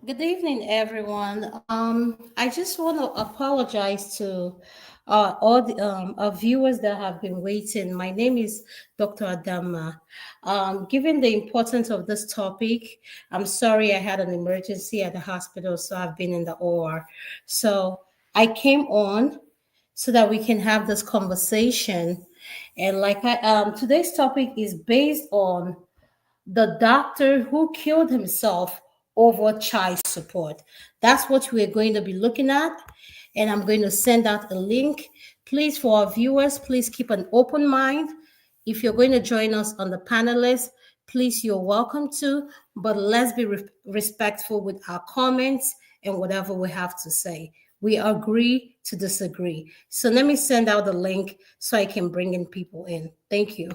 Good evening, everyone. I just want to apologize to all our viewers that have been waiting. My name is Dr. Adama. Given the importance of this topic, I'm sorry I had an emergency at the hospital, so I've been in the OR. So I came on so that we can have this conversation. And today's topic is based on the doctor who killed himself over child support. That's what we're going to be looking at. And I'm going to send out a link. Please, for our viewers, please keep an open mind. If you're going to join us on the panelists, please, you're welcome to, but let's be respectful with our comments and whatever we have to say. We agree to disagree. So let me send out the link so I can bring in people in. Thank you.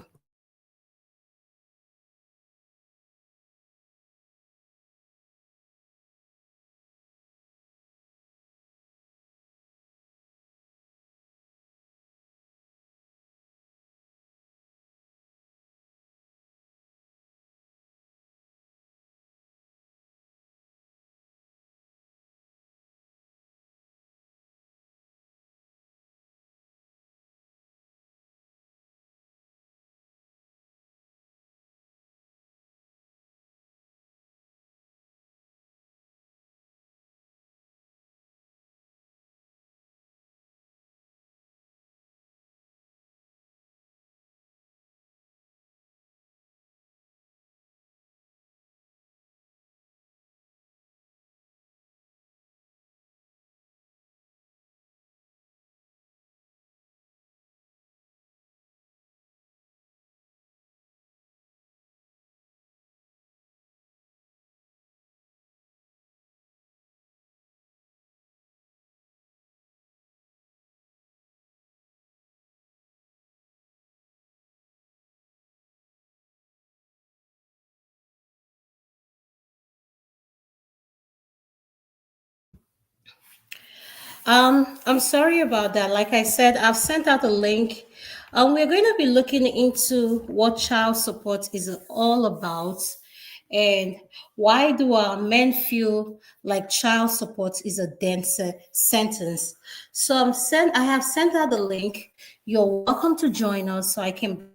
I'm sorry about that. Like I said, I've sent out a link. We're going to be looking into what child support is all about and why do our men feel like child support is a dense sentence. So I have sent out the link. You're welcome to join us so I can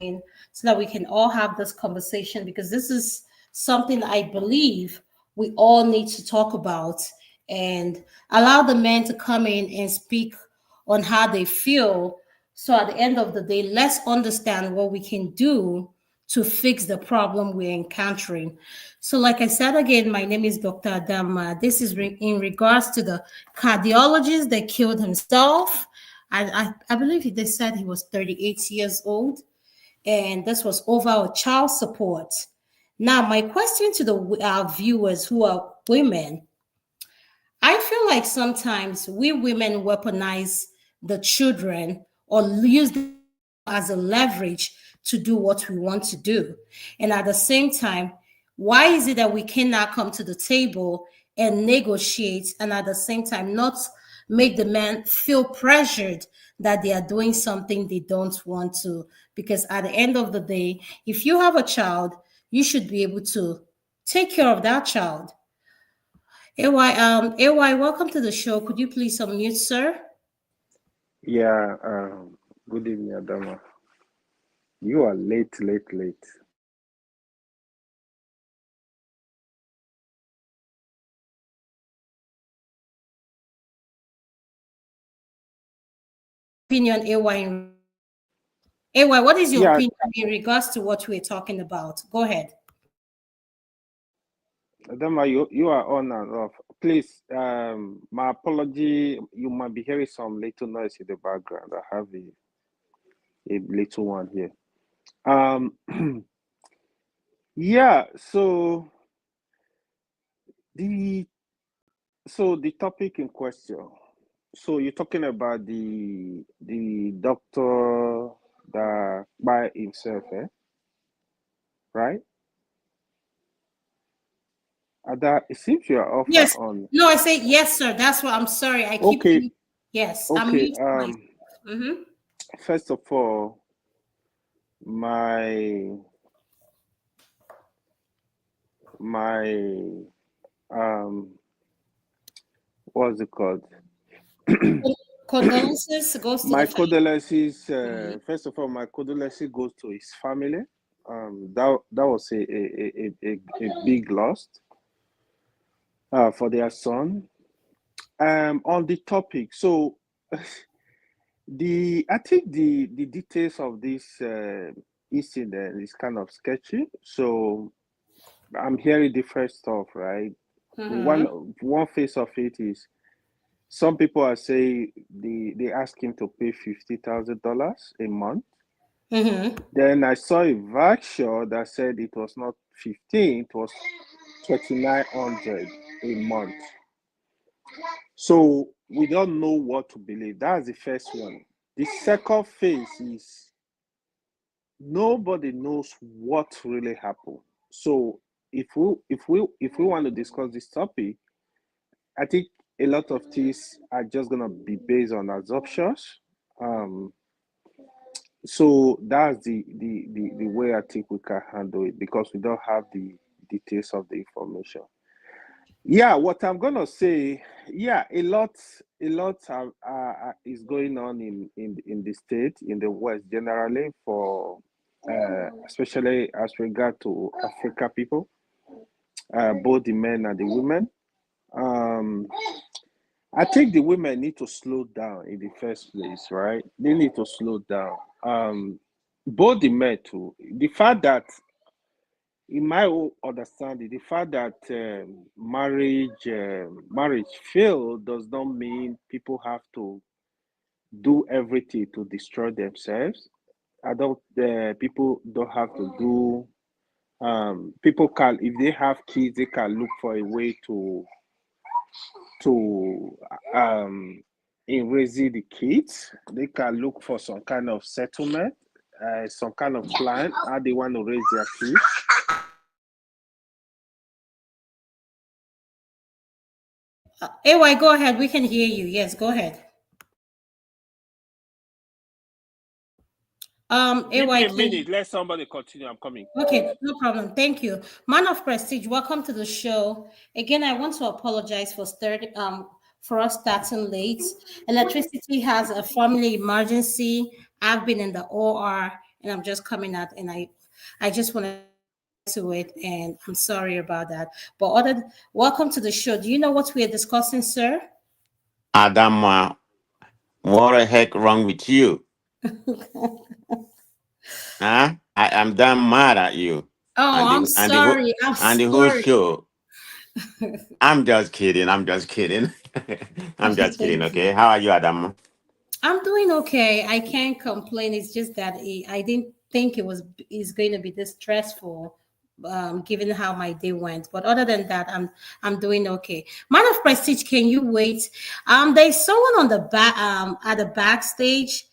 in so that we can all have this conversation because this is something I believe we all need to talk about and allow the men to come in and speak on how they feel. So at the end of the day, let's understand what we can do to fix the problem we're encountering. So, like I said again, my name is Dr. Adama. This is in regards to the cardiologist that killed himself. I believe they said he was 38 years old and this was over our child support. Now, my question to our viewers who are women, I feel like sometimes we women weaponize the children or use them as a leverage to do what we want to do. And at the same time, why is it that we cannot come to the table and negotiate and at the same time not make the man feel pressured that they are doing something they don't want to? Because at the end of the day, if you have a child, you should be able to take care of that child. AY, welcome to the show. Could you please unmute, sir? Yeah, good evening, Adama. You are late, late, late. Opinion, AY, what is your Yeah, opinion in regards to what we're talking about? Go ahead. Adama, you are on and off. Please, my apology. You might be hearing some little noise in the background. I have a little one here. Um, yeah. The the topic in question. So you're talking about the doctor that by himself, right? Ada, it seems you are off and Yes. on. No, I say yes, sir. That's what I'm sorry. I keep Okay, yes, I'm okay. muting myself. Mm-hmm. First of all, my my um, what's it called? Condolences goes to the My family. condolences. Mhm. First of all, my condolences goes to his family. That was a big loss for their son. On the topic, so I think the details of this incident is kind of sketchy. So I'm hearing different stuff, right? One Mhm. one face of it is some people are saying they ask him to pay $50,000 a month. Mhm. Then I saw a varsho that said it was not 15, it was 2,900 a month. So we don't know what to believe. That's the first one. The second phase is nobody knows what really happened. So if we want to discuss this topic, I think a lot of things are just gonna be based on assumptions. Um, so that's the way I think we can handle it because we don't have the details of the information. Yeah, what I'm gonna say, yeah, a lot is going on in the state, in the West generally, for especially as regard to Africa people, both the men and the women. Um, I think the women need to slow down in the first place, right? They need to slow down. Both the men too. The fact that, in my own understanding, the fact that marriage failed does not mean people have to do everything to destroy themselves. I don't. People don't have to do. People can, if they have kids, they can look for a way to in raising the kids. They can look for some kind of settlement, some kind of plan how they want to raise their kids. AY, go ahead. We can hear you. Yes, go ahead. Give me AY, a can minute. you? Let somebody continue. I'm coming. Okay, no problem. Thank you. Man of Prestige, welcome to the show. Again, I want to apologize for us starting late. Electricity has a family emergency. I've been in the OR and I'm just coming out and I just wanted to get to it and I'm sorry about that. But welcome to the show. Do you know what we are discussing, sir? Adama, what the heck wrong with you? Huh? I am damn mad at you. Oh, And I'm the and the whole sorry. I'm and the whole sorry. show. I'm just kidding. I'm just kidding. I'm just kidding, Thank okay? you. How are you, Adam? I'm doing okay. I can't complain. It's just that I didn't think it's going to be this stressful, given how my day went. But other than that, I'm doing okay. Man of Prestige, can you wait? There's someone on the back at the backstage.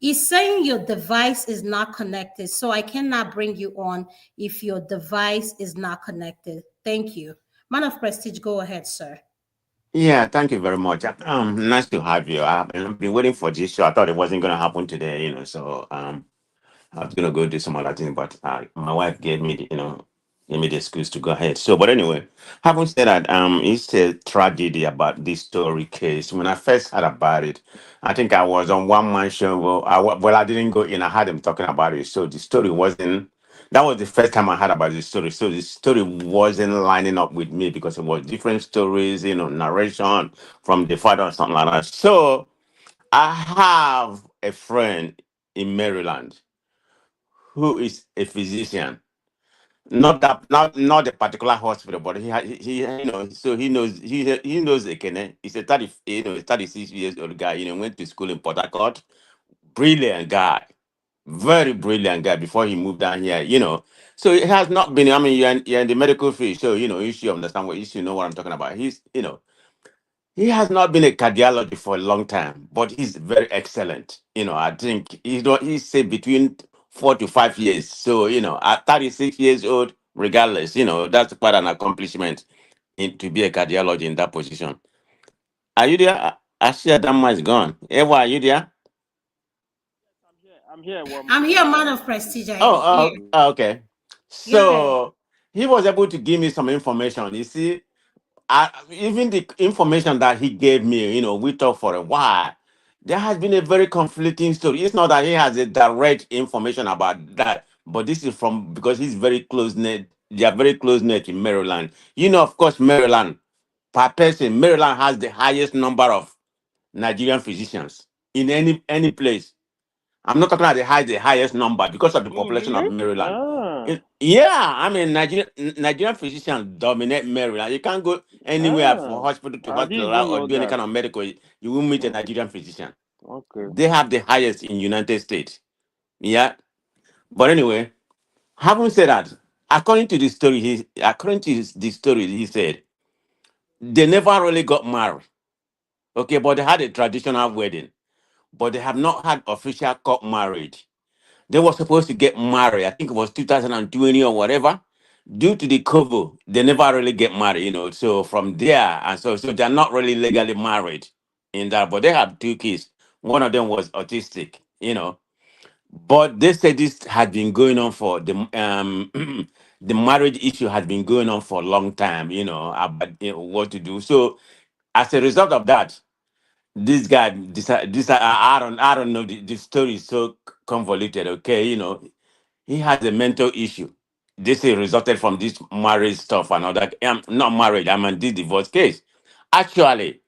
He's saying your device is not connected, so I cannot bring you on if your device is not connected. Thank you. Man of Prestige, go ahead, sir. Yeah, thank you very much. Nice to have you. I've been waiting for this show. I thought it wasn't gonna happen today, so I was gonna go do some other thing, but my wife gave me the excuse to go ahead. So, but anyway, having said that, it's a tragedy about this story case. When I first heard about it, I think I was on one man show. Well, I didn't go in. I had them talking about it, so the story wasn't. That was the first time I heard about this story. So the story wasn't lining up with me because it was different stories, narration from the father or something like that. So I have a friend in Maryland who is a physician. Not a particular hospital, but so he knows Ekene. He's a 36 years old guy. Went to school in Port Harcourt. Brilliant guy, very brilliant guy. Before he moved down here, so it has not been. I mean, you're in the medical field, so you should understand what you should know what I'm talking about. He has not been a cardiologist for a long time, but he's very excellent. I think he's say between 4 to 5 years. So, at 36 years old, regardless, that's quite an accomplishment to be a cardiologist in that position. Are you there? I see Adama is gone. Eva, are you there? I'm here. One I'm more. here, man of Prestige. I'm Oh, here. okay. Go ahead. So he was able to give me some information. You see, even the information that he gave me, we talked for a while. There has been a very conflicting story. It's not that he has a direct information about that, but this is from because he's very close knit. They are very close knit in Maryland. Of course, Maryland per person, Maryland has the highest number of Nigerian physicians in any place. I'm not talking about the highest number because of the Oh, population of really? Maryland. Ah, Yeah, I mean Nigerian physicians dominate Maryland. You can't go anywhere for ah. hospital to I didn't hospital even or know do any that. kind of medical. You won't meet a Oh, Nigerian physician. okay. They have the highest in United States. Yeah, but anyway, having said that, according to the story, he said they never really got married. Okay, but they had a traditional wedding, but they have not had official court marriage. They were supposed to get married. I think it was 2020 or whatever. Due to the COVID, they never really get married. So from there, and so they're not really legally married in that, but they have two kids. One of them was autistic. But they said this had been going on for the marriage issue has been going on for a long time, about what to do. So as a result of that, this guy decided this I don't know, the story is so convoluted, okay. He has a mental issue. This is resulted from this marriage stuff and all that. Not marriage, I mean this divorce case. Actually,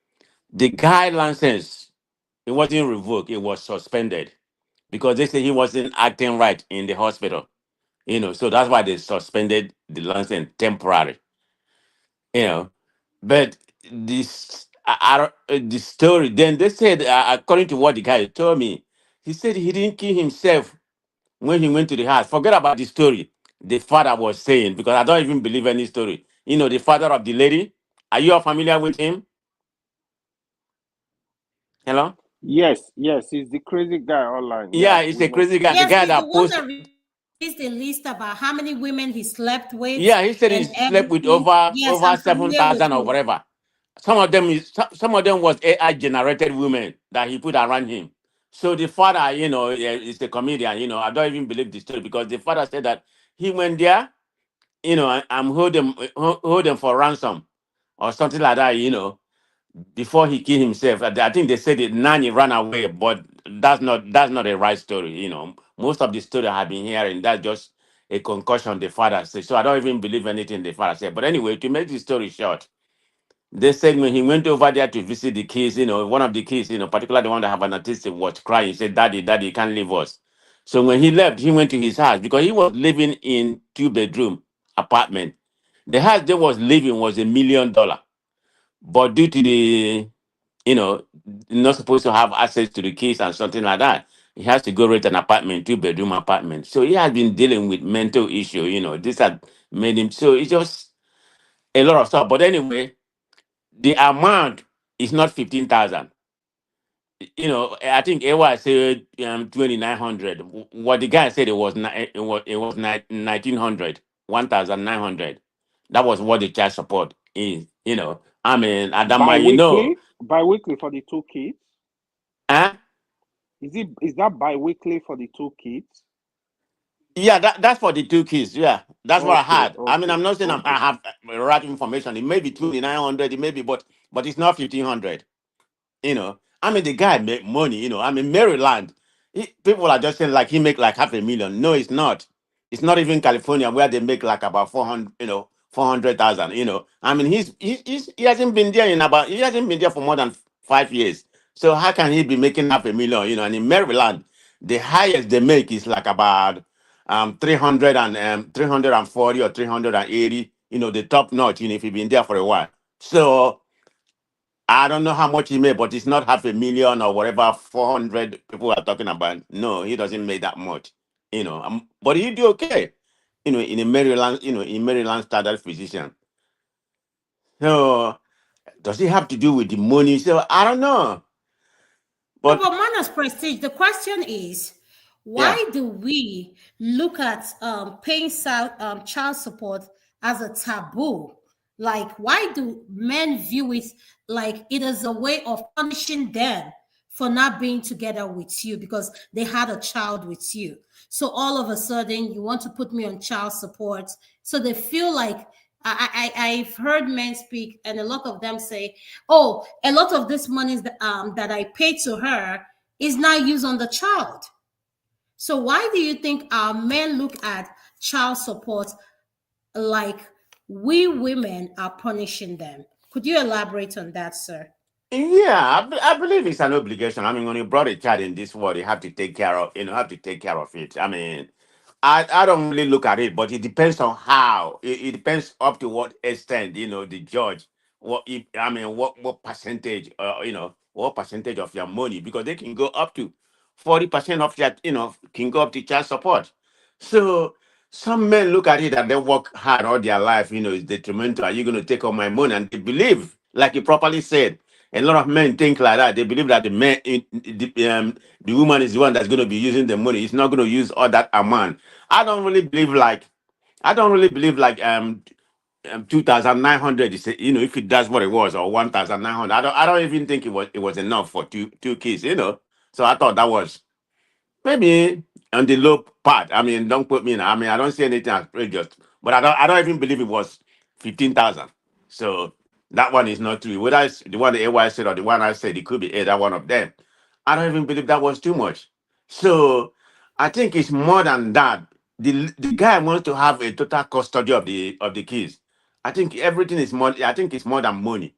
the guy license, it wasn't revoked, it was suspended because they say he wasn't acting right in the hospital. So that's why they suspended the license temporarily. you know. But the story, then they said, according to what the guy told me, he said he didn't kill himself when he went to the house. Forget about the story the father was saying, because I don't even believe any story. The father of the lady, are you all familiar with him? Hello? Yes, yes, he's the crazy guy online. Yeah, Yeah, he's we a know. crazy guy. The Yes, guy he's the that one posts. that released a list about how many women he slept with Yeah, and he said he slept with everything. over Yes, I'm over familiar with 7,000 or him. whatever. Some of them was AI generated women that he put around him. So the father, yeah, is the comedian. I don't even believe the story because the father said that he went there, and hold them for ransom or something like that, before he killed himself. I think they said it nanny ran away, but that's not a right story. Most of the story I've been hearing, that's just a concussion the father said. So I don't even believe anything the father said. But anyway, to make the story short, they said when he went over there to visit the kids, one of the kids, particularly the one that have an autistic, was crying. He said, "Daddy, Daddy, you can't leave us." So when he left, he went to his house because he was living in two-bedroom apartment. The house they was living was $1 million, but due to the you know, not supposed to have access to the keys and something like that. He has to go rent an apartment, two-bedroom apartment. So he has been dealing with mental issue. This had made him, so it's just a lot of stuff. But anyway, the amount is not 15,000. I think AY said 2,900. What the guy said, it was 1,900, 1,900. That was what the child support is. I mean, Adama, Bi-weekly for the two kids. huh? Is that bi-weekly for the two kids? Yeah, that's for the two kids. Yeah, that's what I Okay, had. I mean, okay, I'm not saying I okay. have right information. It may be 2,900, it may be, but it's not 1,500. I mean, the guy make money. I mean, Maryland, people are just saying like he make like 500,000. No, it's not. It's not even California where they make like about 400, 400,000. I mean, he hasn't been there for more than 5 years. So how can he be making 500,000? And in Maryland, the highest they make is like about 300 and 340 or 380. The top notch. If you've been there for a while. So I don't know how much he made, but it's not 500,000 or whatever 400 people are talking about. No, he doesn't make that much. But he do okay. In Maryland standard physician. So does it have to do with the money? So I don't know. No, But but manners prestige. The question is, yeah, why do we look at paying child support as a taboo? Like, why do men view it like it is a way of punishing them for not being together with you because they had a child with you? So all of a sudden, you want to put me on child support. So they feel like I've heard men speak, and a lot of them say, "Oh, a lot of this money that I paid to her is now used on the child." So why do you think our men look at child support like we women are punishing them? Could you elaborate on that, sir? Yeah, I believe it's an obligation. I mean, when you brought a child in this world, you have to take care of, have to take care of it. I mean, I don't really look at it, but it depends on how. It depends up to what extent, the judge, what percentage, what percentage of your money, because they can go up to 40% of your, can go up to child support. So some men look at it and they work hard all their life, it's detrimental. Are you going to take all my money? And they believe, like you properly said, a lot of men think like that. They believe that the woman is the one that's going to be using the money. It's not going to use all that amount. I don't really believe like I don't really believe like 2,900 is, if it does what it was, or 1,900. I don't even think it was enough for two kids. So I thought that was maybe on the low part. I mean, don't put me in. I mean, I don't see anything as prejudice, but I don't even believe it was 15,000. So that one is not true. Whether it's the one the AY said or the one I said, it could be either one of them. I don't even believe that was too much. So I think it's more than that. The guy wants to have a total custody of the kids. I think everything is more. I think it's more than money.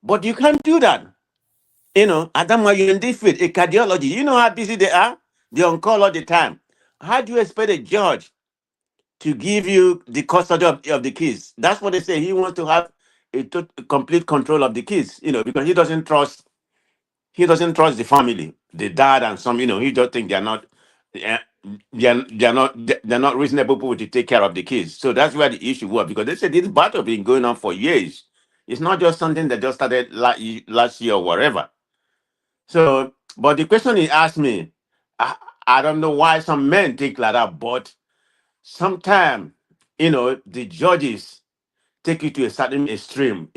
But you can't do that. At that moment, you're in this field, a cardiology. You know how busy they are? They're on call all the time. How do you expect a judge to give you the custody of the kids? That's what they say. He wants to have complete control of the kids, because he doesn't trust the family, the dad and some, he just think eh, they're not reasonable people to take care of the kids. So that's where the issue was, because they said this battle been going on for years. It's not just something that just started last year or whatever. So, but the question he asked me, I don't know why some men think like that, but sometimes, the judges take it to a certain extreme,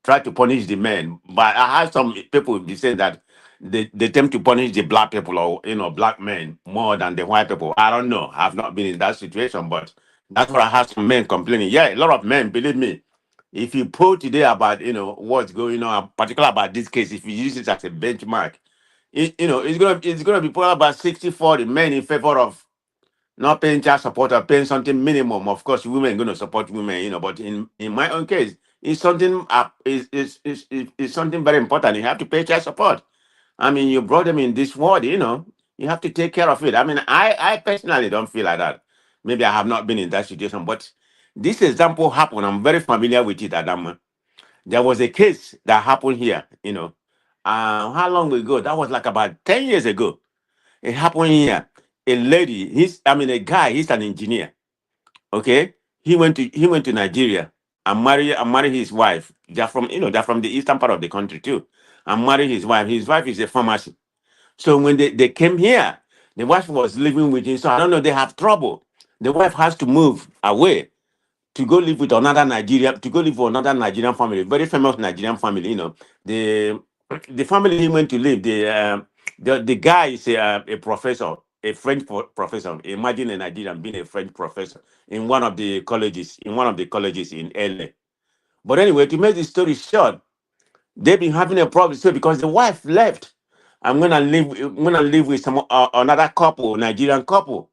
try to punish the men. But I have some people be saying that they tend to punish the black people, or, black men more than the white people. I don't know. I've not been in that situation, but that's what I have some men complaining. Yeah, a lot of men, believe me, if you poll today about, what's going on, particularly about this case, if you use it as a benchmark, it's gonna be probably about 60-40 men in favor of not paying child support or paying something minimum. Of course, women going to support women, but in my own case, it's something is something very important. You have to pay child support. I mean, you brought them in this world, you have to take care of it. I mean, I personally don't feel like that. Maybe I have not been in that situation, but this example happened. I'm very familiar with it, Adam. There was a case that happened here. How long ago? That was like about 10 years ago. It happened here. A lady, a guy, he's an engineer. Okay. He went to Nigeria and married his wife. They're from the eastern part of the country too. And married his wife. His wife is a pharmacy. So when they came here, the wife was living with him. So I don't know, they have trouble. The wife has to move away to go live with another Nigerian family, very famous Nigerian family. The family he went to live. The guy is a professor, a French professor. Imagine a Nigerian being a French professor in one of the colleges in LA. But anyway, to make the story short, they've been having a problem, so because the wife left. I'm gonna live with some another couple, Nigerian couple.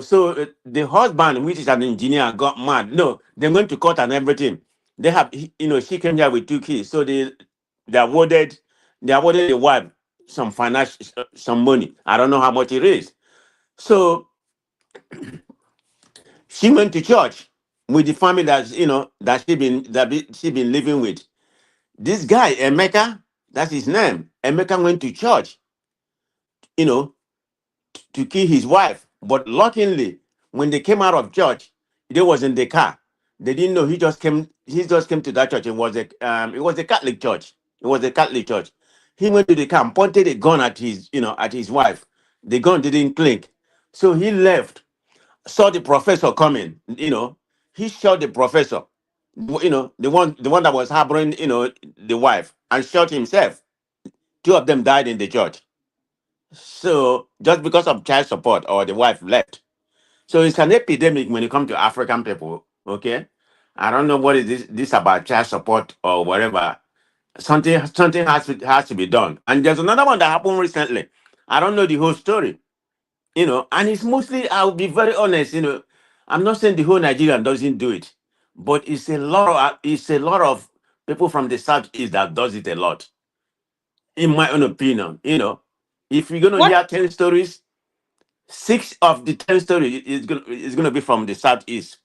So the husband, which is an engineer, got mad. No, they went to court and everything. She came here with two kids, so they awarded they awarded the wife some money. I don't know how much it is. So she went to church with the family that she been living with. This guy Emeka, that's his name. Emeka went to church, you know, to kill his wife. But luckily, when they came out of church, they was in the car. They didn't know. He just came. He just came to that church. It was a Catholic church. It was a Catholic church. He went to the car and pointed a gun at his wife. The gun didn't clink, so he left. Saw the professor coming. He shot the professor. The one that was harboring the wife, and shot himself. Two of them died in the church. So just because of child support, or the wife left. So it's an epidemic when it comes to African people. Okay, I don't know what is this about child support or whatever. Something has to be done. And there's another one that happened recently. I don't know the whole story, and it's mostly. I'll be very honest. I'm not saying the whole Nigerian doesn't do it, but it's a lot of people from the southeast that does it a lot. In my own opinion, if you're gonna What hear 10 stories, 6 of the 10 stories is gonna be from the southeast,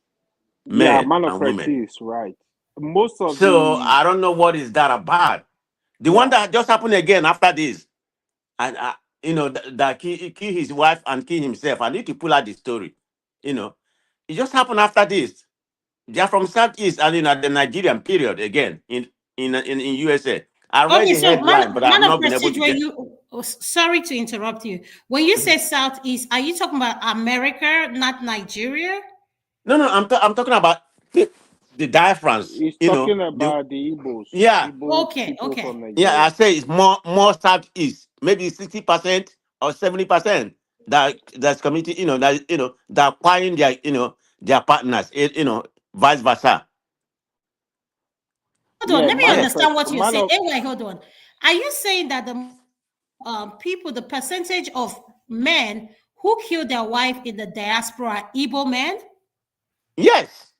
Yeah, men man of and women. prestige, right? Most of So the I don't know what is that about. The one yeah, that just happened again after this, and that kill his wife and kill himself. I need to pull out the story. You know, it just happened after this. They are from southeast and the Nigerian period again in USA. I read okay, the so man, headline, but I've man of not been able prestige, to when get. you sorry to interrupt you. When you say Southeast, are you talking about America, not Nigeria? No, no, I'm talking about the diaphragms. he's talking about the Igbos, Yeah, Igbo Okay, people okay. from yeah. I Nigeria. say it's more southeast, maybe 60% or 70% that's community. That acquiring their partners. Vice versa. Hold on, Yeah, let me Yes, understand what you're man saying. of Anyway, hold on. Are you saying that the people, the percentage of men who kill their wife in the diaspora are Igbo men? yes,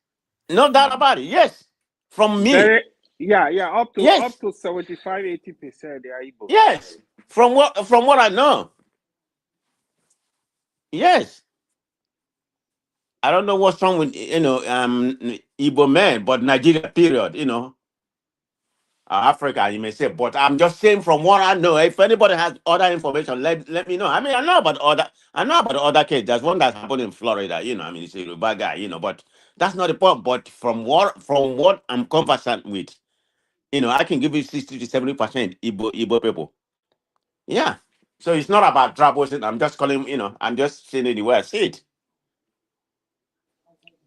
no doubt about it. Yes, from me. very yeah, up Yes, to 75-80% they are Igbos yes. actually. From what I know. Yes, I don't know what's wrong with Igbo men, but Nigeria period. Africa, you may say, but I'm just saying from what I know. If anybody has other information, let me know. I mean, I know about the other case. There's one that happened in Florida. I mean, it's a Yoruba guy. But that's not the point. But from what I'm conversant with, I can give you 60 to 70% Igbo people. Yeah. So it's not about troubles. I'm just calling. I'm just saying it the way I see it.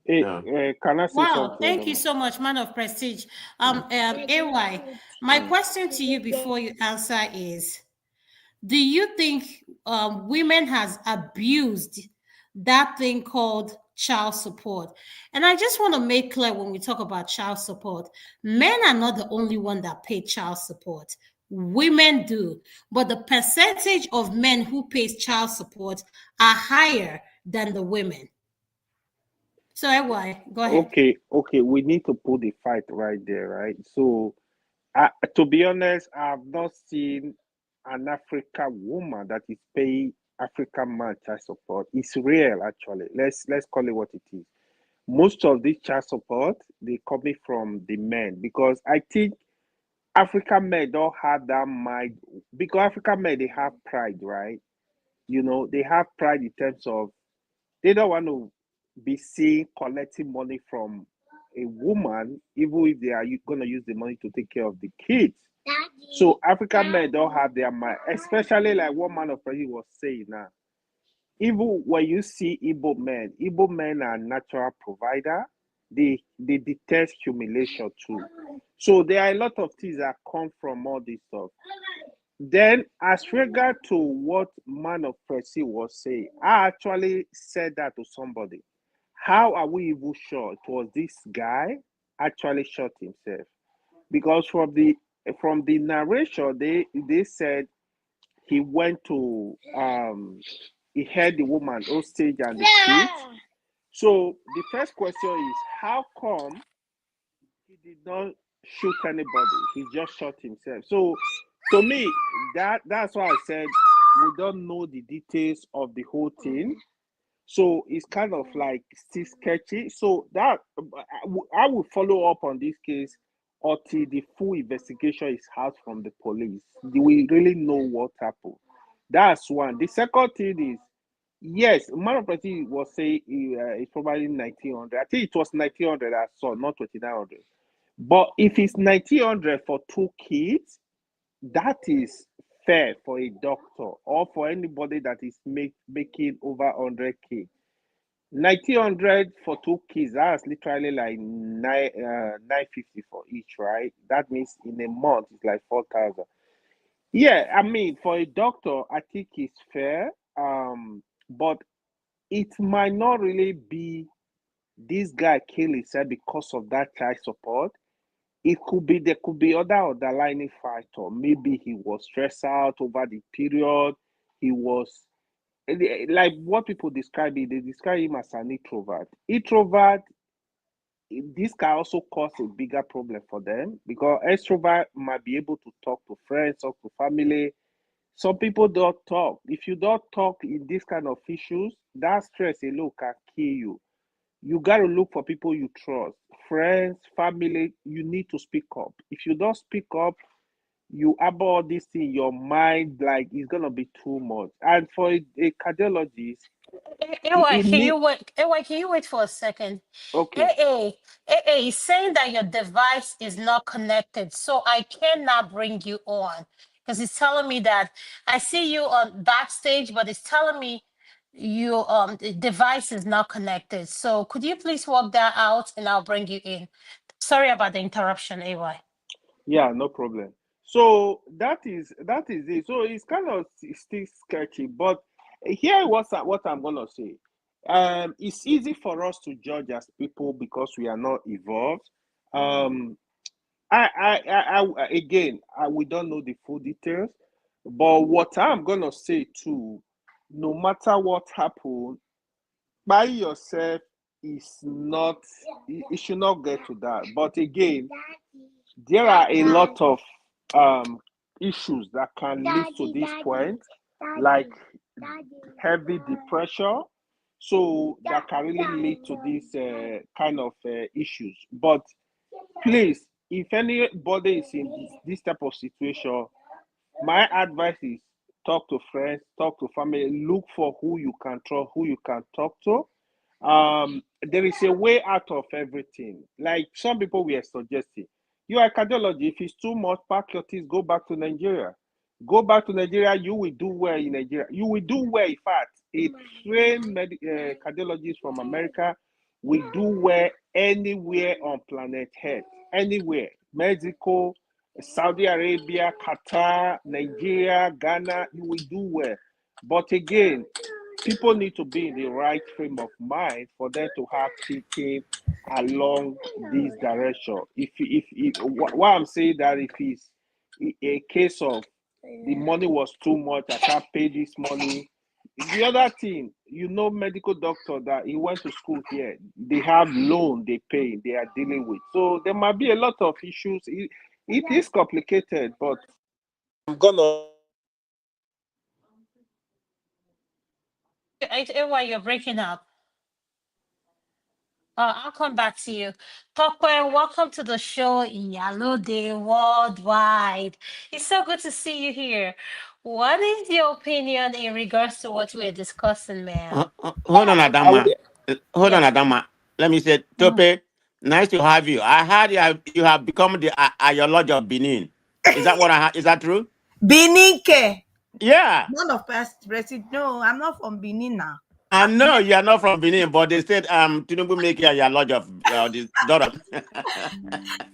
Hey, Yeah. can I say Wow, something? thank you so much, man of prestige. AY, my Mm. question to you before you answer is: do you think women has abused that thing called child support? And I just want to make clear, when we talk about child support, men are not the only one that pay child support. Women do, but the percentage of men who pays child support are higher than the women. So anyway, go ahead. Okay, we need to put the fight right there, right? So to be honest, I've not seen an African woman that is paying African man child support. It's real, actually. Let's call it what it is. Most of this child support they coming from the men because I think African men don't have that mind because African men they have pride, right? They have pride in terms of they don't want to be seen collecting money from a woman, even if they are going to use the money to take care of the kids. So African men don't have their mind, especially like what man of prayer was saying now. Even when you see Igbo men are natural provider. They detest humiliation too. So there are a lot of things that come from all this stuff. Then, as regard to what man of Presi was saying, I actually said that to somebody. How are we even sure it was this guy actually shot himself? Because from the narration, they said he went to he held the woman hostage and the kids. So the first question is how come he did not shoot anybody? He just shot himself. So to me, that's why I said we don't know the details of the whole thing. So it's kind of like still sketchy. So that I will follow up on this case until the full investigation is out from the police. We really know what happened. That's one. The second thing is, yes, man of Preti was saying it's probably 1900. I think it was 1900 I saw, not 2900. But if it's 1900 for two kids, that is fair for a doctor or for anybody that is making over 100K. 1900 for two kids, that's literally like 950 for each, right? That means in a month it's like 4,000. Yeah, I mean, for a doctor, I think it's fair. But it might not really be this guy kill himself because of that child support. It could be there could be other underlying factor. Maybe he was stressed out over the period. He was like what people describe it. They describe him as an introvert. Introvert. This can also cause a bigger problem for them because extrovert might be able to talk to friends, talk to family. Some people don't talk. If you don't talk in this kind of issues, that stress alone can kill you. You got to look for people you trust, friends, family. You need to speak up. If you don't speak up, you about this in your mind, like it's gonna be too much. And for a cardiologist, Anyway, it can need you wait? Anyway, can you wait for a second? okay. AA is saying that your device is not connected, so I cannot bring you on because it's telling me that I see you on backstage, but it's telling me your the device is not connected. So could you please work that out and I'll bring you in. Sorry about the interruption, AY. Yeah, no problem. So that is it. So it's kind of still sketchy, but here what I'm gonna say. It's easy for us to judge as people because we are not evolved. Um, again, we don't know the full details, but what I'm gonna say too, no matter what happened, by yourself is not. It should not get to that. But again, there are a lot of um, issues that can lead to this point, like heavy depression. So that can really lead to these kind of issues. But please, if anybody is in this type of situation, my advice is talk to friends, talk to family, look for who you can trust, who you can talk to. There is a way out of everything. Like some people were suggesting, you are a cardiologist. If it's too much, pack your things, go back to Nigeria. Go back to Nigeria. You will do well in Nigeria. You will do well. In fact, a trained cardiologist from America will do well anywhere on planet Earth. Anywhere, Mexico, Saudi Arabia, Qatar, Nigeria, Ghana, you will do well. But again, people need to be in the right frame of mind for them to have thinking along this direction. If what I'm saying that if it's a case of the money was too much, I can't pay this money. The other thing, medical doctor that he went to school here, they have loan they pay, they are dealing with. So there might be a lot of issues. It is complicated, but I'm gonna AY, you're breaking up. I'll come back to you. Tokwe, welcome to the show Yellow Day Worldwide. It's so good to see you here. What is your opinion in regards to what we're discussing, man? Hold on, I will, Adama. Hold on, Yes. Adama. Let me say, Mhm. Tope, nice to have you. I heard you have become the Ayolodge of Benin. Is that what I heard? Is that true? Beninke. Yeah. None of us president. No, I'm not from Benin now. I know you are not from Benin, but they said Tinubu make you Ayolodge of the Durham.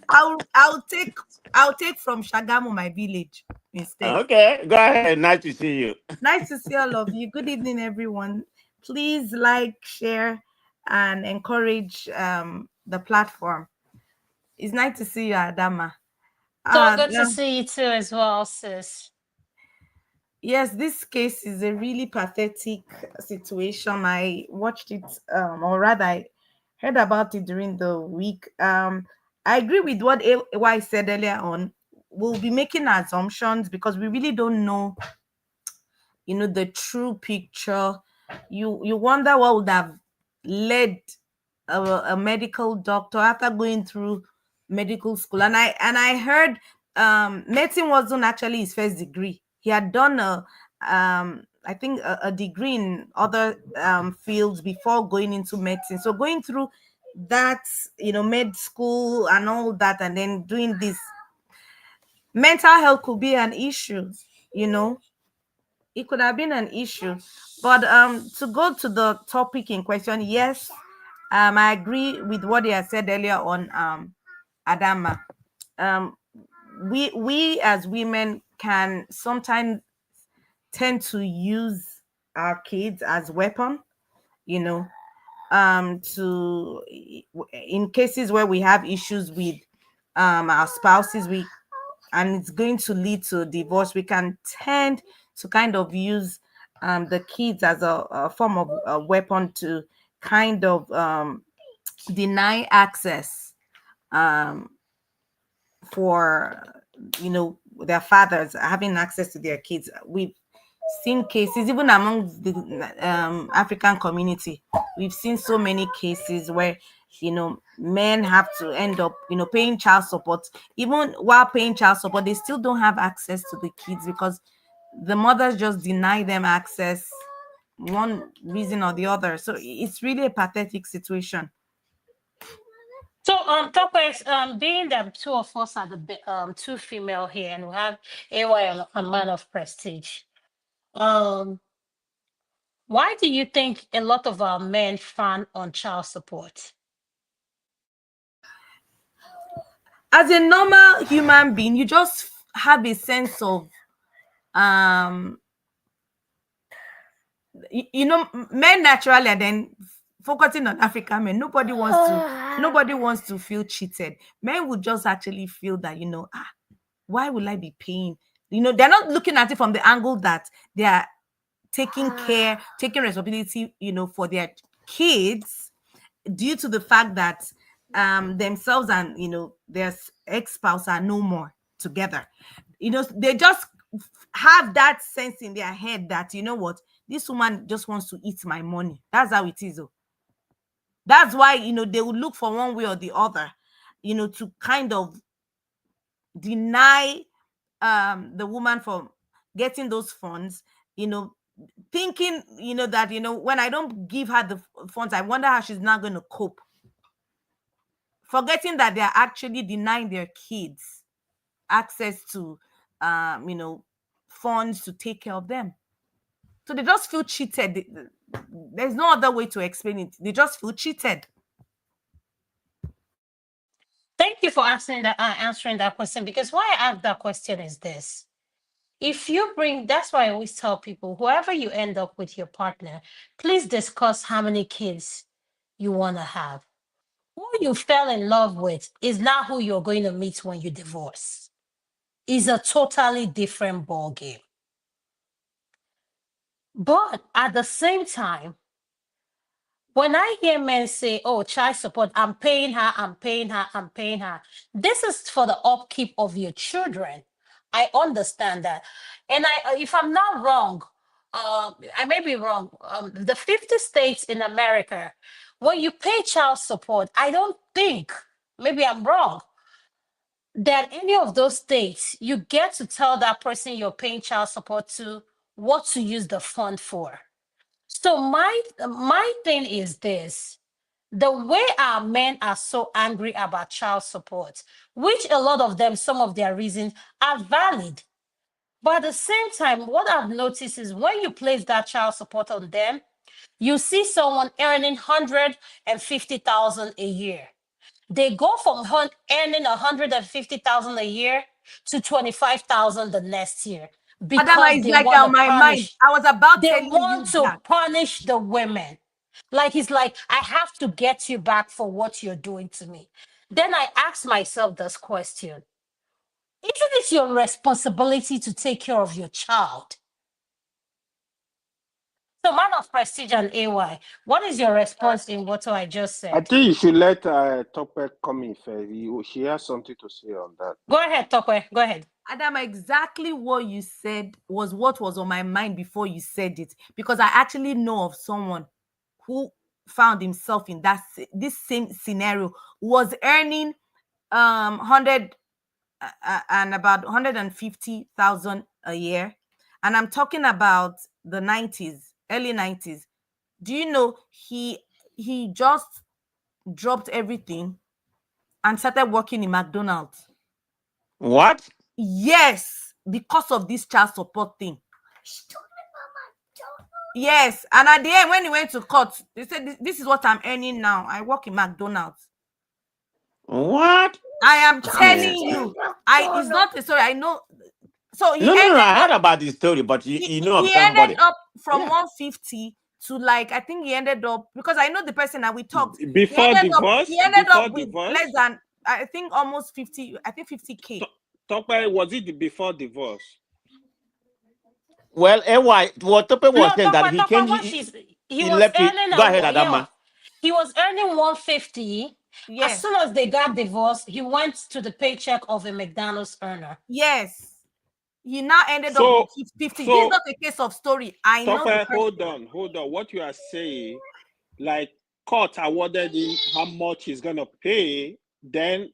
I'll take from Shagamu, my village, instead. Okay, go ahead. Nice to see you. Nice to see all of you. Good evening, everyone. Please like, share, and encourage the platform. It's nice to see you, Adama. So good to Now, see you too as well, sis. yes, this case is a really pathetic situation. I watched it, or rather, I heard about it during the week. I agree with what AY said earlier on. We'll be making assumptions because we really don't know, the true picture. You wonder what would have led a medical doctor after going through medical school. And I heard medicine wasn't actually his first degree. He had done I think a degree in other fields before going into medicine. So going through that, med school and all that, and then doing this, mental health could be an issue, you know it could have been an issue. But to go to the topic in question, yes, I agree with what they had said earlier on, Adama. Um, we as women can sometimes tend to use our kids as weapon. you know, to in cases where we have issues with our spouses, and it's going to lead to divorce, we can tend to kind of use the kids as a form of a weapon to kind of deny access um, for their fathers having access to their kids. We've seen cases even among the African community. We've seen so many cases where men have to end up paying child support. Even while paying child support, they still don't have access to the kids because the mothers just deny them access, one reason or the other. So it's really a pathetic situation. So, topics, being that two of us are two female here, and we have AY and a man of prestige. Um, why do you think a lot of our men frown on child support? As a normal human being, you just have a sense of um men naturally, and then focusing on African men, nobody wants to feel cheated. Men would just actually feel that why will I be paying? They're not looking at it from the angle that they are taking responsibility for their kids, due to the fact that themselves and their ex-spouse are no more together. They just have that sense in their head that what, this woman just wants to eat my money. That's how it is. That's why they would look for one way or the other to kind of deny the woman from getting those funds, thinking that when I don't give her the funds, I wonder how she's not going to cope, forgetting that they're actually denying their kids access to funds to take care of them. So they just feel cheated. There's no other way to explain it. They just feel cheated. Thank you for answering that question. Because why I ask that question is this: if you bring, that's why I always tell people, whoever you end up with your partner, please discuss how many kids you want to have. Who you fell in love with is not who you're going to meet when you divorce. It's a totally different ball game. But at the same time, when I hear men say, oh, child support, I'm paying her, I'm paying her, I'm paying her, this is for the upkeep of your children. I understand that. And if I'm not wrong, I may be wrong, the 50 states in America, when you pay child support, I don't think, maybe I'm wrong, that any of those states, you get to tell that person you're paying child support to what to use the fund for. So my thing is this: the way our men are so angry about child support, which a lot of them, some of their reasons are valid. But at the same time, what I've noticed is when you place that child support on them, you see someone earning 150,000 a year. They go from earning 150,000 a year to 25,000 the next year Adama because is like on my mind. I was about they telling want you to that. punish the women. Like, it's like, I have to get you back for what you're doing to me. Then I ask myself this question: isn't it your responsibility to take care of your child? So, man of prestige and AY, what is your response in what I just I said? think you should let Topper come in first. She has something to say on that. Go ahead, Tokwe. Go ahead. Adama, exactly what you said was what was on my mind before you said it, because I actually know of someone who found himself in this same scenario, was earning 100 and about 150,000 a year, and I'm talking about the 90s, early 90s. Do you know he just dropped everything and started working in McDonald's? What? Yes, because of this child support thing. Yes, and at the end, when he went to court, they said, this is what I'm earning now. I work in McDonald's. What? I am Man. telling you, it's not a story. I know. So he No, no, no. ended I heard up about this story, but you know of he ended somebody. up from Yeah. 150 to, like, I think he ended up, because I know the person and we talked. Before divorce? He ended Before up with divorce? less than, I think, almost 50. I think 50K. Tope, was it before divorce? Well, AY, what Tope was No, saying that he came, what he he was left it. earning Go ahead, Adama. he was earning 150. As Yes. soon as they got divorced, he went to the paycheck of a McDonald's earner. Yes. He now ended up So, with 50. This is so not a case of story. I know the Tope, person. hold on. What you are saying, like, court awarded him how much he's gonna pay, then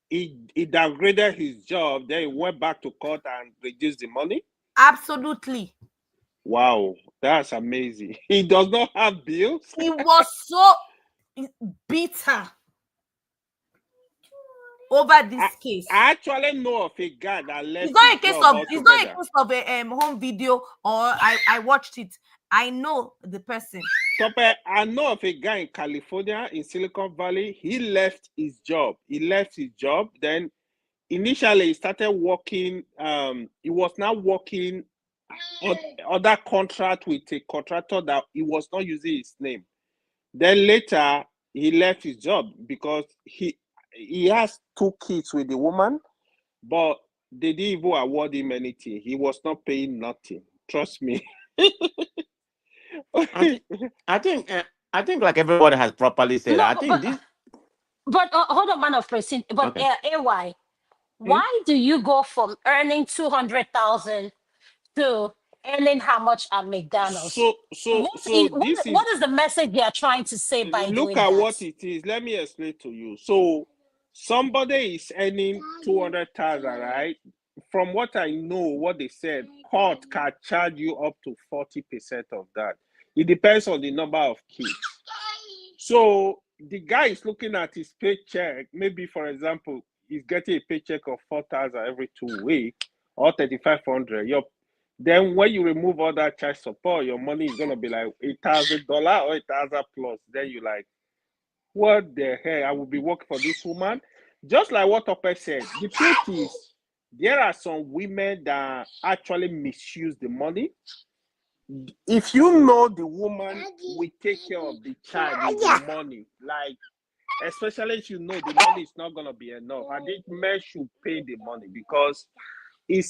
he downgraded his job, then he went back to court and reduced the money. Absolutely. Wow, that's amazing. He does not have bills. He was so bitter over this case. I actually know of a guy that left It's not a his case job of a home video, or I watched it. I know the person. Tope, I know of a guy in California, in Silicon Valley. He left his job. Then initially he started working. He was now working on other contract with a contractor that he was not using his name. Then later he left his job because he has 2 kids with the woman, but they didn't even award him anything. He was not paying nothing. Trust me. I think, I think, I think, like everybody has properly said, No, I think this. but hold on, man of president. But Okay. AY, Hmm? why do you go from earning 200,000 to earning how much at McDonald's? So this is, What is the message they are trying to say by look doing at that? what it is. Let me explain to you. So somebody is earning 200,000, right? From what I know, what they said, court can charge you up to 40% of that. It depends on the number of kids. So the guy is looking at his paycheck. Maybe, for example, he's getting a paycheck of 4,000 every 2 weeks or 3,500. Then when you remove all that child support, your money is gonna be like $8,000 or 8,000 plus. Then you like, what the hell? I will be working for this woman. Just like what Tope said, the truth is there are some women that actually misuse the money. If you know the woman will take care of the child with the money, like, especially if you know the money is not gonna be enough, I think men should pay the money because it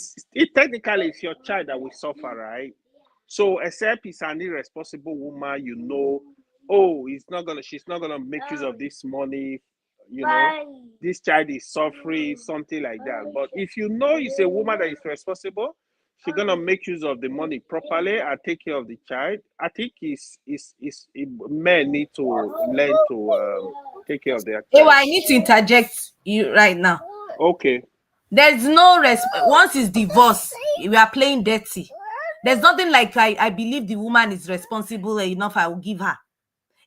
technically it's your child that will suffer, right? So except it's an irresponsible woman, oh, she's not gonna make use of this money, this child is suffering, something like that. But if you know it's a woman that is responsible, she's gonna make use of the money properly and take care of the child. I think men need to learn to take care of their Oh, child. I need to interject you right now. Okay. There's no once it's divorce, we are playing dirty. There's nothing like I believe the woman is responsible enough, I will give her.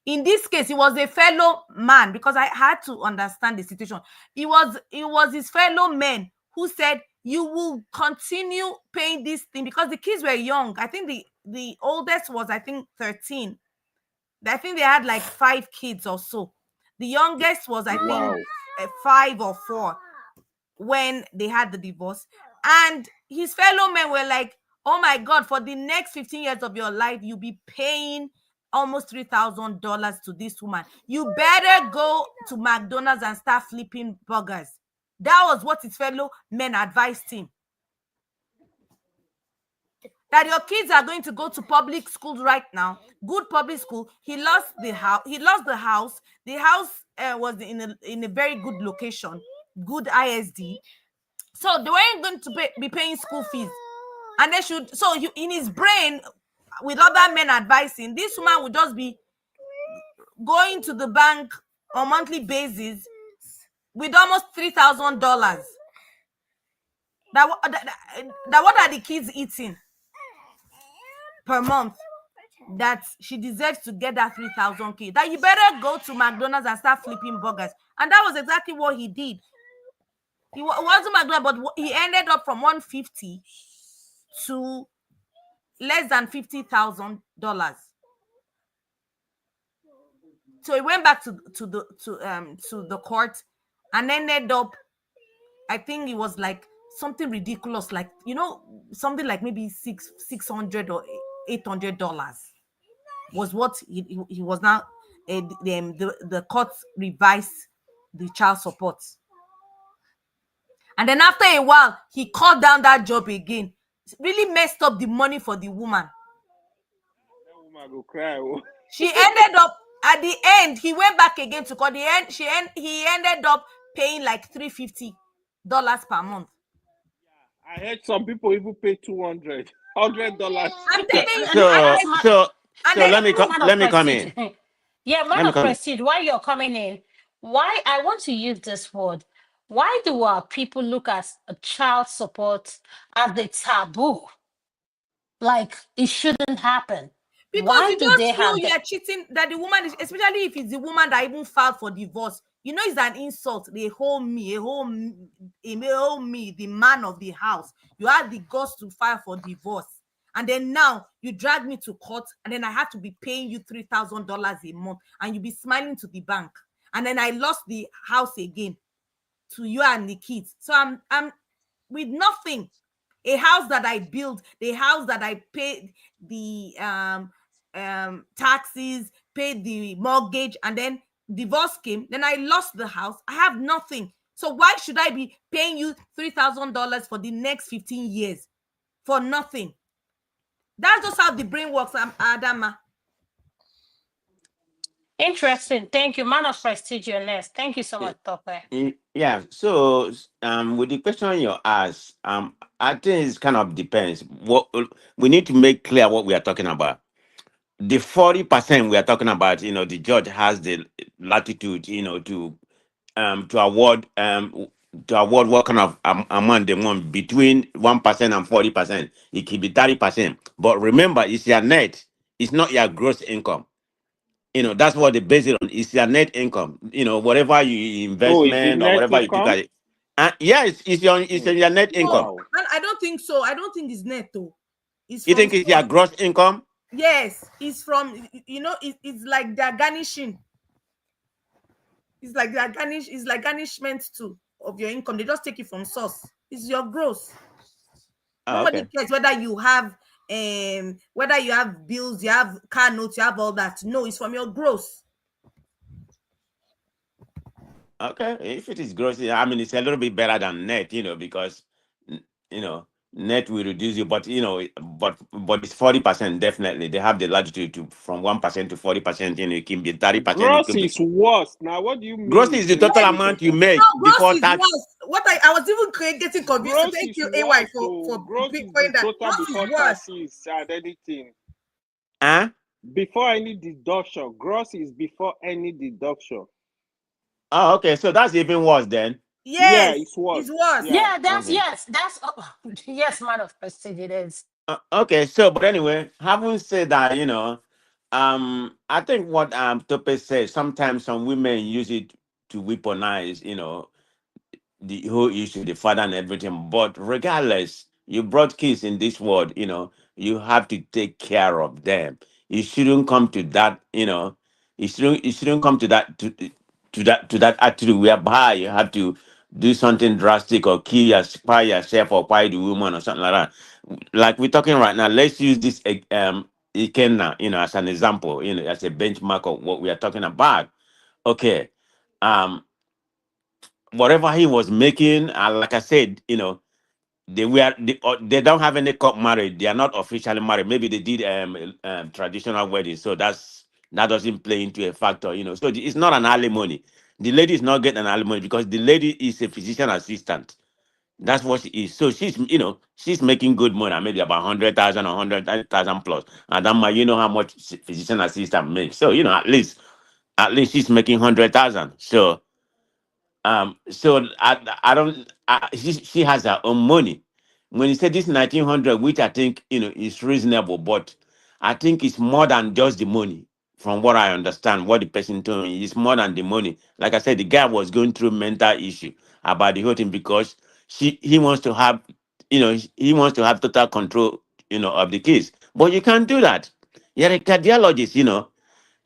In this case, he was a fellow man, because I had to understand the situation. It was his fellow men who said, you will continue paying this thing, because the kids were young. I think the oldest was, I think, 13. I think they had like 5 kids or so. The youngest was, I think, 5 or 4 when they had the divorce. And his fellow men were like, oh my God, for the next 15 years of your life, you'll be paying almost $3,000 to this woman. You better go to McDonald's and start flipping burgers. That was what his fellow men advised him. That your kids are going to go to public schools right now, good public school. He lost the house. The house was in a very good location, good ISD. So they weren't going to be paying school fees, and they should. So in his brain, with other men advising, this woman would just be going to the bank on monthly basis with almost $3,000. That what are the kids eating per month? That she deserves to get that 3,000K. That you better go to McDonald's and start flipping burgers. And that was exactly what he did. He wasn't McDonald's, but he ended up from 150 to less than $50,000. So he went back to the court and ended up, I think it was like something ridiculous, like, something like maybe $600 or $800. was what he was now. The court revised the child support, and then after a while he called down that job again. Really messed up the money for the woman. That woman go cry. Oh. She ended up, at the end, he went back again to court. He ended up paying like $350 per month. I heard some people even pay $200. I'm Okay, telling you, So so and so then man let of me come prestige. in. Yeah, Let man me of come in. prestige. While you're coming in, why I want to use this word. Why do our people look at child support as a taboo? Like it shouldn't happen. because Why you do they just feel have that? you're cheating, that the woman is, especially if it's the woman that even filed for divorce, it's an insult. They hold me, the man of the house. You had the guts to file for divorce, and then now you drag me to court, and then I have to be paying you $3,000 a month, and you be smiling to the bank, and then I lost the house again to you and the kids. So I'm with nothing. A house that I built, the house that I paid the taxes, paid the mortgage, and then divorce came, then I lost the house. I have nothing. So why should I be paying you $3,000 for the next 15 years for nothing? That's just how the brain works, Adama. Interesting. Thank you, man of prestige. You're next. Thank you so much, Tope. Yeah. So, with the question you asked, I think it kind of depends. What we need to make clear what we are talking about. The 40% we are talking about, the judge has the latitude, to award what kind of amount they want between 1% and 40%. It could be 30%. But remember, it's your net. It's not your gross income. That's what they base it on. It's your net income. Whatever you Oh, is it investment or net whatever you took income? at it. Yeah, it's Hmm. your net income. Wow. And I don't think so. I don't think it's netto. It's You from think it's your source. gross income? Yes, it's from, it's like they're garnishing. It's like garnishment too of your income. They just take it from source. It's your gross. Oh, Nobody okay. cares whether you have bills, you have car notes, you have all that. No, it's from your gross. Okay, if it is gross, yeah, I mean, it's a little bit better than net, because n- you know net will reduce you, but but it's 40% definitely. They have the latitude to from 1% to 40%. It can be 30%. It Gross could be is worse. Now, what do you gross mean is the when you total say Yes, amount you better? make gross before is tax. worse. I was even getting confused. So Gross thank is you, AY, worse. for So gross is the pinpointing that. total Gross is before worse. taxes and anything. Huh? Before any deduction. Gross is before any deduction. Oh, okay. So that's even worse then. Yeah, Yes, it's it's worse. worse. Yeah. Yeah, that's Okay. yes. That's yes, man of prestige. It is. Okay. So, but anyway, having said that, I think what Tope says, sometimes some women use it to weaponize, the whole issue, the father and everything. But regardless, you brought kids in this world, you have to take care of them. You shouldn't come to that, you shouldn't come to that attitude whereby you have to do something drastic or spy yourself or buy the woman or something like that. Like we're talking right now, let's use this Ikenna, as an example, as a benchmark of what we are talking about. Okay. Um, whatever he was making, like I said, they don't have any court marriage. They are not officially married. Maybe they did traditional wedding, so that doesn't play into a factor. So it's not an alimony. The lady is not getting an alimony because the lady is a physician assistant. That's what she is. So she's making good money, maybe about 100,000 or 100,000 plus. And then you know how much physician assistant makes. So at least she's making 100,000. So I don't. She has her own money. When you say this 1900, which I think is reasonable, but I think it's more than just the money. From what I understand, what the person told me, it's more than the money. Like I said, the guy was going through mental issue about the whole thing because he wants to have, he wants to have total control, of the kids. But you can't do that. You're a cardiologist.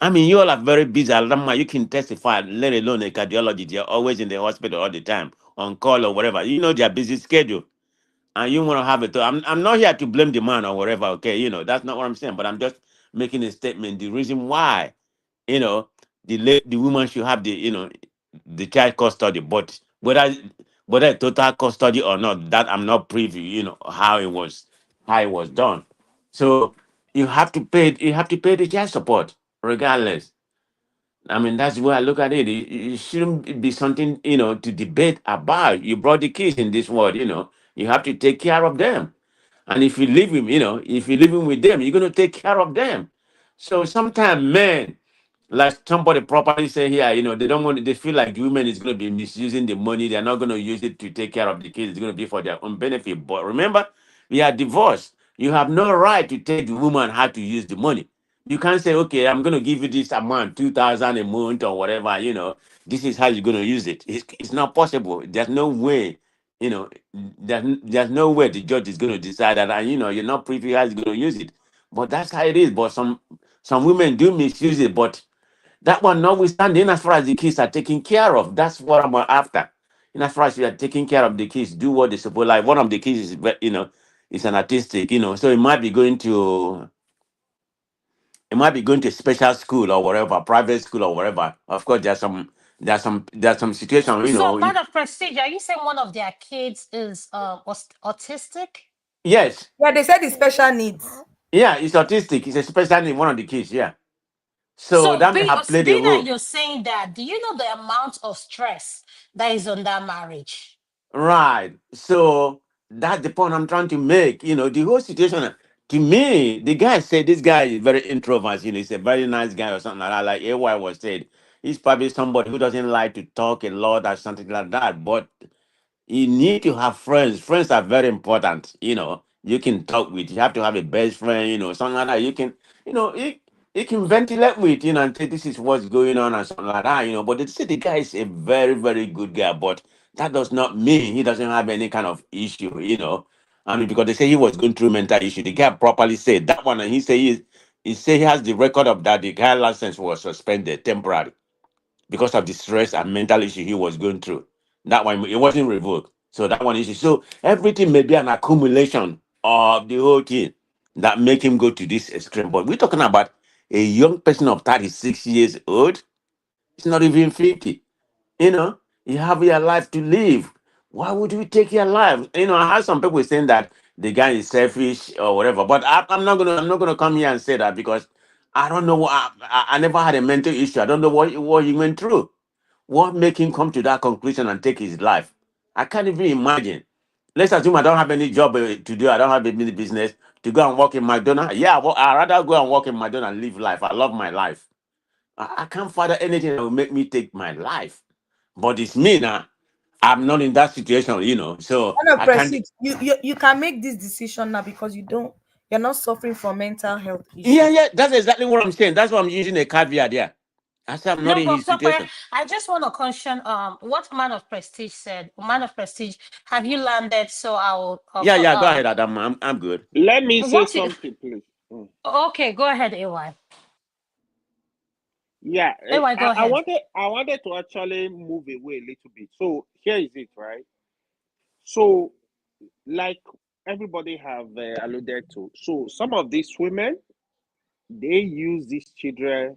I mean, you all are very busy. Alama, you can testify, let alone a cardiologist. You're always in the hospital all the time, on call or whatever. You know their busy schedule. And you want to have it. I'm not here to blame the man or whatever, okay? That's not what I'm saying. But I'm just making a statement. The reason why, you know, the woman should have the child custody, but whether total custody or not, that I'm not privy, how it was done. So you have to pay the child support regardless. I mean, that's where I look at it. It shouldn't be something, to debate about. You brought the kids in this world, you have to take care of them. And if you live in with them, you're going to take care of them. So sometimes men, like somebody properly say here, they don't want, they feel like the women is going to be misusing the money. They're not going to use it to take care of the kids. It's going to be for their own benefit. But remember, we are divorced. You have no right to tell the woman how to use the money. You can't say, okay, I'm going to give you this amount, 2,000 a month or whatever, this is how you're going to use it. It's not possible. There's no way, you know, there's no way the judge is going to decide that, and, you're not privy how he's going to use it. But that's how it is. But some women do misuse it, but that one notwithstanding, as far as the kids are taken care of, that's what I'm after. And as far as you are taking care of the kids, do what they suppose. Like one of the kids is an artistic, so it might be going to special school or whatever, private school or whatever. Of course, there's some situation, So, man of prestige, are you saying one of their kids is autistic? yes, Yeah, they said it's special needs. yeah, it's autistic. It's especially one of the kids, yeah. So So, that may have played a being that role. you're saying that, do you know the amount of stress that is on that marriage? Right. So that's the point I'm trying to make. The whole situation, to me, the guy said this guy is very introvert, he's a very nice guy or something like that. Like AY was said, he's probably somebody who doesn't like to talk a lot or something like that. But you need to have friends. Friends are very important. You can talk with. You have to have a best friend. Something like that. You can ventilate with. And say this is what's going on and something like that. But they say the guy is a very very good guy. But that does not mean he doesn't have any kind of issue. I mean, because they say he was going through mental issue. The guy properly said that one, and he say he has the record of that. The guy license was suspended temporarily because of the stress and mental issue he was going through. That one, it wasn't revoked. So that one issue. So everything may be an accumulation of the whole thing that make him go to this extreme. But we're talking about a young person of 36 years old. It's not even 50. You know, you have your life to live. Why would you take your life? I have some people saying that the guy is selfish or whatever. But I'm not gonna come here and say that because I don't know what I never had a mental issue. I don't know what he went through. What make him come to that conclusion and take his life? I can't even imagine. Let's assume I don't have any job to do. I don't have any business to go and work in McDonald's. Yeah, well, I'd rather go and work in McDonald's and live life. I love my life. I can't father anything that will make me take my life. But it's me now. I'm not in that situation, so Kind of I can't. prestige. You can make this decision now because you're not suffering from mental health Yeah, issues. yeah, that's exactly what I'm saying. That's why I'm using a caveat there. I said I'm not No, in but his Papa, situation. I just want to caution what man of prestige said. Man of prestige, have you landed? So I'll Yeah, yeah, go ahead, Adam. I'm good. Let me say what you, something, please. Mm. okay, go ahead, AY. Yeah, AY, I, go I ahead. wanted I wanted to actually move away a little bit. So here is it, right? So like everybody have alluded to, so some of these women they use these children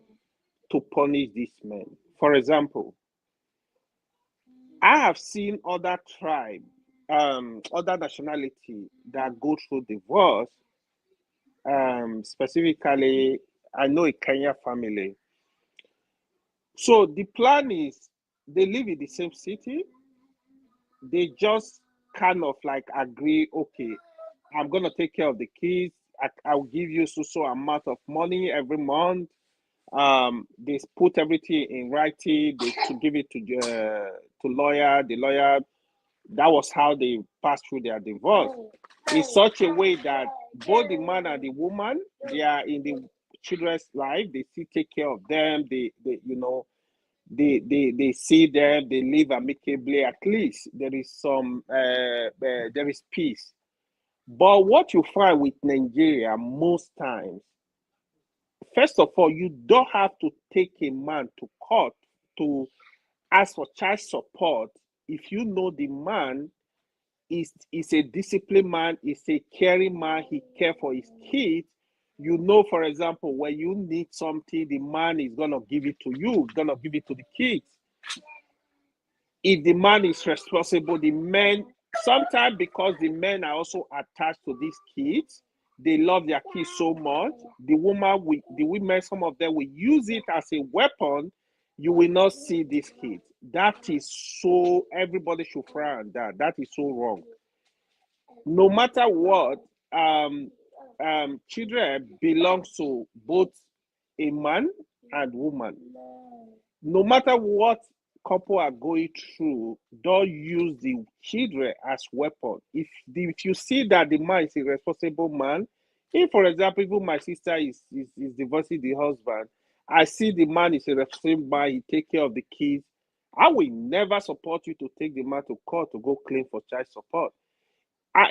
to punish these men. For example, I have seen other tribe, other nationality that go through divorce. Specifically, I know a Kenya family. So the plan is they live in the same city. They just kind of like agree, okay, I'm gonna take care of the kids. I'll give you so amount of money every month. They put everything in writing. They to give it to lawyer. The lawyer, that was how they passed through their divorce. In such a way that both the man and the woman, they are in the children's life. They still take care of them. They see them. They live amicably. At least there is there is peace. But what you find with Nigeria most times, first of all, you don't have to take a man to court to ask for child support if you know the man is a disciplined man, is a caring man, he cares for his kids. You know, for example, when you need something, the man is gonna give it to you, gonna give it to the kids. If the man is responsible, the men, sometimes because the men are also attached to these kids, they love their kids so much. The women, some of them will use it as a weapon. You will not see these kids. That is so. Everybody should frown that. That is so wrong. No matter what, children belongs to both a man and woman. No matter what couple are going through, don't use the children as weapon. If you see that the man is a responsible man, if for example, even my sister is divorcing the husband, I see the man is a responsible man, he take care of the kids. I will never support you to take the man to court to go claim for child support.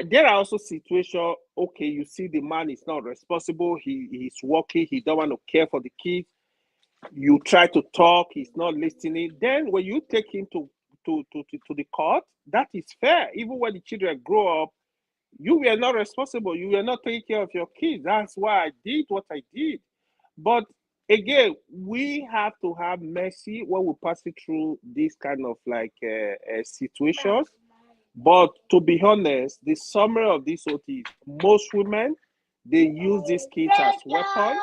There are also situations, okay, you see the man is not responsible, he's working, he don't want to care for the kids. You try to talk, he's not listening. Then when you take him to the court, that is fair. Even when the children grow up, you were not responsible. You were not taking care of your kids. That's why I did what I did. But again, we have to have mercy when we pass it through this kind of like situations. But to be honest, the summary of this whole thing is most women, they use these kids as weapons.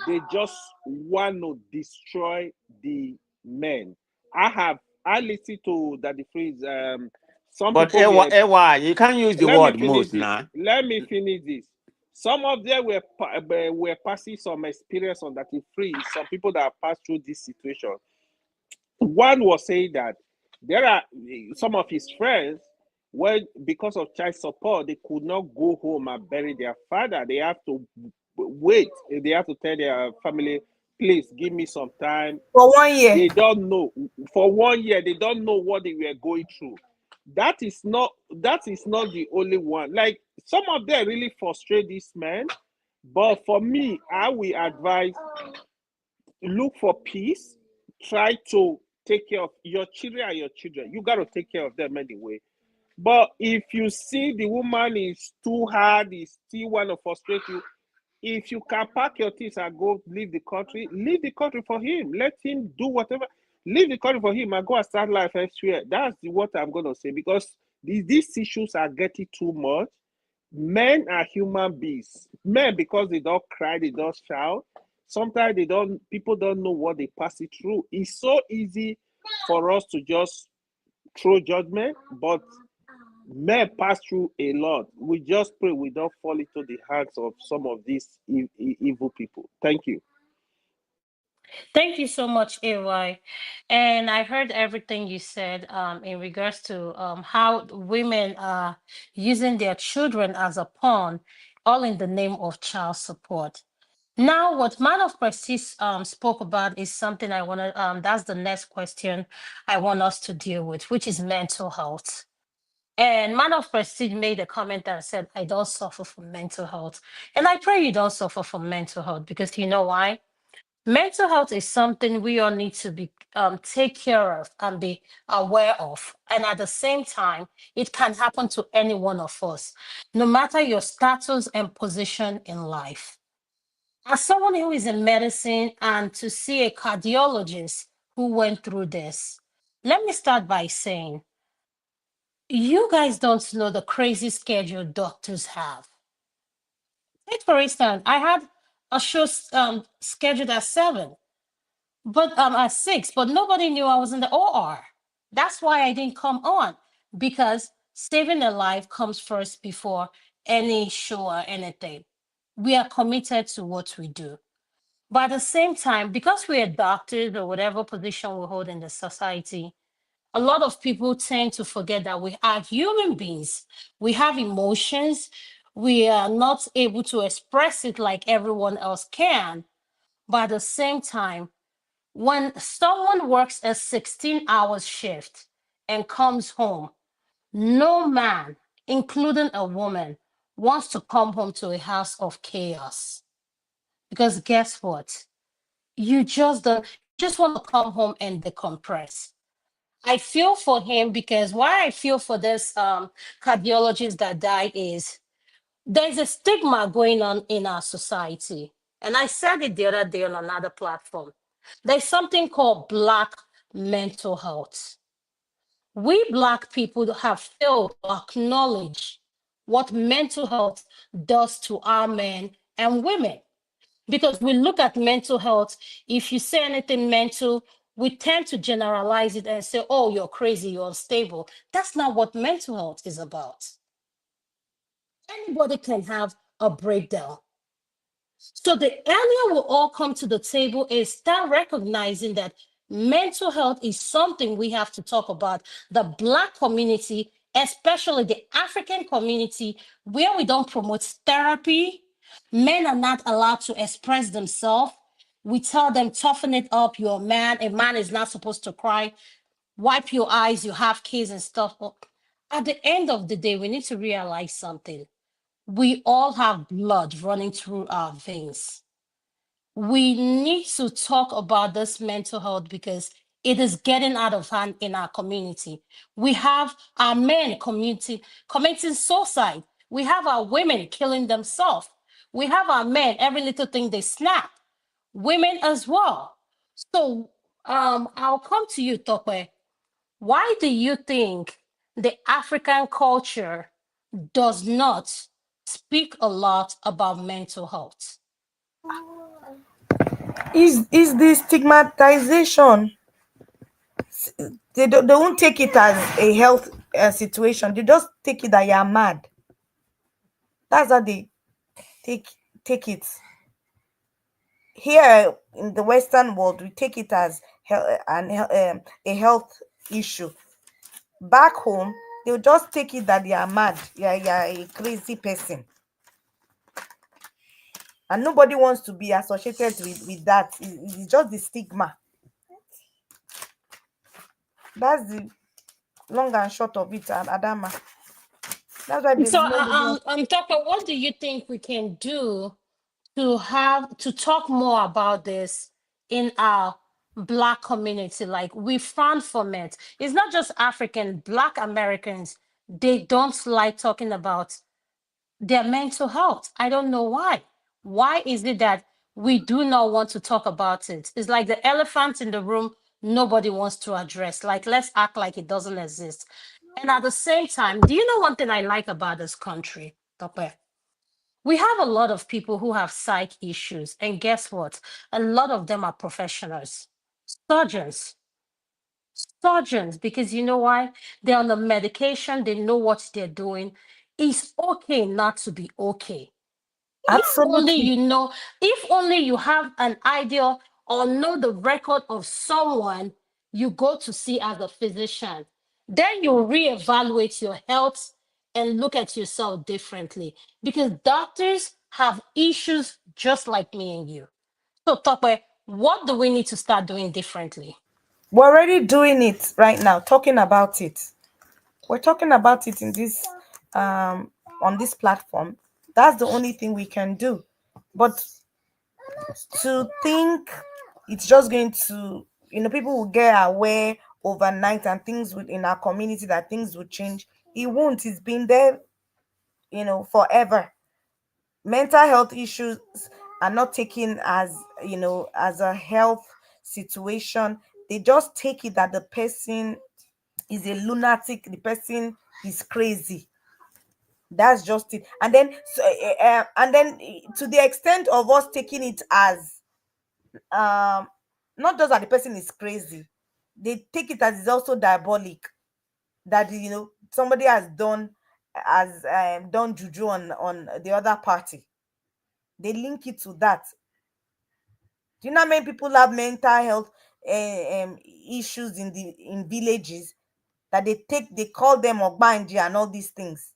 They just want to destroy the men. I listened to that the phrase some But people were. you can't use the Let me word finish most this. now. Let me finish this. Some of them were passing some experience on that free. Some people that have passed through this situation. One was saying that there are some of his friends, when because of child support, they could not go home and bury their father. They have to wait. They have to tell their family, please give me some time. For 1 year. They don't know. For 1 year, they don't know what they were going through. That is not the only one. Like some of them really frustrate these men. But for me, I will advise look for peace. Try to take care of your children and your children. You got to take care of them anyway. But if you see the woman is too hard, is still want to frustrate you, if you can pack your things and go leave the country for him. Let him do whatever. Leave the country for him and go and start life elsewhere. That's what I'm going to say because these issues are getting too much. Men are human beings. Men, because they don't cry, they don't shout. Sometimes people don't know what they pass it through. It's so easy for us to just throw judgment, but men pass through a lot. We just pray we don't fall into the hands of some of these evil people. Thank you. Thank you so much, AY. And I heard everything you said in regards to how women are using their children as a pawn, all in the name of child support. Now, what Man of Prestige spoke about is something I want to, that's the next question I want us to deal with, which is mental health. And Man of Prestige made a comment that said, I don't suffer from mental health. And I pray you don't suffer from mental health because you know why? Mental health is something we all need to be take care of and be aware of. And at the same time, it can happen to any one of us, no matter your status and position in life. As someone who is in medicine and to see a cardiologist who went through this, let me start by saying, you guys don't know the crazy schedule doctors have. Take for instance, I had a show scheduled at 7. But at 6, but nobody knew I was in the OR. That's why I didn't come on because saving a life comes first before any show or anything. We are committed to what we do. But at the same time, because we are doctors or whatever position we hold in the society, a lot of people tend to forget that we are human beings. We have emotions. We are not able to express it like everyone else can. But at the same time, when someone works a 16-hour shift and comes home, no man, including a woman, wants to come home to a house of chaos. Because guess what? You just don't, you just want to come home and decompress. I feel for him because why I feel for this cardiologist that died is There's a stigma going on in our society. And I said it the other day on another platform. There's something called Black mental health. We Black people have failed to acknowledge what mental health does to our men and women. Because we look at mental health, if you say anything mental, we tend to generalize it and say, oh, you're crazy, you're unstable. That's not what mental health is about. Anybody can have a breakdown. So the earlier we all come to the table is start recognizing that mental health is something we have to talk about. The Black community, especially the African community, where we don't promote therapy, men are not allowed to express themselves. We tell them, toughen it up, you're a man. A man is not supposed to cry. Wipe your eyes, you have kids and stuff. At the end of the day, we need to realize something. We all have blood running through our veins. We need to talk about this mental health because it is getting out of hand in our community. We have our men committing suicide. We have our women killing themselves. We have our men, every little thing they snap. Women as well. So I'll come to you, Tope. Why do you think the African culture does not speak a lot about mental health? Is the stigmatization. They won't take it as a health situation. They just take it that you are mad. That's how they take take it. Here in the Western world, we take it as a health issue. Back home, they'll just take it that you are mad. You're a crazy person, and nobody wants to be associated with that. It's just the stigma. That's the long and short of it, and Adama. That's why So, there's nobody. Tucker, what do you think we can do to talk more about this in our Black community? Like we frown from it. It's not just African, Black Americans. They don't like talking about their mental health. I don't know why. Why is it that we do not want to talk about it? It's like the elephant in the room nobody wants to address. Like, let's act like it doesn't exist. And at the same time, do you know one thing I like about this country, Tope? We have a lot of people who have psych issues. And guess what? A lot of them are professionals, surgeons, surgeons, because you know why? They're on the medication, they know what they're doing. It's okay not to be okay. If only Absolutely. you know, if only you have an idea or know the record of someone you go to see as a physician, then you'll reevaluate your health and look at yourself differently because doctors have issues just like me and you. So, Tope, what do we need to start doing differently? We're already doing it right now, talking about it. We're talking about it in this um on this platform. That's the only thing we can do. But to think it's just going to, people will get aware overnight and things would in our community that things would change. It won't. It's been there, forever. Mental health issues are not taken as, as a health situation. They just take it that the person is a lunatic, the person is crazy. That's just it. And then to the extent of us taking it as not just that the person is crazy, they take it as it's also diabolic, that somebody has done juju on the other party. They link it to that. Do you know how many people have mental health issues in villages, that they call them ogbanji and all these things?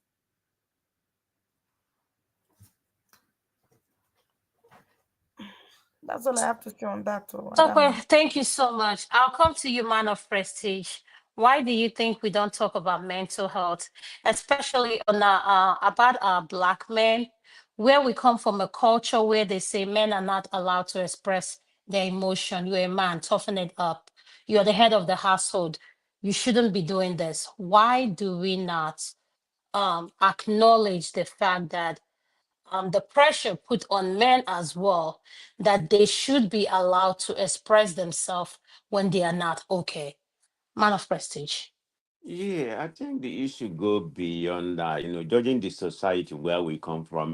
That's all I have to say on that, Tope, Adama. thank you so much. I'll come to you, man of prestige. Why do you think we don't talk about mental health, especially about our Black men, where we come from a culture where they say men are not allowed to express their emotion. You're a man, toughen it up. You're the head of the household. You shouldn't be doing this. Why do we not acknowledge the fact that the pressure put on men as well, that they should be allowed to express themselves when they are not okay. Man of prestige. Yeah, I think the issue go beyond that, judging the society where we come from,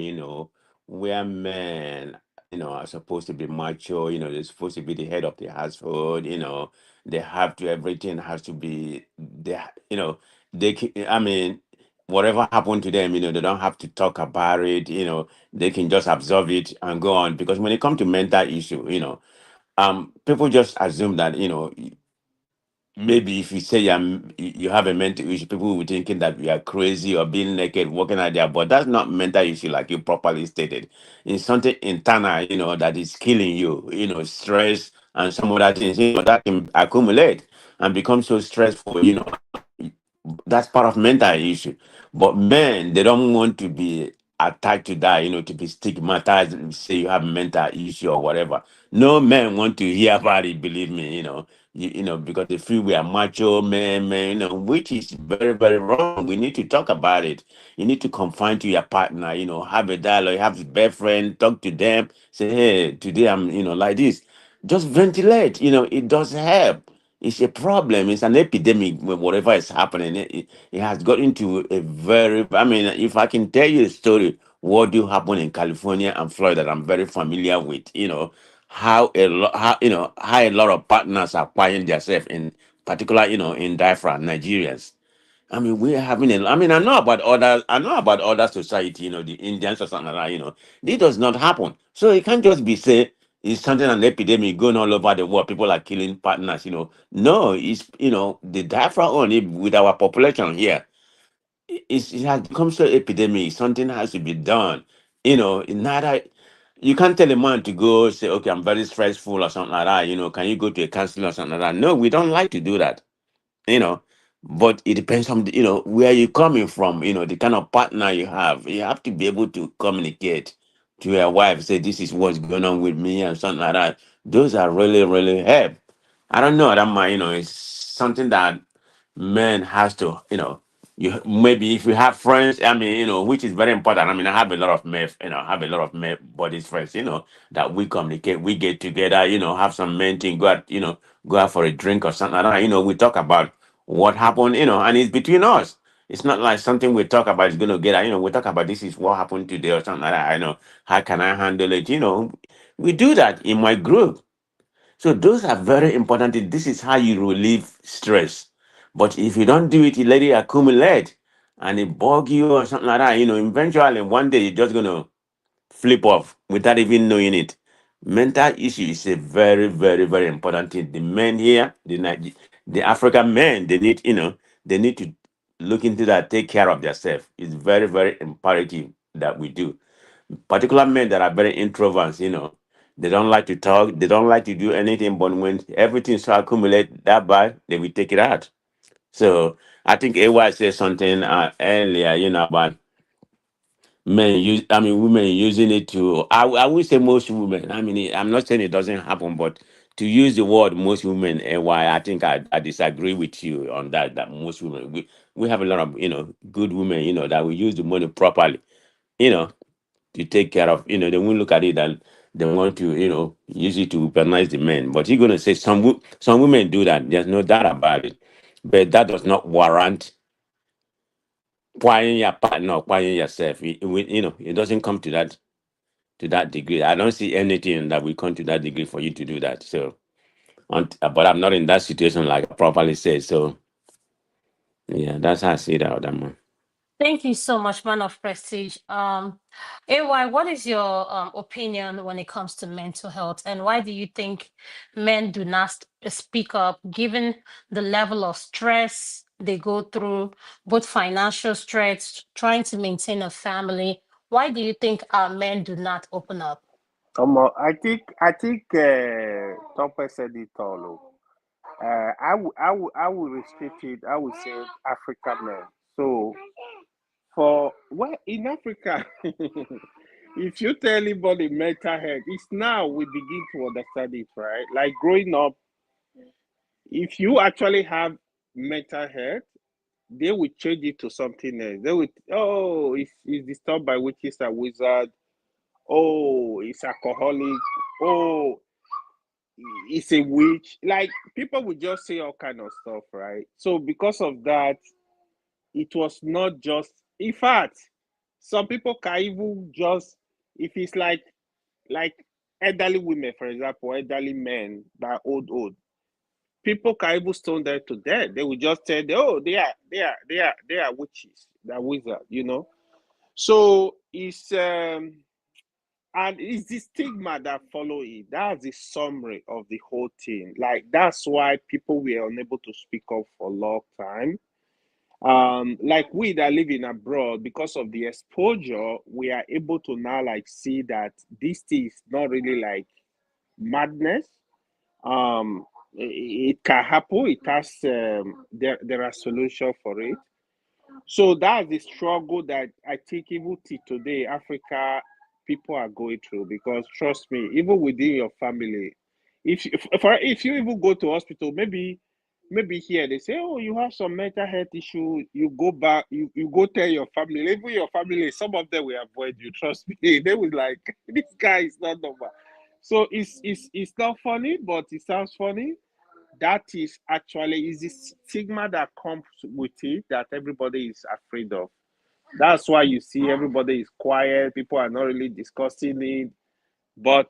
where men, are supposed to be macho, they're supposed to be the head of the household, they have to, everything has to be, I mean, whatever happened to them, they don't have to talk about it, they can just absorb it and go on. Because when it comes to mental issue, people just assume that, maybe if you say you have a mental issue, people will be thinking that you are crazy or being naked, walking out there. But that's not mental issue like you properly stated. It's something internal, that is killing you, stress and some other things, that can accumulate and become so stressful, that's part of mental issue. But men, they don't want to be attached to that, to be stigmatized and say you have mental issue or whatever. No men want to hear about it, believe me, because they feel we are macho men, which is very, very wrong. We need to talk about it. You need to confine to your partner, have a dialogue, have a best friend, talk to them, say, hey, today I'm, like this. Just ventilate, it does help. It's a problem. It's an epidemic. Whatever is happening, it has got into a very. I mean, if I can tell you a story, what do happen in California and Florida, that I'm very familiar with. How a lot, how a lot of partners are acquiring themselves in particular, in diaspora Nigerians. I mean, we're having a. I mean, I know about other. I know about other society. The Indians or something like that. This does not happen. So it can't just be say it's something an epidemic going all over the world. People are killing partners. No, it's the diaspora only with our population here. It has become so epidemic. Something has to be done. In neither. You can't tell a man to go say, okay, I'm very stressful or something like that. Can you go to a counselor or something like that? No, we don't like to do that you know but it depends on where you're coming from, the kind of partner you have to be able to communicate to your wife, say this is what's going on with me and something like that. Those are really, really help. I don't know that might, it's something that man has to, you maybe if you have friends, I mean, which is very important. I mean, I have a lot of men, I have a lot of men bodies friends, that we communicate, we get together, have some men thing, go out for a drink or something like that. We talk about what happened, and it's between us. It's not like something we talk about is going to get out. We talk about this is what happened today or something like that. I know how can I handle it. We do that in my group. So those are very important things. This is how you relieve stress. But if you don't do it, you let it accumulate and it bug you or something like that. Eventually one day you're just gonna flip off without even knowing it. Mental issue is a very, very, very important thing. The men here, the African men, they need to look into that, take care of themselves. It's very, very imperative that we do. Particular men that are very introverts, they don't like to talk, they don't like to do anything, but when everything starts accumulate that bad, they will take it out. So I think AY said something earlier, about women using it to, I would say most women. I mean, I'm not saying it doesn't happen, but to use the word most women, AY, I think I disagree with you on that, that most women, we have a lot of, good women, that we use the money properly, you know, to take care of, they won't look at it and they want to, use it to weaponize the men. But you're gonna say some women do that. There's no doubt about it. But that does not warrant acquiring your partner or acquiring yourself. It doesn't come to that degree. I don't see anything that will come to that degree for you to do that. So but I'm not in that situation like I properly said. So yeah, that's how I see that other man. Thank you so much, man of prestige. AY, what is your opinion when it comes to mental health, and why do you think men do not speak up, given the level of stress they go through, both financial stress, trying to maintain a family? Why do you think our men do not open up? I think Topper said it all. I will restrict it. I would say African men. So for well in Africa, if you tell anybody mental health, it's now we begin to understand it, right? Like growing up, if you actually have mental health, they will change it to something else. They would, oh, it's disturbed by witches and wizards. oh, it's alcoholic, oh, it's a witch. Like people would just say all kind of stuff, right? So because of that, it was not just. In fact, some people can even just, if it's like elderly women, for example, elderly men that are old, people can even stone them to death. They will just tell them, oh, they are witches, they're wizards. So it's the stigma that follow it. That's the summary of the whole thing. Like that's why people were unable to speak up for a long time. Like we that live in abroad, because of the exposure, we are able to now like see that this thing is not really like madness. It can happen. It has there are solutions for it. So that's the struggle that I think even till today, Africa people are going through. Because trust me, even within your family, if you even go to hospital, maybe here they say, oh, you have some mental health issue. You go back, you go tell your family. Even your family, some of them will avoid you. Trust me, they will like this guy is not normal. So it's not funny, but it sounds funny. That is the stigma that comes with it that everybody is afraid of. That's why you see everybody is quiet, people are not really discussing it, but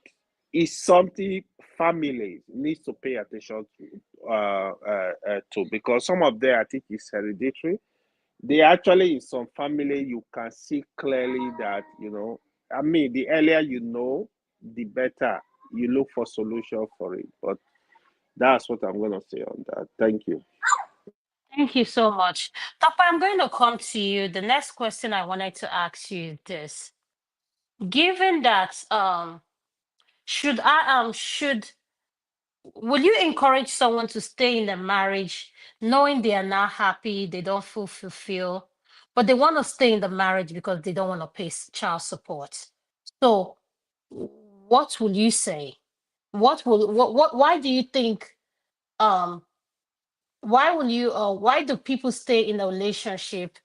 it's something families needs to pay attention to, because some of them I think is hereditary. They actually in some family you can see clearly that I mean the earlier you know, the better you look for solution for it. But that's what I'm gonna say on that. Thank you. Thank you so much. Tapa, I'm going to come to you. The next question I wanted to ask you is this. Given that should will you encourage someone to stay in a marriage knowing they are not happy, they don't feel fulfilled, but they want to stay in the marriage because they don't want to pay child support? So what will you say? What why do you think um why will you why do people stay in a relationship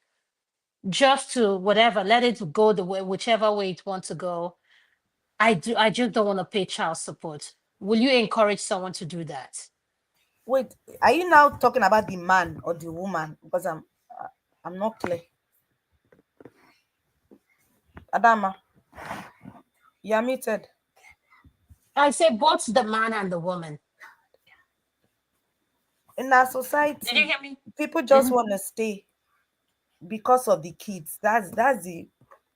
just to whatever, let it go the way whichever way it wants to go? I just don't want to pay child support. Will you encourage someone to do that? Wait, are you now talking about the man or the woman? Because I'm not clear. Adama, you're muted. I say both the man and the woman. In our Did you society, hear me? people just Mhm. want to stay because of the kids. That's the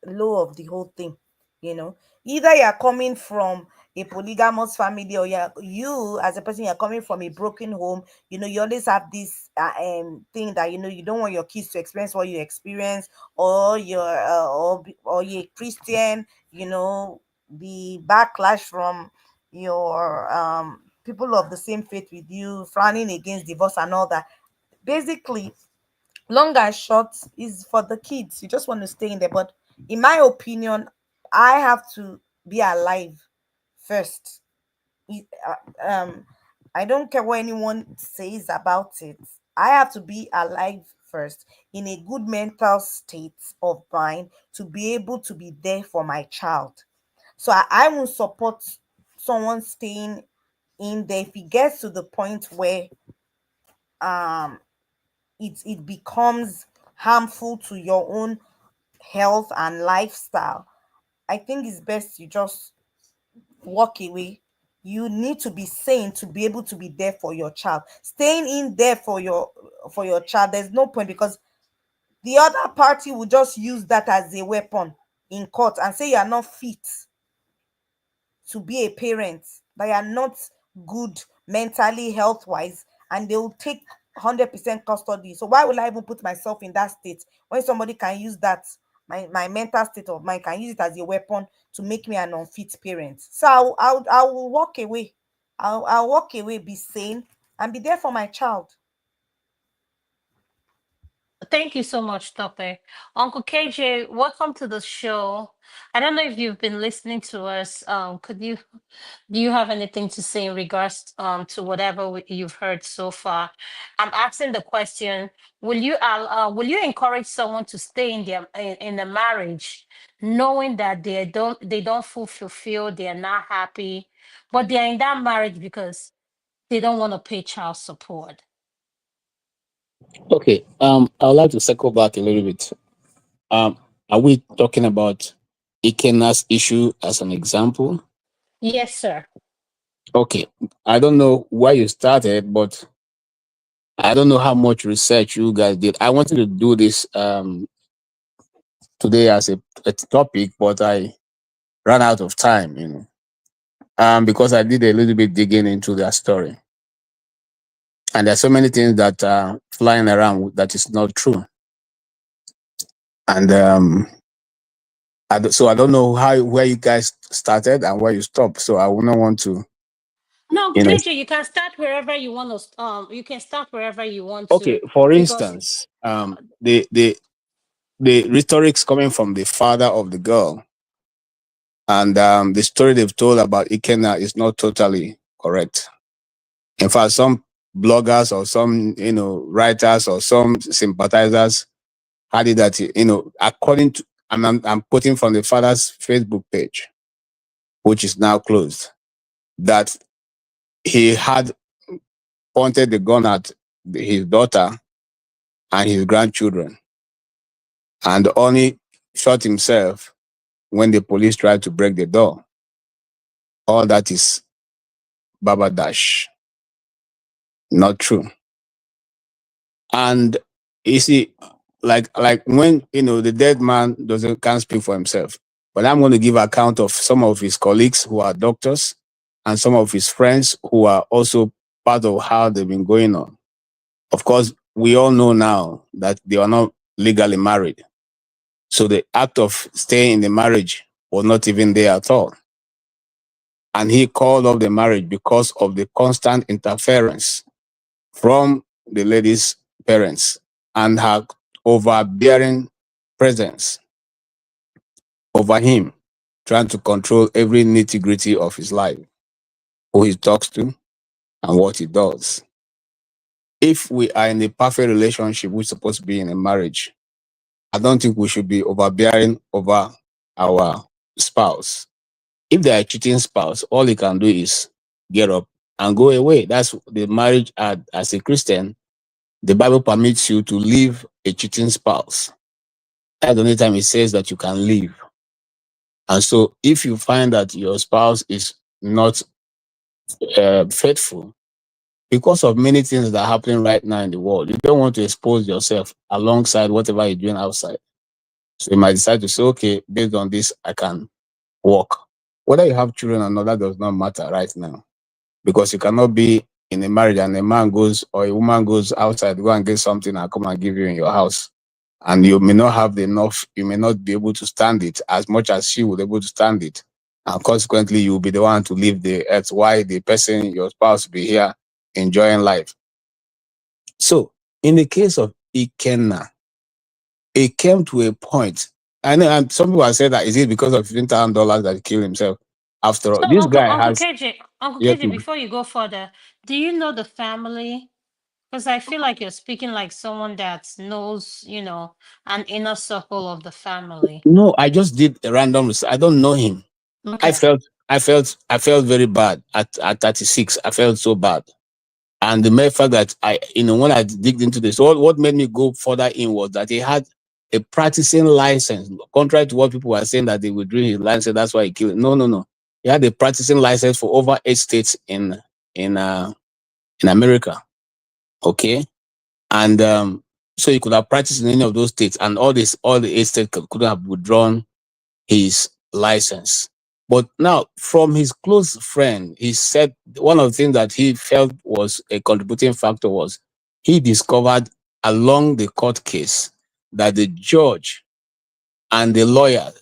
low of the whole thing. You know, either you're coming from a polygamous family, or you as a person, you're coming from a broken home. You always have this thing that you don't want your kids to experience what you experience, or or you're Christian. The backlash from your people of the same faith with you, frowning against divorce and all that. Basically, long and short is for the kids. You just want to stay in there. But in my opinion, I have to be alive first. Um I don't care what anyone says about it. I have to be alive first, in a good mental state of mind, to be able to be there for my child. So I will support someone staying in there if it gets to the point where um it becomes harmful to your own health and lifestyle. I think it's best you just walk away. You need to be sane to be able to be there for your child. Staying in there for your child, there's no point, because the other party will just use that as a weapon in court and say you are not fit to be a parent, that you are not good mentally, health wise, and they will take 100% custody. So why would I even put myself in that state when somebody can use that, my mental state of mind can use it as a weapon to make me an unfit parent? So I will walk away. I'll walk away, be sane, and be there for my child. Thank you so much, Tope. Uncle KJ, welcome to the show. I don't know if you've been listening to us. Could you Do you have anything to say in regards to whatever you've heard so far? I'm asking the question: will you encourage someone to stay in in a marriage, knowing that they don't fulfill, they are not happy, but they are in that marriage because they don't want to pay child support? Okay, I would like to circle back a little bit. Are we talking about Ikena's issue as an example? Yes, sir. Okay, I don't know where you started, but I don't know how much research you guys did. I wanted to do this today as a topic, but I ran out of time, because I did a little bit digging into their story. And there's so many things that are flying around that is not true. And so I don't know how where you guys started and where you stopped. So I would not want to, No, you know. KJ, you can start wherever you want to. You can start wherever you want Okay, to, for because instance, the rhetorics coming from the father of the girl and the story they've told about Ikena is not totally correct. In fact, some bloggers or some writers or some sympathizers had it that according to I'm quoting from the father's Facebook page, which is now closed, that he had pointed the gun at his daughter and his grandchildren and only shot himself when the police tried to break the door. All that is Baba Dash, not true. And you see, like when the dead man doesn't can't speak for himself. But I'm going to give account of some of his colleagues who are doctors and some of his friends who are also part of how they've been going on. Of course, we all know now that they are not legally married. So the act of staying in the marriage was not even there at all. And he called off the marriage because of the constant interference from the lady's parents and her overbearing presence over him, trying to control every nitty gritty of his life, who he talks to and what he does. If we are in a perfect relationship, we're supposed to be in a marriage, I don't think we should be overbearing over our spouse. If they are a cheating spouse, all he can do is get up and go away. That's the marriage. As a Christian, the Bible permits you to leave a cheating spouse. That's the only time it says that you can leave. And so, if you find that your spouse is not faithful, because of many things that are happening right now in the world, you don't want to expose yourself alongside whatever you're doing outside. So you might decide to say, okay, based on this, I can walk. Whether you have children or not, that does not matter right now. Because you cannot be in a marriage and a man goes or a woman goes outside, go and get something and come and give you in your house. And you may not have enough, you may not be able to stand it as much as she would be able to stand it. And consequently, you will be the one to leave the earth. Why the person, your spouse, be here enjoying life. So, in the case of Ikenna, it came to a point. I know, and some people have said that is it because of $15,000 that he killed himself? After all, so this Uncle guy has Uncle yes, KJ, before you go further, do you know the family? Because I feel like you're speaking like someone that knows, an inner circle of the family. no, I just did a random research. I don't know him. I Okay. felt I felt very bad at 36. I felt so bad. And the mere fact that when I digged into this, what made me go further in was that he had a practicing license, contrary to what people were saying that they withdrew his license, that's why he killed him. No, no, no. He had a practicing license for over 8 states in uh in America. Okay. And so he could have practiced in any of those states, and all the 8 states could have withdrawn his license. But now, from his close friend, he said one of the things that he felt was a contributing factor was he discovered along the court case that the judge and the lawyer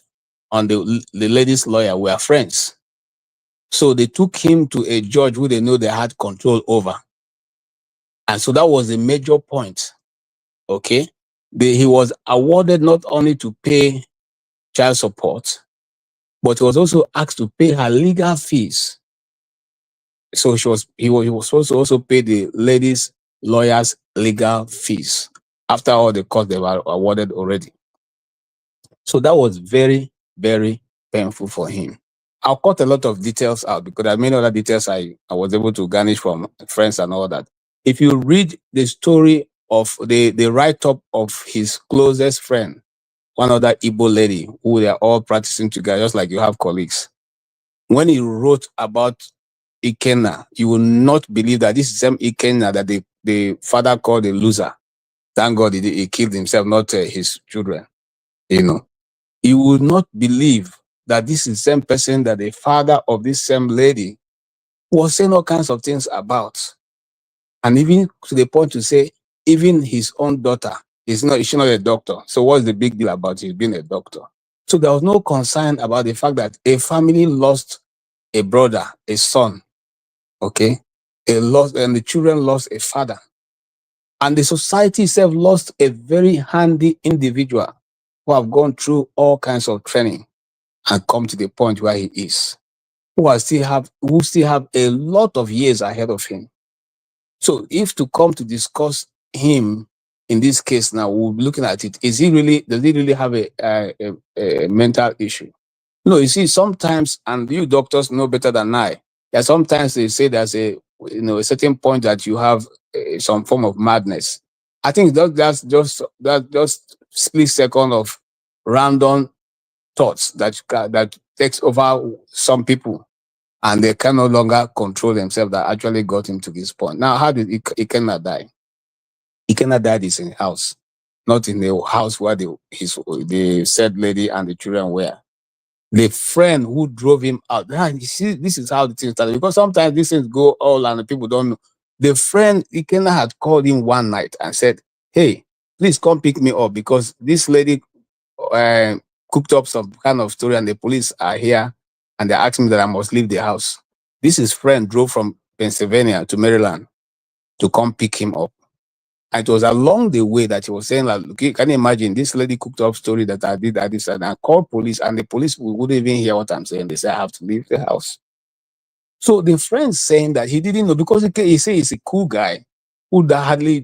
and the lady's lawyer were friends. So they took him to a judge who they know they had control over. And so that was a major point. Okay. he was awarded not only to pay child support, but he was also asked to pay her legal fees. So he was supposed to also pay the lady's lawyer's legal fees after all the costs they were awarded already. So that was very, very painful for him. I'll cut a lot of details out because there are many other details I was able to garnish from friends and all that. If you read the story of the write-up of his closest friend, one other Igbo lady who they are all practicing together, just like you have colleagues. When he wrote about Ikenna, you will not believe that this is the same Ikenna that the father called a loser. Thank God he killed himself, not his children. You know, you would not believe that this is the same person that the father of this same lady was saying all kinds of things about. And even to the point to say, even his own daughter she's not a doctor. So what's the big deal about his being a doctor? So there was no concern about the fact that a family lost a brother, a son, okay? And the children lost a father. And the society itself lost a very handy individual who have gone through all kinds of training and come to the point where he is, who still have a lot of years ahead of him. So if to come to discuss him in this case now, we'll be looking at it. Does he really have a mental issue? No, you see, sometimes, and you doctors know better than I, that sometimes they say there's a certain point that you have some form of madness. I think that's just split second of random thoughts that takes over some people, and they can no longer control themselves. That actually got him to this point. Now, how did he cannot die? He cannot die is in house, not in the house where the said lady and the children were. The friend who drove him out. You see, this is how the thing started. Because sometimes these things go all and the people don't know. The friend, Ikenna, had called him one night and said, "Hey, please come pick me up because this lady uh, cooked up some kind of story and the police are here and they're asking me that I must leave the house." This his friend drove from Pennsylvania to Maryland to come pick him up. And it was along the way that he was saying, like, "Okay, can you imagine this lady cooked up story that I did that this and I called police and the police wouldn't even hear what I'm saying. They said I have to leave the house." So the friend saying that he didn't know because he said he's a cool guy who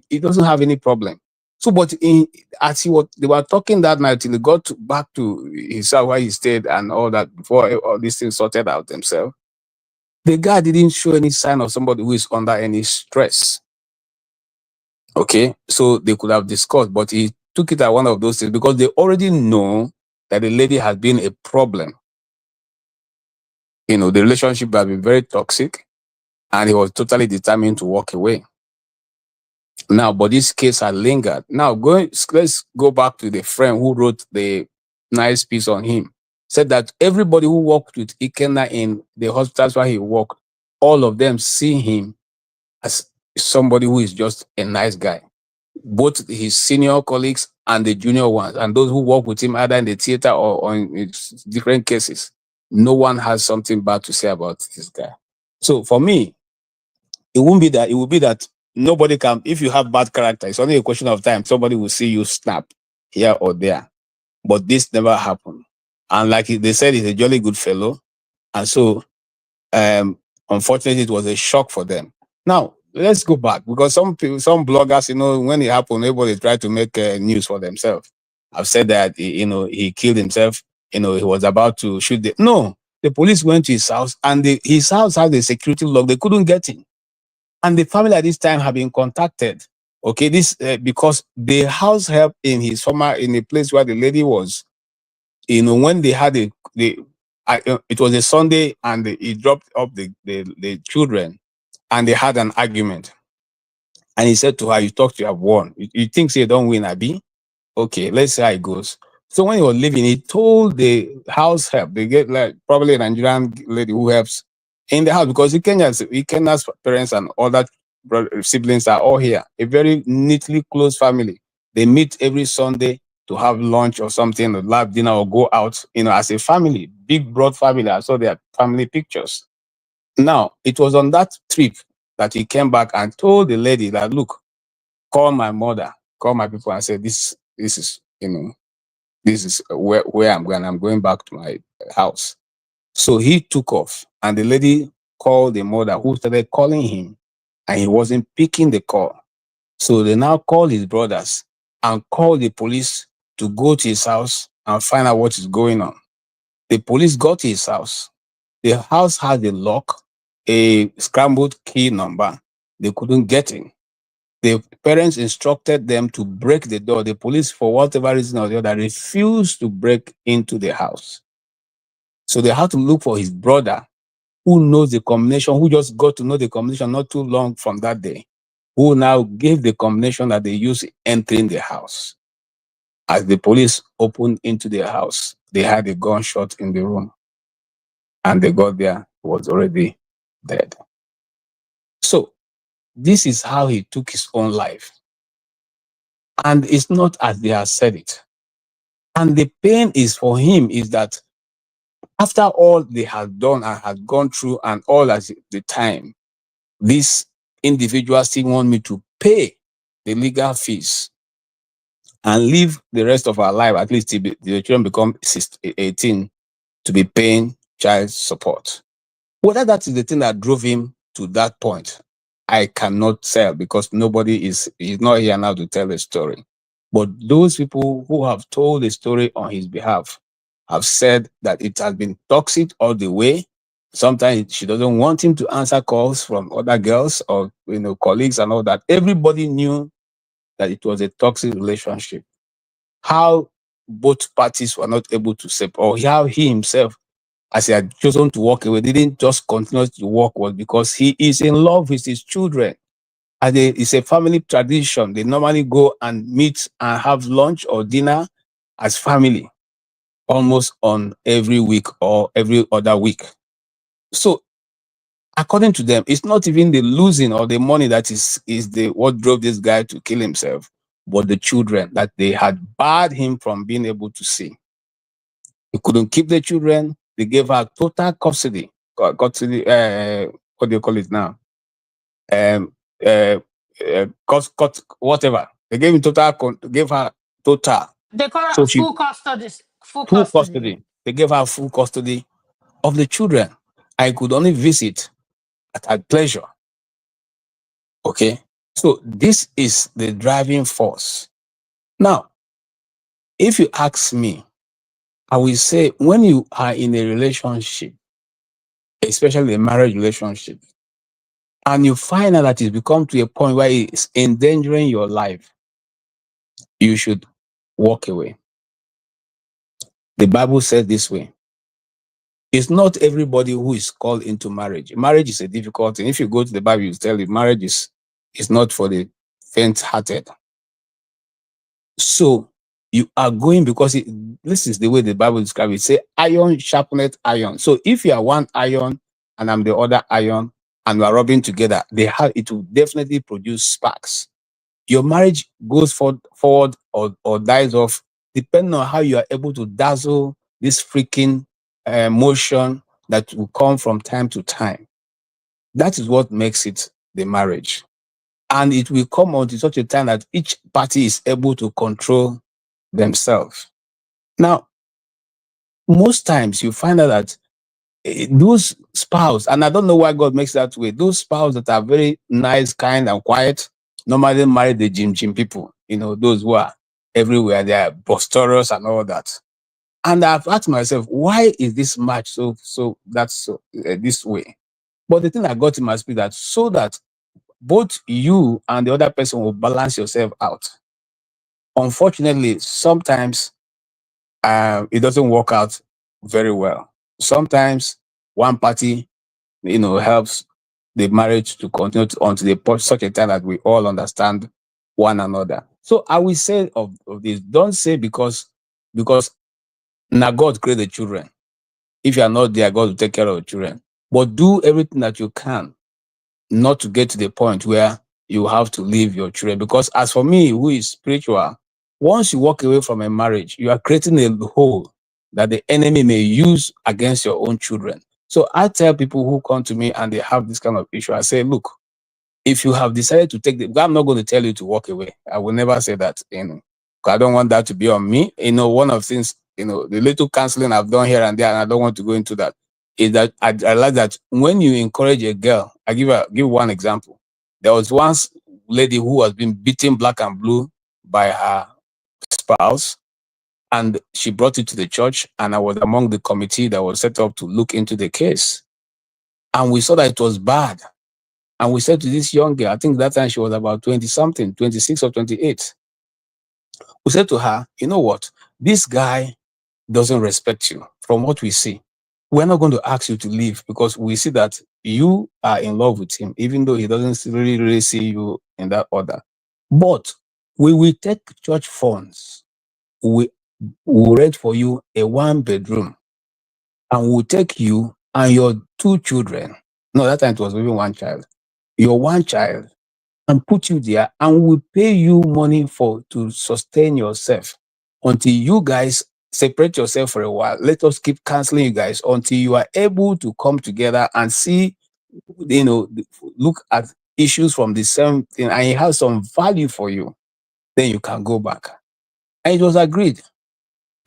he doesn't have any problem. So, but they were talking that night till he got back to his house where he stayed and all that before all these things sorted out themselves. The guy didn't show any sign of somebody who is under any stress. Okay, so they could have discussed, but he took it at one of those things because they already know that the lady has been a problem. The relationship had been very toxic, and he was totally determined to walk away. Now, but this case had lingered. Now, let's go back to the friend who wrote the nice piece on him. Said that everybody who worked with Ikenna in the hospitals where he worked, all of them see him as somebody who is just a nice guy. Both his senior colleagues and the junior ones, and those who work with him either in the theater or in different cases, no one has something bad to say about this guy. So for me, it won't be that. It will be that nobody can. If you have bad character, it's only a question of time. Somebody will see you snap here or there. But this never happened. And like they said, he's a jolly good fellow. And so, unfortunately, it was a shock for them. Now, let's go back because some people, some bloggers, when it happened, everybody tried to make news for themselves. I've said that, he killed himself. He was about to shoot. No, the police went to his house and his house had a security lock. They couldn't get in. And the family at this time have been contacted. Okay, this because the house help in in the place where the lady was, when they had it was a Sunday and he dropped off the children and they had an argument. And he said to her, "You thought you have won. You think you don't win, Abi? Okay, let's see how it goes." So when he was leaving, he told the house help. They get like probably a Nigerian lady who helps in the house because Ikenna's parents and other siblings are all here. A very neatly close family. They meet every Sunday to have lunch or something, or have dinner or go out, as a family, big broad family. I saw their family pictures. Now, it was on that trip that he came back and told the lady that, "Look, call my mother, call my people and say, this is, this is where I'm going. I'm going back to my house. So he took off, and the lady called the mother, who started calling him, and he wasn't picking the call. So they now called his brothers and called the police to go to his house and find out what is going on. The police got to his house. The house had a lock, a scrambled key number. They couldn't get in. The parents instructed them to break the door. The police, for whatever reason or the other, refused to break into the house. So they had to look for his brother, who knows the combination, who just got to know the combination not too long from that day, who now gave the combination that they used entering the house. As the police opened into the house, they had a gunshot in the room, and they got there, was already dead. So this is how he took his own life. And it's not as they have said it. And the pain is for him is that after all they had done and had gone through and all at the time, these individuals still want me to pay the legal fees and live the rest of our life, at least till the children become 18, to be paying child support. Whether that is the thing that drove him to that point, I cannot tell, because nobody is not here now to tell the story. But those people who have told the story on his behalf have said that it has been toxic all the way. Sometimes she doesn't want him to answer calls from other girls or colleagues and all that. Everybody knew that it was a toxic relationship. How both parties were not able to separate, or how he himself, as he had chosen to walk away, didn't just continue to walk, was because he is in love with his children. And it's a family tradition. They normally go and meet and have lunch or dinner as family almost on every week or every other week. So according to them, it's not even the losing or the money that is the what drove this guy to kill himself, but the children that they had barred him from being able to see. He couldn't keep the children. They gave her total custody. Custody, what do you call it now? Um, whatever. They gave him gave her total. They call So it she full custody. Full full custody. custody. They gave her full custody of the children. I could only visit at her pleasure. Okay. So this is the driving force. Now, if you ask me, I will say when you are in a relationship, especially a marriage relationship, and you find out that it's become to a point where it's endangering your life, you should walk away. The Bible says this way. It's not everybody who is called into marriage. Marriage is a difficult thing. If you go to the Bible, you tell you marriage is not for the faint-hearted. So you are going because this is the way the Bible describes it. Say iron sharpeneth iron. So if you are one iron and I'm the other iron and we are rubbing together, it will definitely produce sparks. Your marriage goes forward or dies off depending on how you are able to dazzle this freaking motion that will come from time to time. That is what makes it the marriage. And it will come on to such a time that each party is able to control themselves. Now, most times you find out that those spouse, and I don't know why God makes that way, those spouse that are very nice, kind, and quiet, normally marry the gym people, those who are everywhere, they are boisterous and all that. And I've asked myself, why is this match this way? But the thing I got in my spirit that so that both you and the other person will balance yourself out. Unfortunately, sometimes it doesn't work out very well. Sometimes one party, helps the marriage to continue until they put such a time that we all understand one another. So I will say of this, don't say because now God created the children. If you are not there, God will take care of the children. But do everything that you can not to get to the point where you have to leave your children. Because as for me, who is spiritual, once you walk away from a marriage, you are creating a hole that the enemy may use against your own children. So I tell people who come to me and they have this kind of issue, I say, look, if you have decided to take I'm not going to tell you to walk away. I will never say that. 'Cause I don't want that to be on me. One of the things, the little counseling I've done here and there, and I don't want to go into that, is that I realize that when you encourage a girl, I give one example. There was once lady who was being beaten black and blue by her spouse, and she brought it to the church, and I was among the committee that was set up to look into the case. And we saw that it was bad. And we said to this young girl, I think that time she was about 20 something, 26 or 28. We said to her, you know what? This guy doesn't respect you from what we see. We're not going to ask you to leave because we see that you are in love with him, even though he doesn't really see you in that order. But we will take church funds. We will rent for you a 1 bedroom, and we'll take you and your 2 children. No, that time it was even one child. Your one child, and put you there, and we pay you money to sustain yourself until you guys separate yourself for a while. Let us keep counseling you guys until you are able to come together and see, look at issues from the same thing, and it has some value for you. Then you can go back. And it was agreed.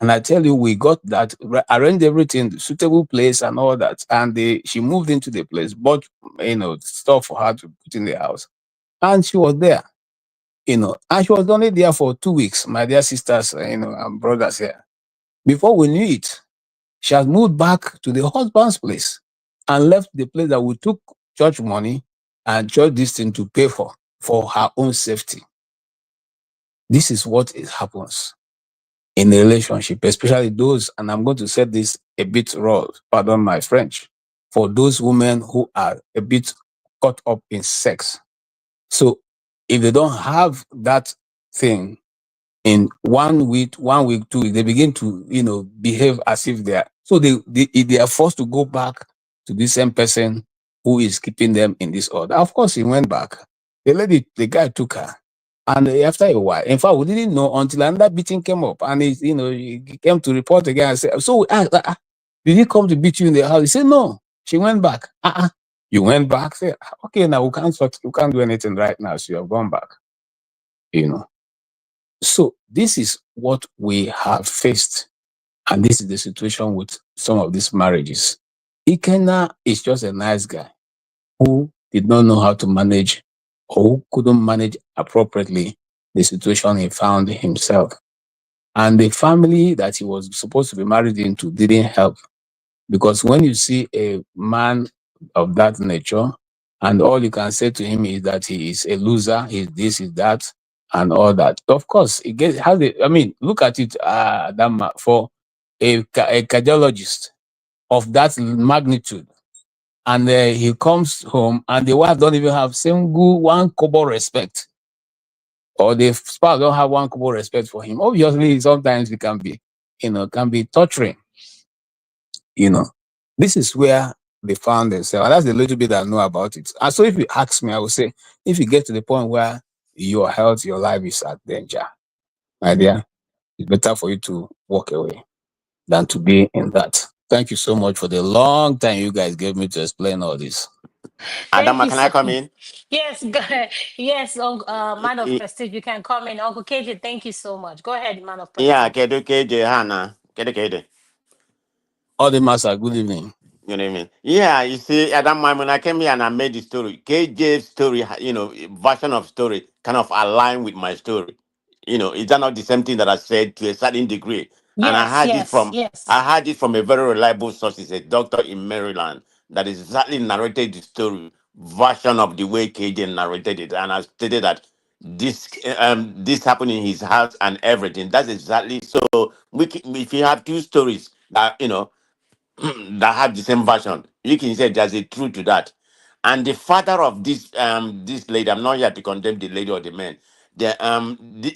And I tell you, we got that, arranged everything, suitable place and all that. And she moved into the place, bought, stuff for her to put in the house. And she was there, and she was only there for 2 weeks, my dear sisters, and brothers here. Before we knew it, she has moved back to the husband's place and left the place that we took church money and church this thing to pay for her own safety. This is what it happens in a relationship, especially those, and I'm going to say this a bit raw, pardon my French, for those women who are a bit caught up in sex. So if they don't have that thing in 1 week, 1 week, 2 weeks, they begin to, behave as if they are. So they are forced to go back to the same person who is keeping them in this order. Of course, he went back. The guy took her. And after a while, in fact, we didn't know until another beating came up, and he came to report again and said, so we asked, did he come to beat you in the house? He said, no, she went back. You went back? Say, okay, now we can't do anything right now, so you have gone back. So this is what we have faced, and this is the situation with some of these marriages. Ikenna is just a nice guy who did not know how to manage, or who couldn't manage appropriately the situation he found himself. And the family that he was supposed to be married into didn't help. Because when you see a man of that nature, and all you can say to him is that he is a loser, he's this, he's that, and all that. Of course, it gets how they, look at it, for a cardiologist of that magnitude, and he comes home and the wife don't even have single one kobo respect, or the spouse don't have one kobo respect for him. Obviously, sometimes it can be torturing. This is where they found themselves. And that's the little bit I know about it. And so if you ask me, I would say, if you get to the point where your health, your life is at danger, my dear, it's better for you to walk away than to be in that. Thank you so much for the long time you guys gave me to explain all this. Thank Adama, you can I so come in? yes, go ahead. Yes, man of Y- prestige, you can come in. Uncle KJ, thank you so much. Go ahead, man of Yeah, prestige. Kedu KJ Hana. Kede. All the master, good evening. You know what I mean? Yeah, you see, at that moment when I came here and I made the story, KJ's story, version of story kind of aligned with my story. Is that not the same thing that I said to a certain degree? And Yes, yes, I yes. heard it from a very reliable source, it's a doctor in Maryland that is exactly narrated the story version of the way KJ narrated it. And I stated that this happened in his house and everything. That's exactly so if you have two stories that that have the same version. You can say there's a truth to that. And the father of this lady, I'm not here to condemn the lady or the man. The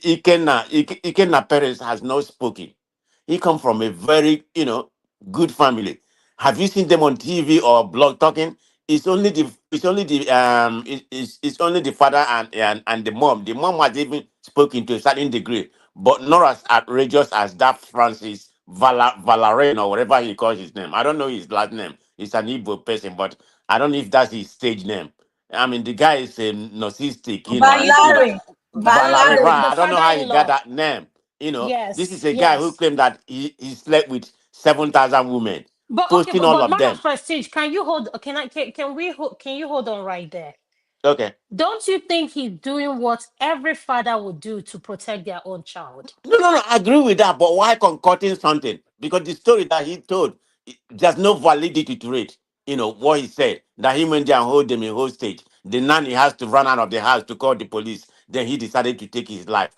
Ikenna parents has not spoken. He come from a very good family. Have you seen them on TV or blog talking? It's only the father and the mom. The mom has even spoken to a certain degree, but not as outrageous as that Francis Valerian or whatever he calls his name. I don't know his last name. He's an Igbo person, but I don't know if that's his stage name. I mean, the guy is narcissistic, and He's you know, Valare, Valare, Valerian. Valare. the I don't know how he got father-in-law. that name. This is Yes, a guy who yes. claimed that he slept with 7,000 women, But okay, posting all but of man them. of prestige, can you hold? Can you hold on right there? Okay. Don't you think he's doing what every father would do to protect their own child? No, no, no, I agree with that. But why concocting something? Because the story that he told, there's no validity to it. What he said, that he went there and hold them in hostage. The nanny has to run out of the house to call the police. Then he decided to take his life.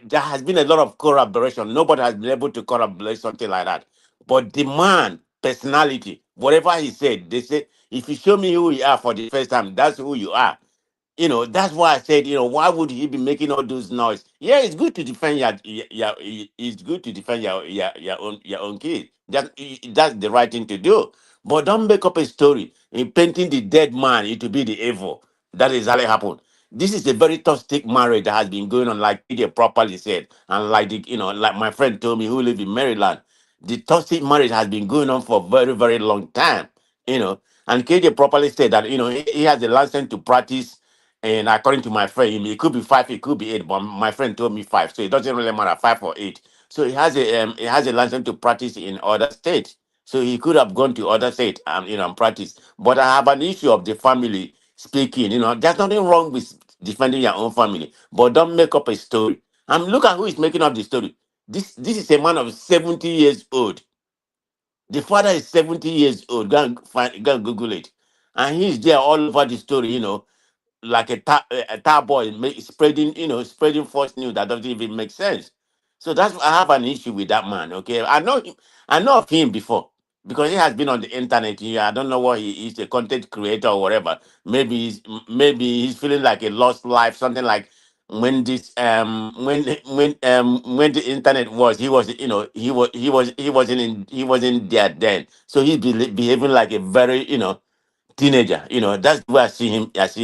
There has been a lot of corroboration. Nobody has been able to corroborate something like that. But the man, personality, whatever he said, they say, if you show me who you are for the first time, that's who you are. That's why I said, why would he be making all those noise? Yeah, it's good to defend it's good to defend your own kid. That's the right thing to do. But don't make up a story in painting the dead man into be the evil. That is exactly happened. This is a very toxic marriage that has been going on, like Peter properly said, and like my friend told me who live in Maryland. The toxic marriage has been going on for a very, very long time. And KJ properly said that he has a license to practice, and according to my friend, it could be 5, it could be 8, but my friend told me 5, so it doesn't really matter 5 or 8. So he has a license to practice in other states. So he could have gone to other states and practice. But I have an issue of the family speaking. There's nothing wrong with defending your own family, but don't make up a story. And look at who is making up the story. This is a man of 70 years old. The father is 70 years old. Go and Google it. And he's there all over the story, like a tar boy spreading, spreading false news that doesn't even make sense. So I have an issue with that man. Okay, I know him. I know of him before because he has been on the internet. I don't know what he is, a content creator or whatever. Maybe he's feeling like a lost life, something like when this when the internet was he wasn't there then. So he's behaving like a very teenager. That's the way I see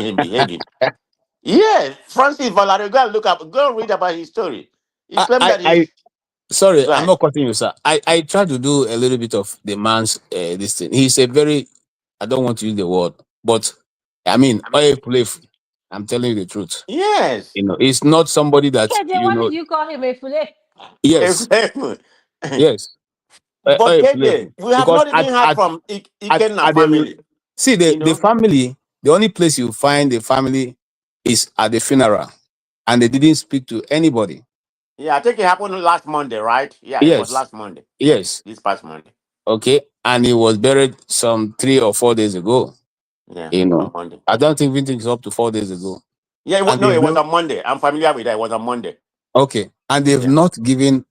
him behaving. Yeah, Francis Valerio, go and go and read about his story. He I, claimed I, that I he's sorry, go I'm ahead. not cutting you, sir. I try to do a little bit of the man's this thing. He's a very, I don't want to use the word, but I mean, oil play. I'm telling you the truth. Yes. It's not somebody that KJ, why did you call him a fillet? Yes, yes, But oil KJ, play, we have because not even heard from Ikenna at the family. see You the know. family, the only place you find the family is at the funeral, and they didn't speak to anybody. Yeah, I think it happened last Monday, right? Yeah, it was Yes, last Monday. Yeah, yes, this past Monday. okay, and he was buried some 3 or 4 days ago. Yeah, You on know, Monday. I don't think Vintage is up to 4 days ago, Yeah, and no, they've it was never on Monday. I'm familiar with that. It was on Monday. okay, and they've Yeah. not given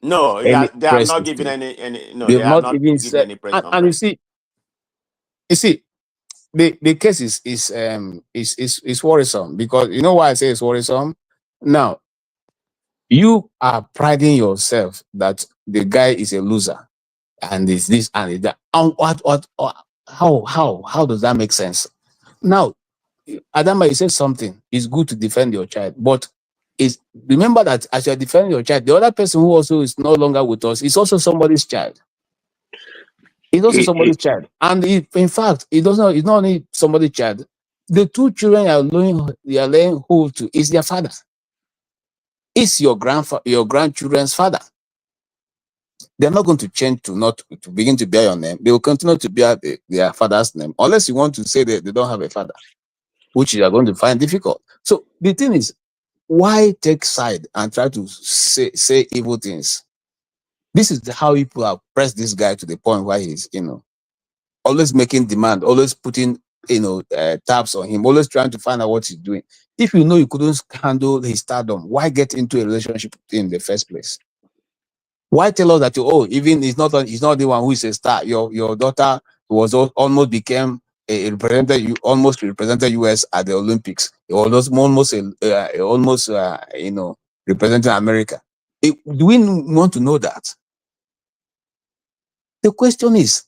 No, any they have press not this given thing. any. No, they They've have not not even given said, any press and conference. you see, the case is worrisome, because you know why I say it's worrisome. Now you are priding yourself that the guy is a loser and is this and is that. And how does that make sense? Now, Adama, you said something. It's good to defend your child, but is remember that as you're defending your child, the other person who also is no longer with us is also somebody's child. It's also somebody's child, and in fact, it doesn't. It's not only somebody's child. The two children you are laying hold to is their father. It's your grandchildren's father. They're not going to change to not to begin to bear your name. They will continue to bear their father's name, unless you want to say that they don't have a father, which you are going to find difficult. So the thing is, why take side and try to say evil things? This is how people have pressed this guy to the point where he's always making demand, always putting tabs on him, always trying to find out what he's doing. If you know you couldn't handle his stardom, why get into a relationship in the first place? Why tell us that even he's not the one who is a star? Your daughter was almost became a represented you almost represented US at the Olympics. It was almost representing America. Do we want to know that? The question is,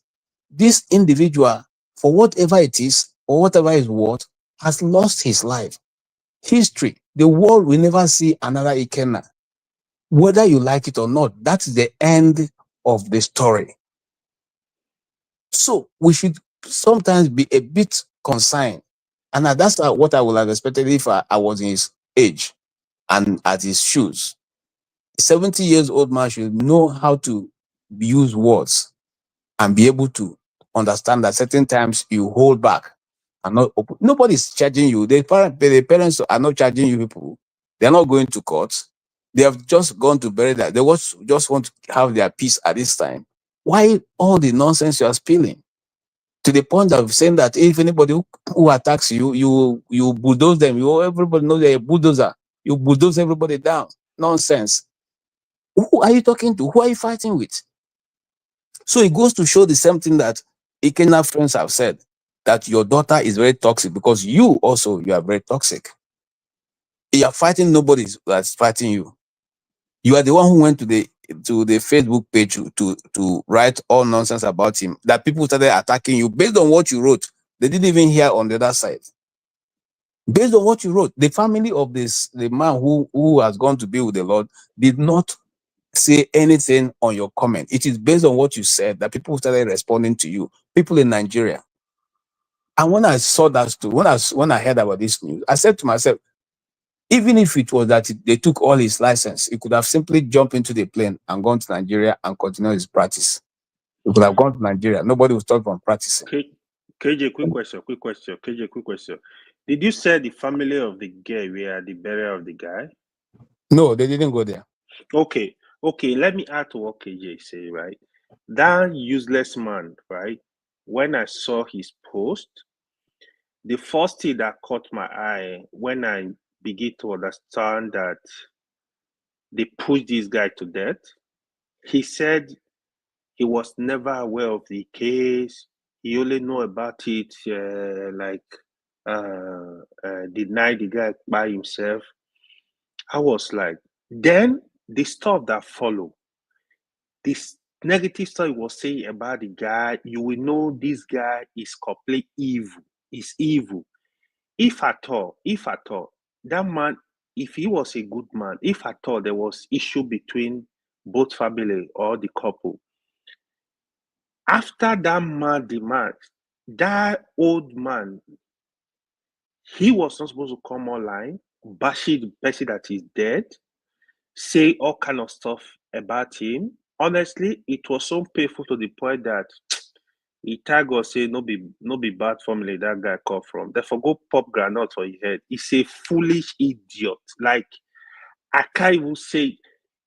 this individual, for whatever it is, or whatever is what, has lost his life. History, the world will never see another Ikenna. Whether you like it or not, that's the end of the story. So we should sometimes be a bit concerned. And that's what I would have expected if I was in his age and at his shoes. A 70 years old man should know how to use words and be able to understand that certain times you hold back and not open. Nobody's charging you. The parents are not charging you people. They're not going to court. They have just gone to bury that. They just want to have their peace at this time. Why all the nonsense you are spilling? To the point of saying that if anybody who attacks you, you bulldoze them. Everybody knows you're a bulldozer. You bulldoze everybody down. Nonsense. Who are you talking to? Who are you fighting with? So it goes to show the same thing that Ikenna friends have said, that your daughter is very toxic because you are very toxic. You are fighting nobody that's fighting you. You are the one who went to the Facebook page to write all nonsense about him, that people started attacking you based on what you wrote. They didn't even hear on the other side. Based on what you wrote, the family of the man who has gone to be with the Lord did not say anything on your comment. It is based on what you said that people started responding to you. People in Nigeria. And when I saw that too, when I heard about this news, I said to myself, even if it was that they took all his license, he could have simply jumped into the plane and gone to Nigeria and continued his practice. He could have gone to Nigeria. Nobody would stop from practicing. KJ, quick question. KJ, quick question. Did you say the family of the girl were the burial of the guy? No, they didn't go there. Okay, let me add to what KJ say, right? That useless man, right? When I saw his post, the first thing that caught my eye when I begin to understand that they pushed this guy to death, he said he was never aware of the case. He only know about it denied the guy by himself. I was like, then the stuff that follow, this negative stuff he was saying about the guy, you will know this guy is complete evil. Is evil. If at all, that man, if he was a good man, if at all there was issue between both family or the couple, after that man demands, that old man, he was not supposed to come online, bash the person that is dead, say all kind of stuff about him. Honestly, it was so painful to the point that he tag us say no be bad family that guy come from. Therefore, go pop granite for his head. He's a foolish idiot. Like, I can't even say.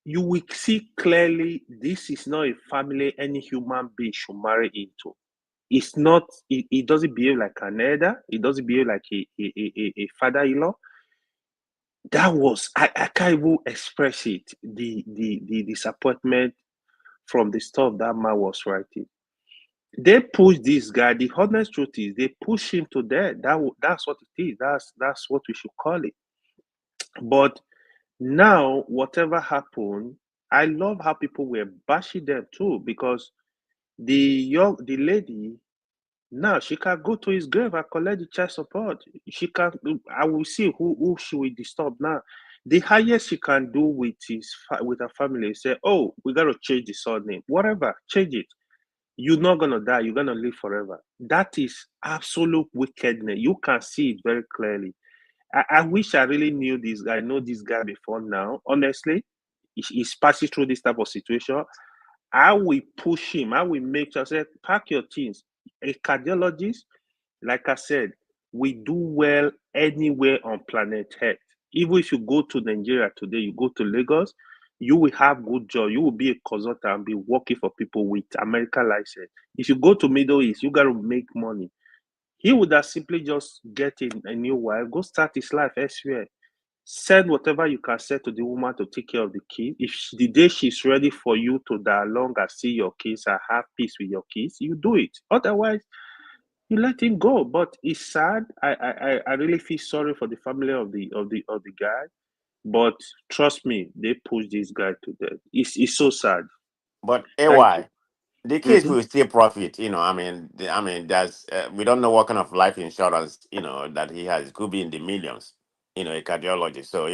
You will see clearly this is not a family any human being should marry into. It's not. It doesn't behave like an elder. It doesn't behave like a father-in-law. That was I can't even express it. The disappointment from the stuff that man was writing. They push this guy. The honest truth is they push him to death. That's what it is. That's what we should call it. But now, whatever happened, I love how people were bashing them too, because the lady, now she can go to his grave and collect the child support. She can. I will see who she will disturb now. The highest she can do with her family is say, "Oh, we got to change the surname. Whatever, change it. You're not gonna die. You're gonna live forever." That is absolute wickedness. You can see it very clearly. I wish I really knew this guy. I know this guy before now. Honestly, he's passing through this type of situation. I will push him. I will make sure I say, pack your things. A cardiologist, like I said, we do well anywhere on planet Earth. Even if you go to Nigeria today, you go to Lagos, you will have good job. You will be a consultant and be working for people with American license. If you go to Middle East, you gotta make money. He would have simply just get a new wife, go start his life elsewhere. Send whatever you can send to the woman to take care of the kids. If the day she's ready for you to dialogue and see your kids and have peace with your kids, you do it. Otherwise, you let him go. But it's sad. I really feel sorry for the family of the guy. But trust me, they push this guy to death. It's so sad. But Thank you. AY, the kids Mm-hmm. will still profit. There's we don't know what kind of life insurance that he has. It could be in the millions. A cardiologist. So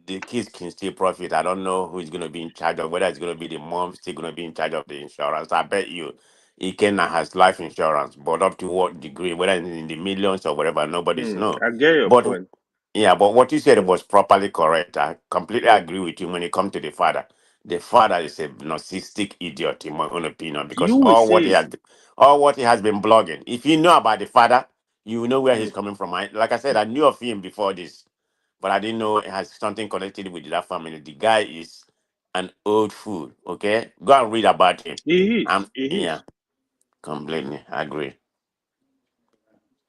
the kids can still profit. I don't know who is going to be in charge of whether it's going to be the mom still going to be in charge of the insurance. I bet you, Ikenna has life insurance, but up to what degree, whether it's in the millions or whatever, nobody's know. I get your But point. Yeah, but what you said was properly correct. I completely agree with you when it comes to the father. The father is a narcissistic idiot, in my own opinion, because You will say, all what he has been blogging. If you know about the father, you know where he's mm, coming from. Like I said, I knew of him before this, but I didn't know it has something connected with that family. The guy is an old fool. Okay, go and read about him. he Yeah, is. completely agree.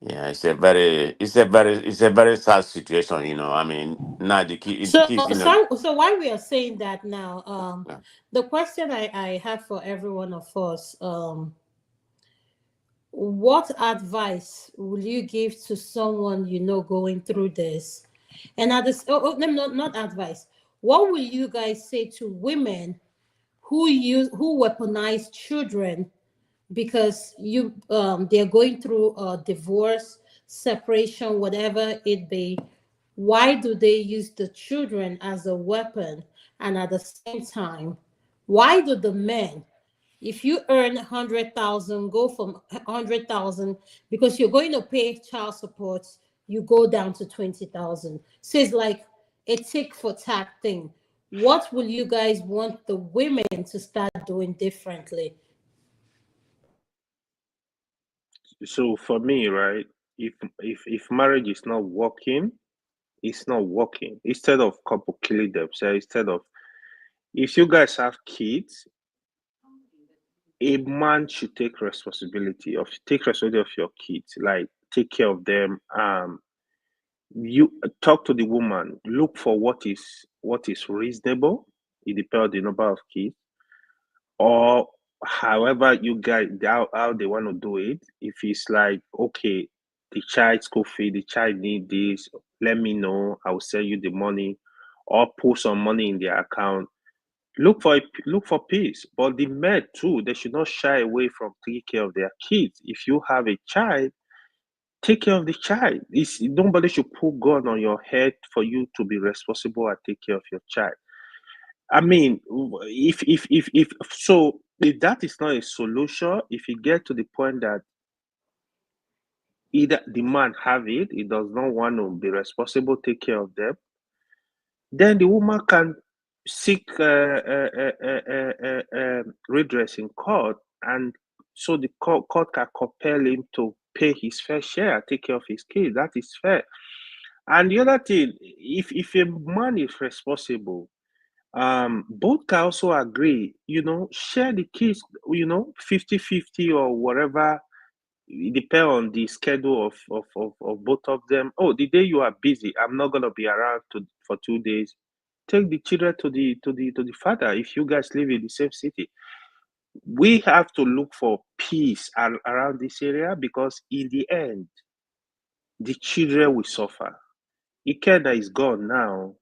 Yeah, it's a very sad situation. I mean, now the So, kids, so why we are saying that now? yeah. The question I have for every one of us, what advice will you give to someone going through this? And at this, no, not advice. What will you guys say to women who weaponize children because they're going through a divorce, separation, whatever it be? Why do they use the children as a weapon? And at the same time, why do the men, if you earn 100,000, go from 100,000, because you're going to pay child support, you go down to 20,000? So it's like a tick for tack thing. What will you guys want the women to start doing differently? So for me, right, if marriage is not working, it's not working. Instead of couple killing themselves, instead of, if you guys have kids, a man should take responsibility of your kids, like take care of them. You talk to the woman, look for what is reasonable. It depends on the number of kids, or however you guys, how they want to do it. If it's like, okay, the child school fee, the child need this, let me know, I will send you the money, or put some money in their account. Look for peace. But the men too, they should not shy away from taking care of their kids. If you have a child, take care of the child. Nobody should put gun on your head for you to be responsible and take care of your child. I mean, if so, if that is not a solution, if you get to the point that either the man have it, he does not want to be responsible, take care of them, then the woman can seek redress in court, and so the court can compel him to pay his fair share, take care of his kids. That is fair. And the other thing, if a man is responsible, both can also agree, share the kids, 50-50 or whatever. It depends on the schedule of both of them. Oh, the day you are busy, I'm not gonna be around for 2 days. Take the children to the father if you guys live in the same city. We have to look for peace around this area, because in the end, the children will suffer. Ikeda is gone now.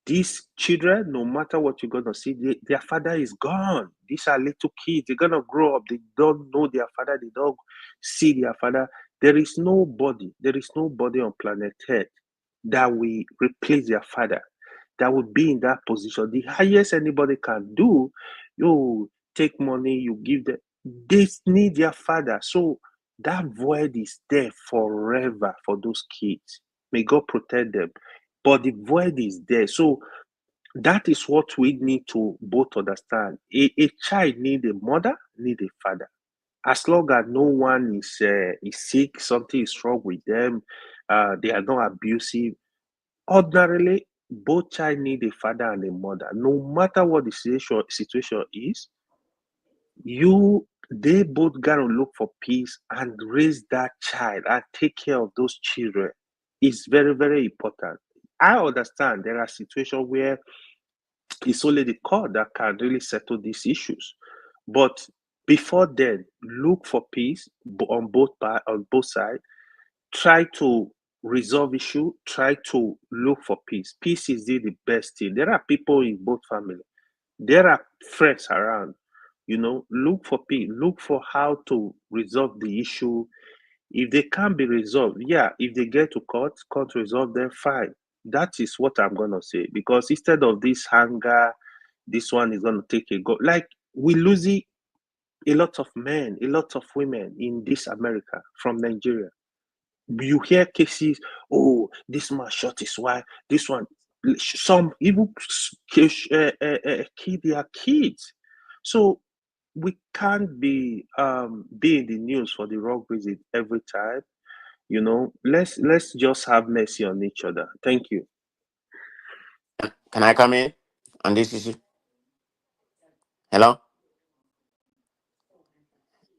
These children, no matter what you're gonna see, their father is gone. These are little kids. They're gonna grow up. They don't know their father. They don't see their father. There is nobody. There is nobody on planet Earth that will replace their father, that will be in that position. The highest anybody can do, you take money, you give them. They need their father. So that void is there forever for those kids. May God protect them. But the void is there. So that is what we need to both understand. A child need a mother, need a father. As long as no one is sick, something is wrong with them, they are not abusive. Ordinarily, both child need a father and a mother. No matter what the situation is, they both gotta look for peace and raise that child and take care of those children. It's very, very important. I understand there are situations where it's only the court that can really settle these issues. But before then, look for peace on both sides. Try to resolve issue. Try to look for peace. Peace is the best thing. There are people in both families. There are friends around. Look for peace. Look for how to resolve the issue. If they can't be resolved, yeah, if they get to court resolve them, fine. That is what I'm gonna say. Because instead of this anger, this one is gonna take a go. Like, we losing a lot of men, a lot of women in this America from Nigeria. You hear cases, oh, this man shot his wife, this one, some even kill their kids. So we can't be in the news for the wrong reason every time. Let's just have mercy on each other. Thank you. Can I come in on this issue? Hello,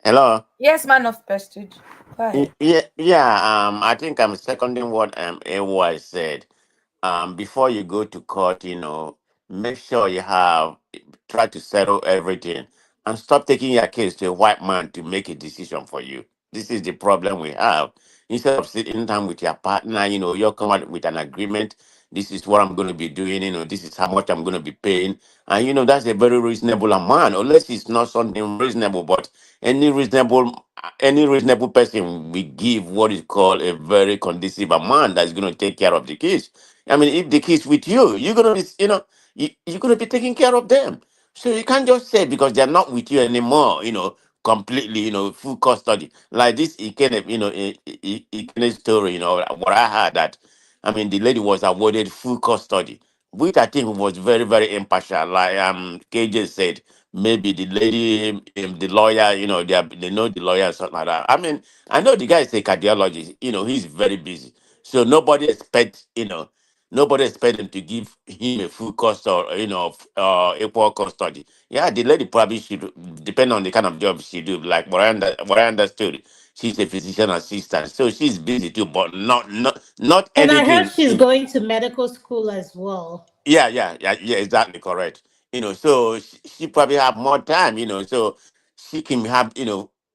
hello. Yes, man of prestige. Go ahead. Yeah, yeah. I think I'm seconding what AY said. Before you go to court, make sure you have try to settle everything and stop taking your case to a white man to make a decision for you. This is the problem we have. Instead of sitting down with your partner, you'll come out with an agreement. This is what I'm going to be doing. This is how much I'm going to be paying, and that's a very reasonable amount, unless it's not something reasonable. But any reasonable person will give what is called a very conducive amount that's going to take care of the case. I mean, if the kids with you, you're gonna be, you're gonna be taking care of them. So you can't just say because they're not with you anymore, completely, full custody. Like this Ikene, Ikene story, what I heard that, I mean, the lady was awarded full custody, which I think was very, very impartial. Like KJ said, maybe the lady, the lawyer, they know the lawyer or something like that. I mean, I know the guy is a cardiologist, he's very busy. So nobody expect them to give him a full cost or equal custody. Yeah, the lady probably should depend on the kind of job she do. Like what I understood, she's a physician assistant, so she's busy too, but not And I heard anything. she's going to medical school as well. Yeah, yeah, yeah, yeah, exactly correct. So she probably have more time, so she can have,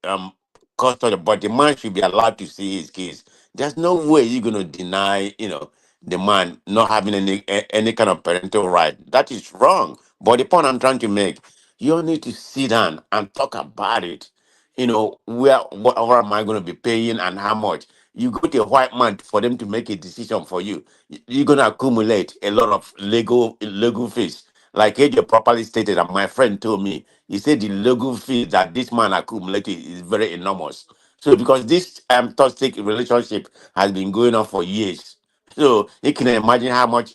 um, custody, but the man should be allowed to see his kids. There's no way you're gonna deny, the man not having any kind of parental right. That is wrong. But the point I'm trying to make, you all need to sit down and talk about it. What am I gonna be paying and how much? You go to a white man for them to make a decision for you, you're gonna accumulate a lot of legal fees. Like AJ properly stated, and my friend told me, he said the legal fees that this man accumulated is very enormous. So because this toxic relationship has been going on for years, so you can imagine how much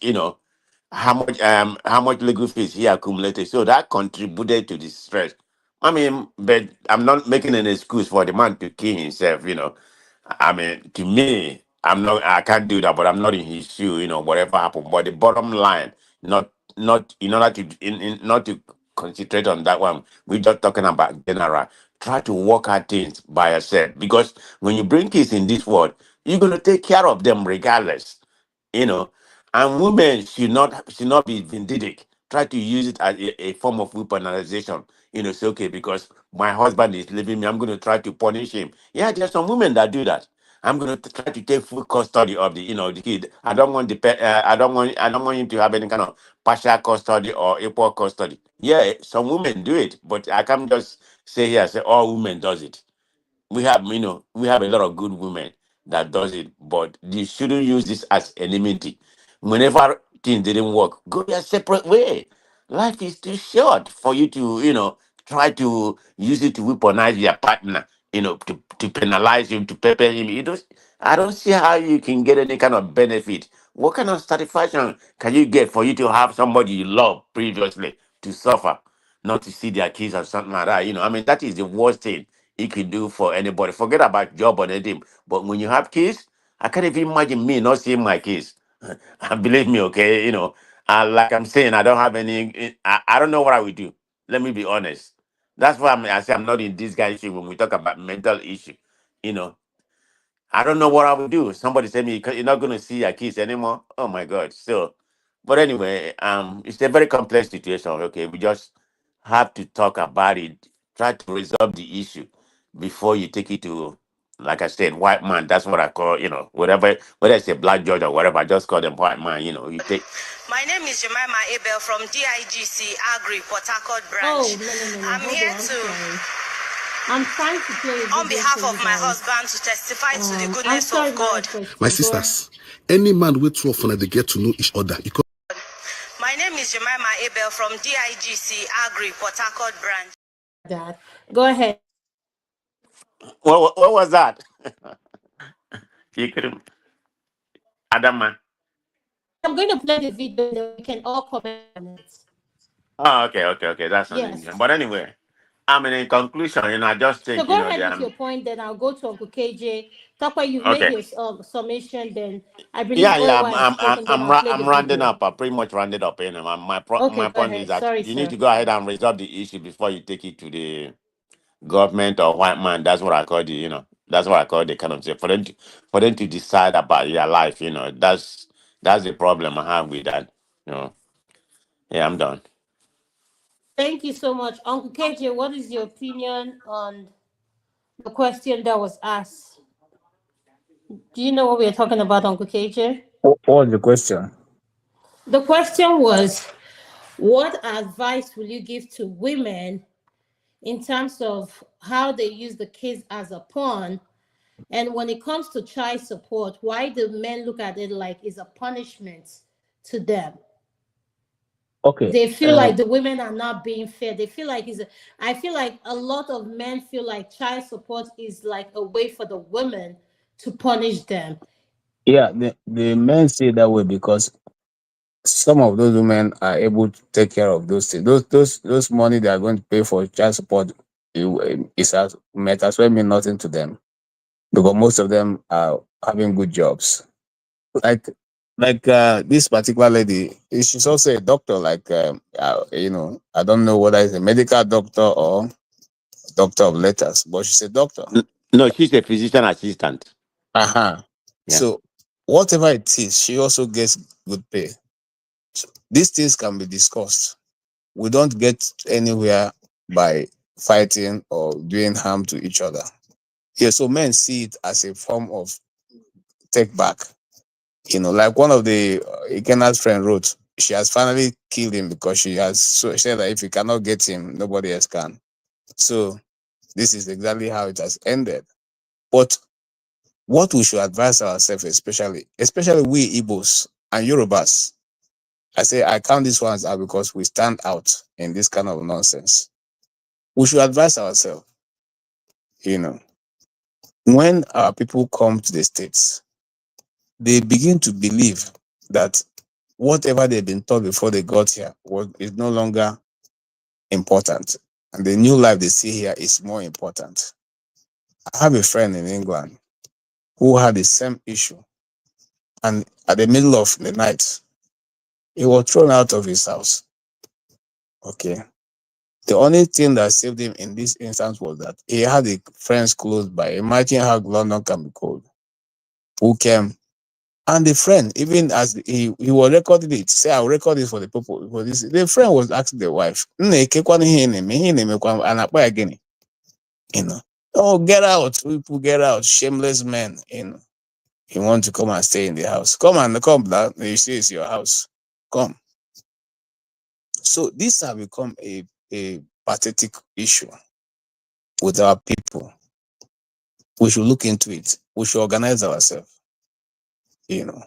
legal fees he accumulated. So that contributed to the stress. I mean, but I'm not making an excuse for the man to kill himself. I mean, to me, I can't do that, but I'm not in his shoe, whatever happened. But the bottom line, not in order not to concentrate on that one. We're just talking about general. Try to work out things by yourself because when you bring kids in this world, you're gonna take care of them regardless, you know. And women should not be vindictive. Try to use it as a form of weaponization. Say okay because my husband is leaving me, I'm going to try to punish him. Yeah, there's some women that do that. I'm going to try to take full custody of the kid. I don't want him to have any kind of partial custody or equal custody. Yeah, some women do it, but I can't just say here say all women does it. We have a lot of good women that does it, but you shouldn't use this as enmity. Whenever things didn't work, go your separate way. Life is too short for you to try to use it to weaponize your partner, to penalize him, to pepper him. I don't see how you can get any kind of benefit. What kind of satisfaction can you get for you to have somebody you love previously to suffer, not to see their kids or something like that? I mean, that is the worst thing it could do for anybody. Forget about job or anything. But when you have kids, I can't even imagine me not seeing my kids. And believe me, okay, like I'm saying, I don't have any. I don't know what I would do. Let me be honest. That's why I say I'm not in this guy issue when we talk about mental issue. You know, I don't know what I would do. Somebody said me, You're not going to see your kids anymore." Oh my God! So, but anyway, it's a very complex situation. Okay, we just have to talk about it. Try to resolve the issue before you take it to, like I said, white man. That's what I call, whatever, whether it's a black judge or whatever. I just call them white man. You take. My name is Jemima Abel from DIGC Agri Port Harcourt Oh, branch. no, no, no, no. I'm Hold here on. I'm to, sorry. I'm trying to play a on video for behalf of you my guys. husband, to testify to the I'm goodness sorry, of man God. of God. My Go ahead. sisters, any man with 12 when they get to know each other. My name is Jemima Abel from DIGC Agri Port Harcourt branch. That. Go ahead. What was that? You could, Adama. I'm going to play the video and then we can all comment on it. Oh, okay. That's unusual. Yes. But anyway, I mean, in conclusion, I just So think, go ahead that with your point, then I'll go to Uncle KJ. Takwa, you've made okay. your summation, then I believe Yeah. OY has spoken, then I'll play the I'm rounding video. up. I pretty much rounded up. Okay, My go point is ahead. that Sorry, you need sir. to go ahead and resolve the issue before you take it to the government or white man. That's what I call the, that's what I call the kind of thing for them to decide about your life. That's the problem I have with that. You know. Yeah, I'm done. Thank you so much. Uncle KJ, what is your opinion on the question that was asked? Do you know what we are talking about, Uncle KJ? What was the question? The question was, what advice will you give to women in terms of how they use the kids as a pawn? And when it comes to child support, why do men look at it like it's a punishment to them? Okay. They feel like the women are not being fair. They feel like I feel like a lot of men feel like child support is like a way for the women to punish them. Yeah, the men see it that way because some of those women are able to take care of those things. Those money they are going to pay for child support might as well mean nothing to them because most of them are having good jobs. Like this particular lady, she's also a doctor. I don't know whether it's a medical doctor or doctor of letters, but she's a doctor. No, she's a physician assistant. Uh-huh. Yeah. So whatever it is, she also gets good pay. So these things can be discussed. We don't get anywhere by fighting or doing harm to each other. Yeah, so men see it as a form of take back. Like one of the Ikena's friend wrote, she has finally killed him because she said that if you cannot get him, nobody else can. So this is exactly how it has ended. But what we should advise ourselves, especially we Igbos and Yorubas, I count these ones out because we stand out in this kind of nonsense. We should advise ourselves, you know, when our people come to the States, they begin to believe that whatever they've been taught before they got here is no longer important. And the new life they see here is more important. I have a friend in England who had the same issue. And at the middle of the night, he was thrown out of his house. Okay. The only thing that saved him in this instance was that he had a friends close by. Imagine how London can be cold. Who came, and the friend, even as he was recording it, say I'll record this for the people. For this, the friend was asking the wife, again, oh, get out, people, get out, shameless men, you want to come and stay in the house. Come down. You see it's your house. Come. So this has become a pathetic issue with our people. We should look into it. We should organize ourselves. You know,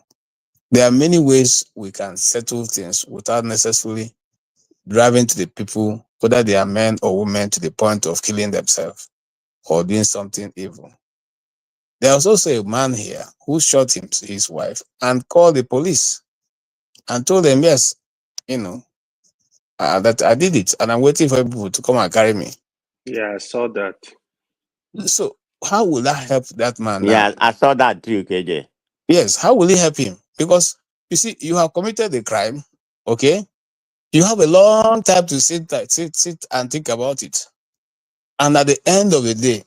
there are many ways we can settle things without necessarily driving to the people, whether they are men or women, to the point of killing themselves or doing something evil. There was also a man here who shot his wife and called the police and told them, yes, you know, that I did it and I'm waiting for people to come and carry me. Yeah, I saw that. So how will that help that man now? Yeah, I saw that too, KJ. Yes, how will it help him? Because you see, you have committed the crime, okay? You have a long time to sit and think about it. And at the end of the day,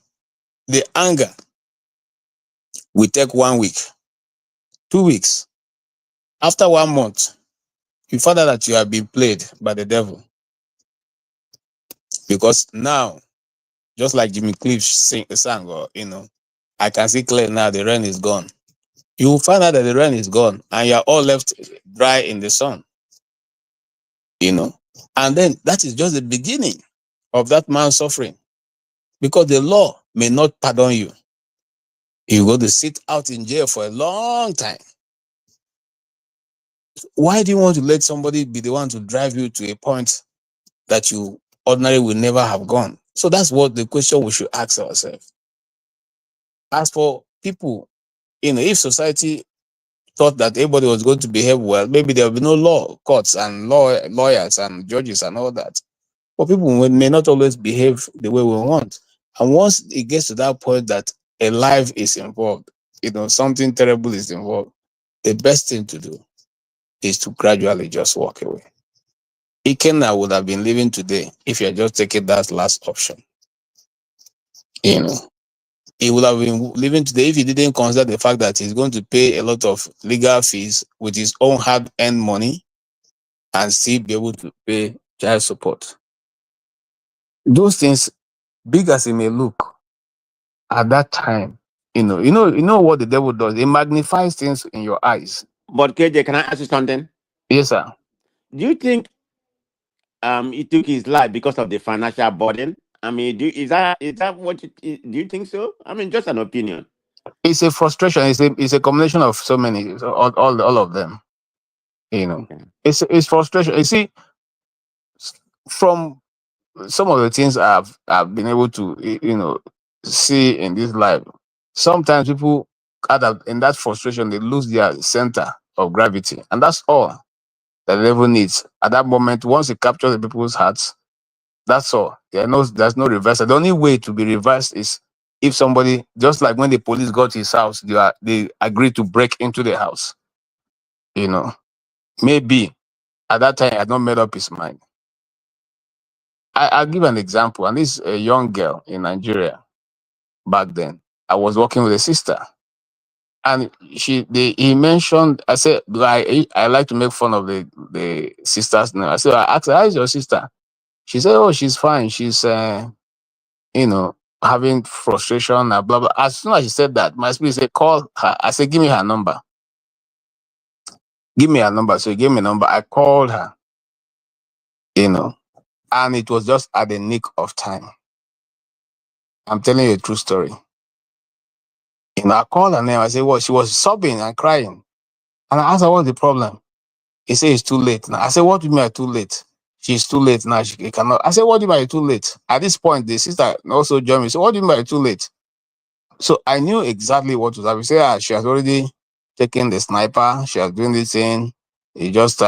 the anger will take 1 week, 2 weeks. After 1 month, you find out that you have been played by the devil. Because now, just like Jimmy Cliff sang, or I can see clear now the rain is gone. You will find out that the rain is gone and you are all left dry in the sun. And then that is just the beginning of that man's suffering. Because the law may not pardon you. You go to sit out in jail for a long time. Why do you want to let somebody be the one to drive you to a point that you ordinarily will never have gone? So that's what the question we should ask ourselves. As for people if society thought that everybody was going to behave well, maybe there would be no law, courts, and lawyers and judges and all that. But people may not always behave the way we want. And once it gets to that point that a life is involved, something terrible is involved, the best thing to do is to gradually just walk away. Ikenna would have been living today if you had just taken that last option. He would have been living today if he didn't consider the fact that he's going to pay a lot of legal fees with his own hard-earned money and still be able to pay child support. Those things, big as it may look at that time, you know what the devil does. It magnifies things in your eyes. But KJ, can I ask you something? Yes, sir. Do you think he took his life because of the financial burden? I mean, is that what do you think so? I mean, just an opinion. It's a frustration. It's a combination of so many, all of them. Okay. It's frustration. You see, from some of the things I've been able to see in this life, sometimes people in that frustration they lose their center of gravity, and that's all that the devil needs at that moment. Once it captures the people's hearts, that's all. There's no reversal. The only way to be reversed is if somebody, just like when the police got to his house, they agreed to break into the house. Maybe at that time he had not made up his mind. I'll give an example, and this is a young girl in Nigeria. Back then, I was working with a sister, and he mentioned. I said, I like to make fun of the sister's name. I said, I asked her, "How is your sister?" She said, "Oh, she's fine. She's having frustration and blah blah." As soon as she said that, my spirit said, "Call her." I said, "Give me her number. Give me her number." So he gave me a number. I called her. And it was just at the nick of time. I'm telling you a true story. I called her name. I said, "What?" She was sobbing and crying. And I asked her, "What's the problem?" He said, "It's too late now." I said, "What do you mean too late?" "She's too late now. She cannot." I said, "What do you mean too late?" At this point, the sister also joined me. So, "What do you mean too late?" So I knew exactly what was happening. She said, she has already taken the sniper. She was doing this thing. It just,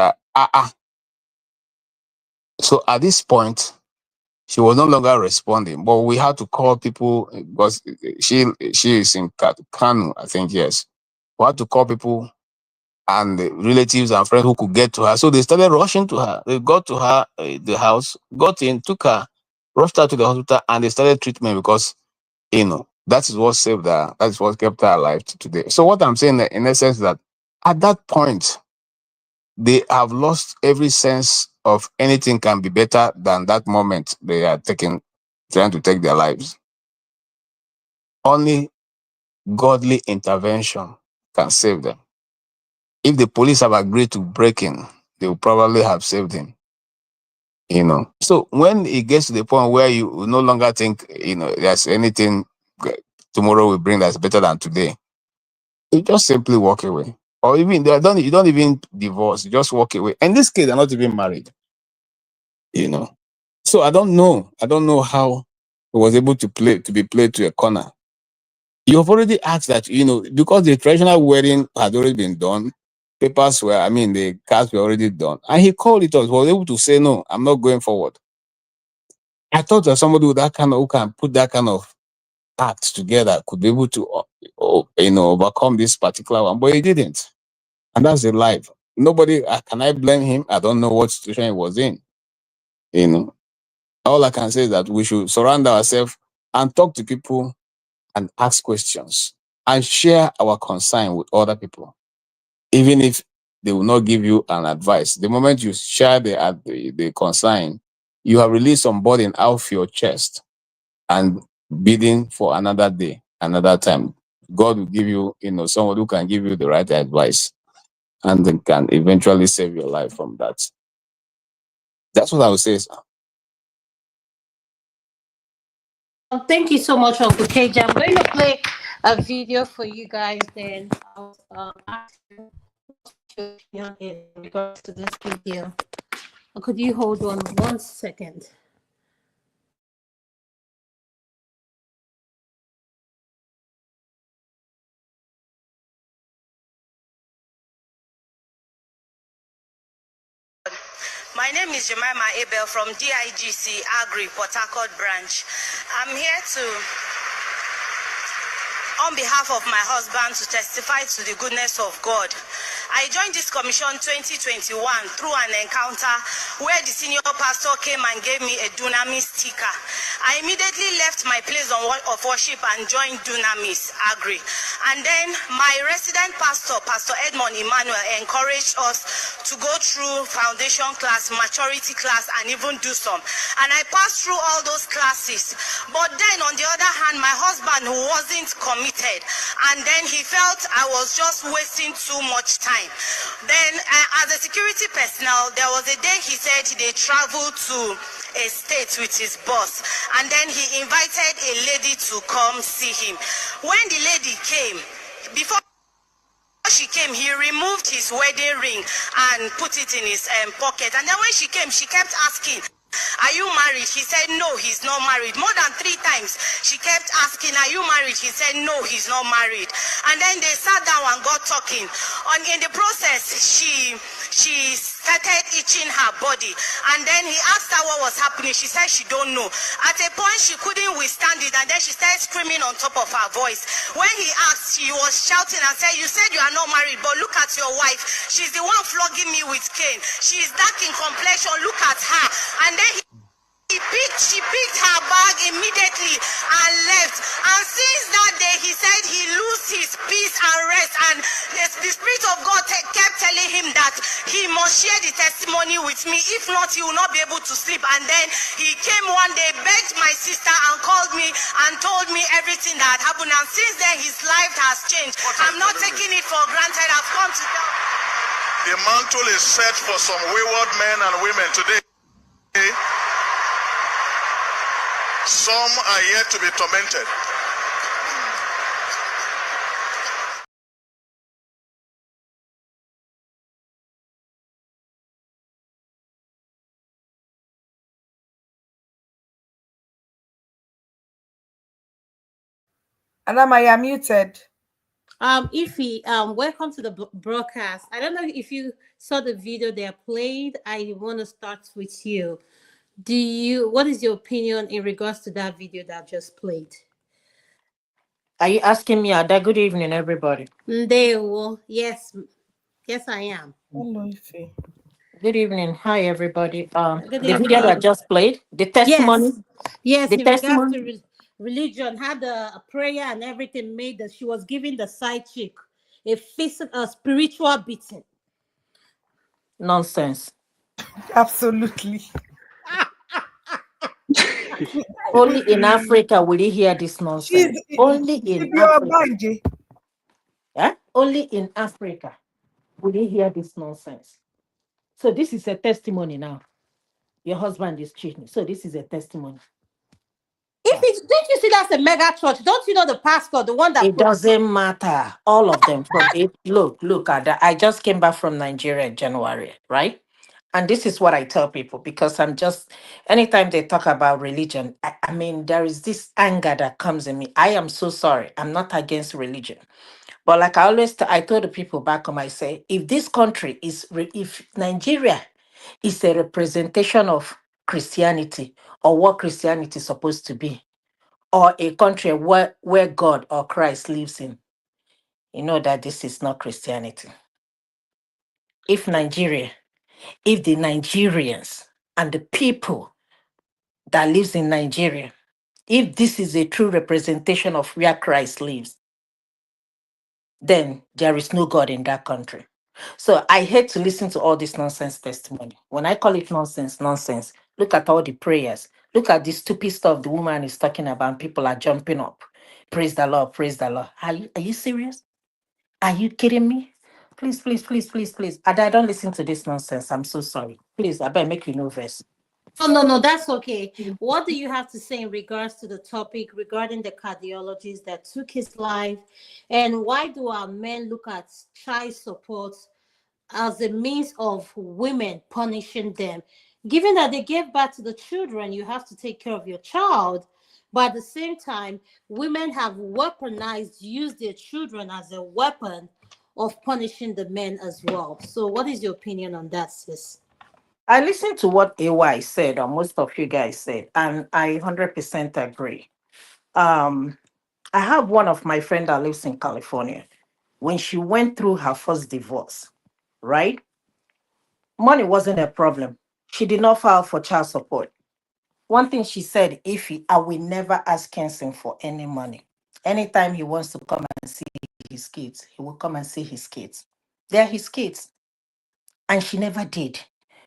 So at this point, she was no longer responding, but we had to call people because she is in Kanu, I think, yes. We had to call people and the relatives and friends who could get to her. So they started rushing to her. They got to her, the house, got in, took her, rushed her to the hospital, and they started treatment because, that is what saved her. That is what kept her alive to today. So what I'm saying in essence is that at that point, they have lost every sense of anything can be better than that moment they are trying to take their lives. Only godly intervention can save them. If the police have agreed to break in, they will probably have saved him. So when it gets to the point where you no longer think, there's anything tomorrow will bring that's better than today, you just simply walk away. Or even you don't even divorce, you just walk away. And this case, they're not even married. So I don't know how it was able to be played to a corner. You have already asked that, because the traditional wedding had already been done, the cards were already done. And he called it us, was able to say, "No, I'm not going forward." I thought that somebody with that who can put that kind of act together could be able to, overcome this particular one, but he didn't. And that's the life. Nobody, can I blame him? I don't know what situation he was in. All I can say is that we should surround ourselves and talk to people and ask questions and share our concern with other people, even if they will not give you an advice. The moment you share the concern, you have released some burden out of your chest and bidding for another day, another time. God will give you, someone who can give you the right advice and then can eventually save your life from that. That's what I would say, sir. Thank you so much, Uncle KJ. I'm going to play a video for you guys. Then I'll ask you what your opinion is in regards to this video. Could you hold on 1 second? My name is Jemima Abel from DIGC Agri Port Harcourt branch. I'm here on behalf of my husband to testify to the goodness of God. I joined this commission 2021 through an encounter where the senior pastor came and gave me a Dunamis sticker. I immediately left my place of worship and joined Dunamis Agri. And then my resident pastor, Pastor Edmond Emmanuel, encouraged us to go through foundation class, maturity class, and even do some. And I passed through all those classes. But then on the other hand, my husband, who wasn't committed, and then he felt I was just wasting too much time. Then as a security personnel, there was a day he said they traveled to a state with his boss, and then he invited a lady to come see him. When the lady came, before she came, he removed his wedding ring and put it in his pocket. And then when she came, she kept asking, "Are you married?" He said, "No, he's not married." More than 3 times, she kept asking, "Are you married?" He said, "No, he's not married." And then they sat down and got talking. In the process, she started itching her body. And then he asked her what was happening. She said she don't know. At a point, she couldn't withstand it. And then she started screaming on top of her voice. When he asked, she was shouting and said, "You said you are not married, but look at your wife. She's the one flogging me with cane. She is dark in complexion. Look at her." And then she picked her bag immediately and left. And since that day, he said he lost his peace and rest. And the Spirit of God kept telling him that he must share the testimony with me. If not, he will not be able to sleep. And then he came one day, begged my sister, and called me and told me everything that had happened. And since then, his life has changed. I'm not taking it for granted. I've come to tell. The mantle is set for some wayward men and women today. Some are yet to be tormented. Adama, you're muted. Ify, welcome to the broadcast. I don't know if you saw the video they played. I want to start with you. What is your opinion in regards to that video that just played? Are you asking me, Ada? Good evening, everybody. Yes, I am. Hello, Ife. Good evening. Hi, everybody. Good The video that evening. just played, the testimony. Yes, The in regards testimony. to religion, had a prayer and everything made that she was giving the side chick a spiritual beating. Nonsense. Absolutely. Only in Africa will you hear this nonsense. Only in Africa. Yeah? Only in Africa will you hear this nonsense. So this is a testimony now. Your husband is cheating. So this is a testimony. Don't you see that's a mega church? Don't you know the pastor, the one that it doesn't matter? All of them from it. Look at that. I just came back from Nigeria in January, right? And this is what I tell people, because anytime they talk about religion, I mean, there is this anger that comes in me. I am so sorry. I'm not against religion. But like I always, I told the people back home, I say, if this country if Nigeria is a representation of Christianity or what Christianity is supposed to be, or a country where God or Christ lives in, you know that this is not Christianity. If the Nigerians and the people that lives in Nigeria, if this is a true representation of where Christ lives, then there is no God in that country. So I hate to listen to all this nonsense testimony. When I call it nonsense, nonsense. Look at all the prayers. Look at the stupid stuff the woman is talking about. And people are jumping up. Praise the Lord, praise the Lord. Are you serious? Are you kidding me? Please, please, please, please, please. I don't listen to this nonsense. I'm so sorry. Please, I better make you nervous. No, that's okay. What do you have to say in regards to the topic regarding the cardiologist that took his life? And why do our men look at child support as a means of women punishing them? Given that they gave birth to the children, you have to take care of your child. But at the same time, women have used their children as a weapon of punishing the men as well. So what is your opinion on that, sis? I listened to what AY said, or most of you guys said, and I 100% agree. Um, I have one of my friend that lives in California. When she went through her first divorce, right? Money wasn't a problem. She did not file for child support. One thing she said, Ify, I will never ask Kenson for any money. Anytime he wants to come and see his kids, he will come and see his kids. They're his kids. And she never did.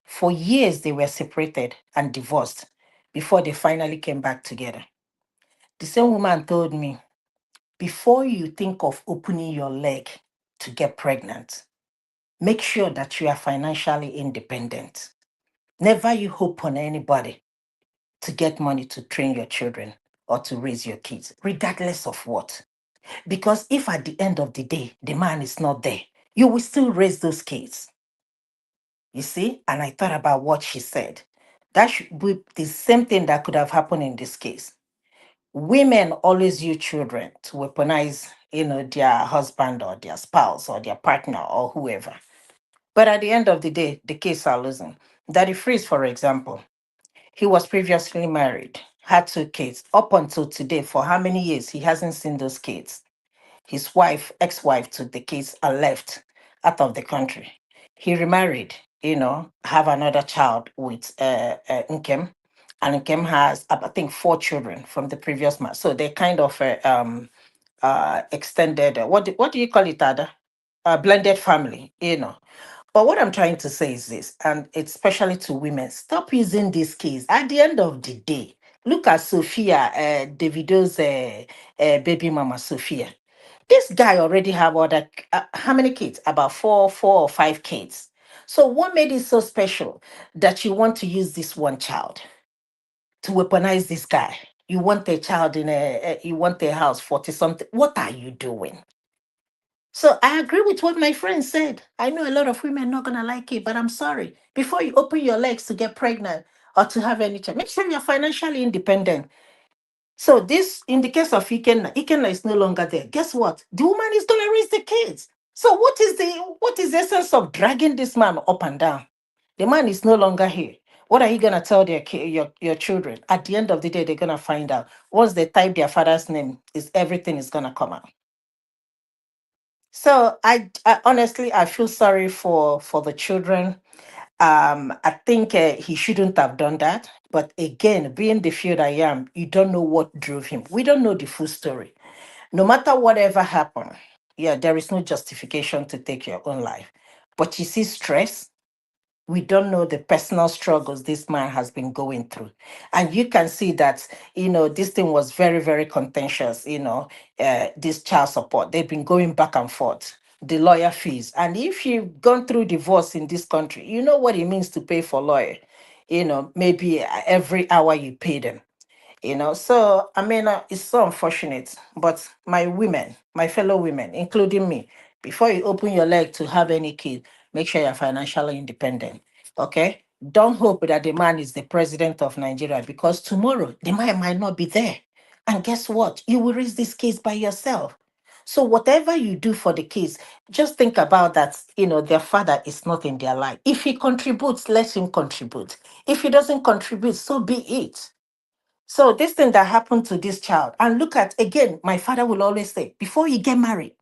For years, they were separated and divorced before they finally came back together. The same woman told me, before you think of opening your leg to get pregnant, make sure that you are financially independent. Never you hope on anybody to get money to train your children or to raise your kids, regardless of what. Because if at the end of the day, the man is not there, you will still raise those kids. You see? And I thought about what she said. That should be the same thing that could have happened in this case. Women always use children to weaponize, their husband or their spouse or their partner or whoever. But at the end of the day, the kids are losing. Daddy Freeze, for example, he was previously married, had 2 kids. Up until today, for how many years, he hasn't seen those kids. His wife, ex-wife, took the kids and left out of the country. He remarried, have another child with Nkem. And Nkem has, I think, 4 children from the previous man. So they kind of extended, what do you call it, Ada? Blended family. But what I'm trying to say is this, and especially to women, stop using this case. At the end of the day, look at Sophia, Davido's baby mama, Sophia. This guy already have other, how many kids? About four or five kids. So what made it so special that you want to use this one child to weaponize this guy? You want a child you want a house, 40 something. What are you doing? So I agree with what my friend said. I know a lot of women not gonna like it, but I'm sorry. Before you open your legs to get pregnant or to have any child, make sure you're financially independent. So this, in the case of Ikenna is no longer there. Guess what? The woman is gonna raise the kids. So what is the essence of dragging this man up and down? The man is no longer here. What are you gonna tell your children? At the end of the day, they're gonna find out. Once they type their father's name, is everything is gonna come out. So I honestly I feel sorry for the children. I think he shouldn't have done that. But again, being the field I am, you don't know what drove him. We don't know the full story. No matter whatever happened, yeah, there is no justification to take your own life. But you see, stress, we don't know the personal struggles this man has been going through. And you can see that, this thing was very, very contentious, this child support. They've been going back and forth, the lawyer fees. And if you've gone through divorce in this country, you know what it means to pay for lawyer. Maybe every hour you pay them. So I mean, it's so unfortunate, but my fellow women, including me, before you open your leg to have any kid, make sure you're financially independent. Okay, don't hope that the man is the president of Nigeria, because tomorrow the man might not be there, and guess what, you will raise this case by yourself. So whatever you do for the kids, just think about that. Their father is not in their life. If he contributes, let him contribute. If he doesn't contribute, so be it. So this thing that happened to this child, and look at, again, my father will always say, before you get married,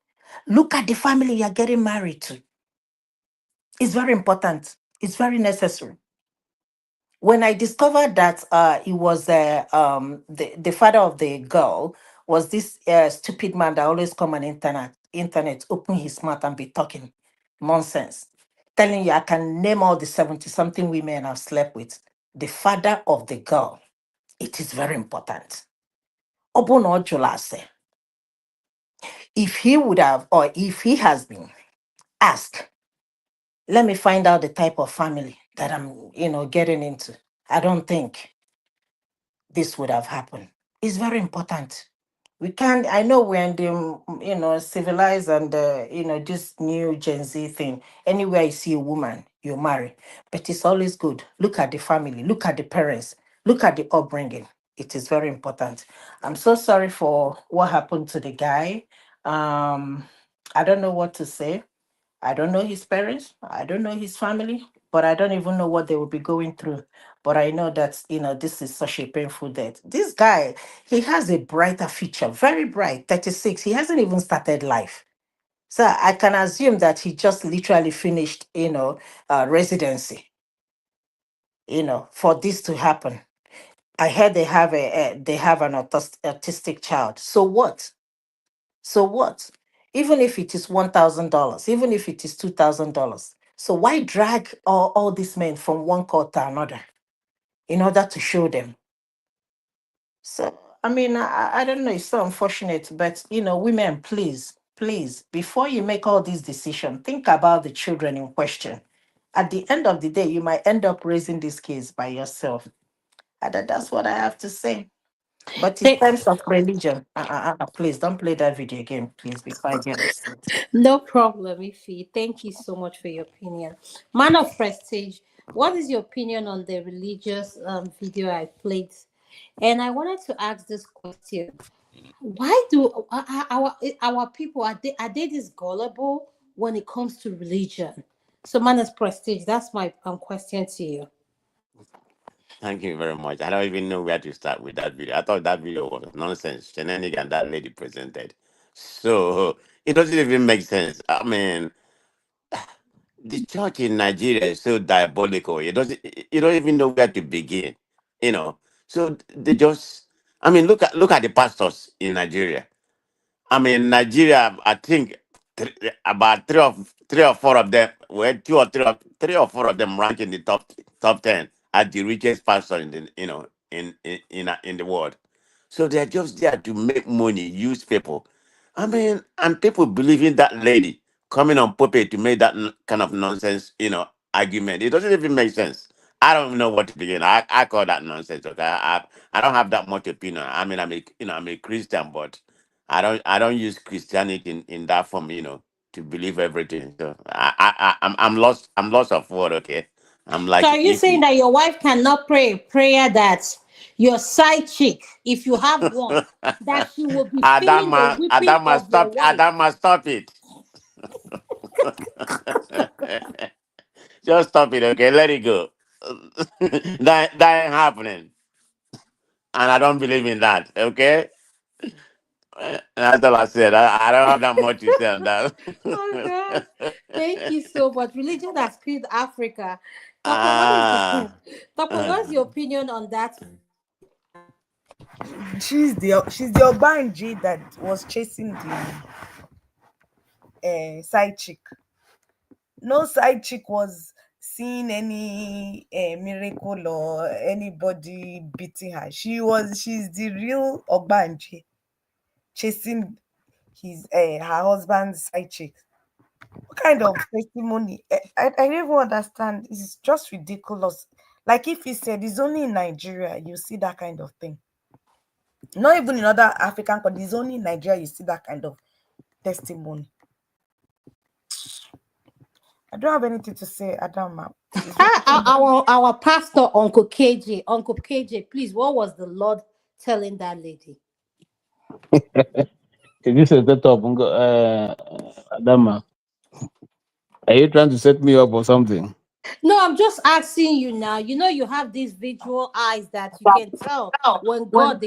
look at the family you're getting married to. It's very important. It's very necessary. When I discovered that he was the father of the girl was this stupid man that always come on internet, open his mouth and be talking nonsense, telling you I can name all the 70 something women I've slept with. The father of the girl, it is very important. Obono Jolase, if he would have, or if he has been asked, let me find out the type of family that I'm, getting into, I don't think this would have happened. It's very important. We can't, I know we're in the, civilized and, this new Gen Z thing. Anywhere you see a woman, you marry. But it's always good. Look at the family, look at the parents, look at the upbringing. It is very important. I'm so sorry for what happened to the guy. I don't know what to say. I don't know his parents. I don't know his family. but I don't even know what they will be going through. But I know that, this is such a painful death. This guy, he has a brighter future, very bright, 36. He hasn't even started life. So I can assume that he just literally finished, residency, for this to happen. I heard they have an autistic child. So what? So what? Even if it is $1,000, even if it is $2,000. So why drag all these men from one court to another in order to show them? So I mean, I don't know. It's so unfortunate, but women, please, please, before you make all these decisions, think about the children in question. At the end of the day, you might end up raising this case by yourself. And that's what I have to say. But in Thank, terms of religion, please don't play that video game, please, before I get upset. no problem, Ify. Thank you so much for your opinion. Man of prestige, what is your opinion on the religious video I played? And I wanted to ask this question: why do our people are they this gullible when it comes to religion? So, man of prestige, that's my question to you. Thank you very much. I don't even know where to start with that video. I thought that video was nonsense, shenanigan that lady presented. So it doesn't even make sense. I mean, the church in Nigeria is so diabolical. It doesn't. You don't even know where to begin. You know. So they just. I mean, look at the pastors in Nigeria. I mean, Nigeria. I think about three or four of them. Well, three or four of them rank in the top 10 as the richest pastor in the in the world. So they're just there to make money, use people. I mean, and people believing that lady coming on puppet to make that kind of nonsense, argument. It doesn't even make sense. I don't know what to begin. I call that nonsense. Okay, I don't have that much opinion. I mean, I'm a Christian, but I don't use Christianity in that form, to believe everything. So I'm lost. I'm lost of word. Okay, I'm So, like are you saying iffy. that your wife cannot pray a prayer that your side chick, if you have one, that she will be feeling the whipping of your wife? Adama, stop it. Just stop it, okay? Let it go. That ain't happening, and I don't believe in that. Okay, that's all I said. I don't have that much to say on that. Oh God. Thank you so much. Religion has killed Africa. Topo, what is ah, Topo, what's your opinion on that video? She's the Obanji that was chasing the side chick. No side chick was seeing any miracle or anybody beating her. She's the real Obanji chasing her husband's side chick. What kind of testimony? I don't even understand. It's just ridiculous. Like if he said it's only in Nigeria you see that kind of thing. Not even in other African countries, it's only in Nigeria you see that kind of testimony. I don't have anything to say, Adama. It's okay. Our pastor, Uncle KJ, please, what was the Lord telling that lady? This is the top, Adama. Are you trying to set me up or something? No, I'm just asking you now. You know, you have these visual eyes that you can tell when God.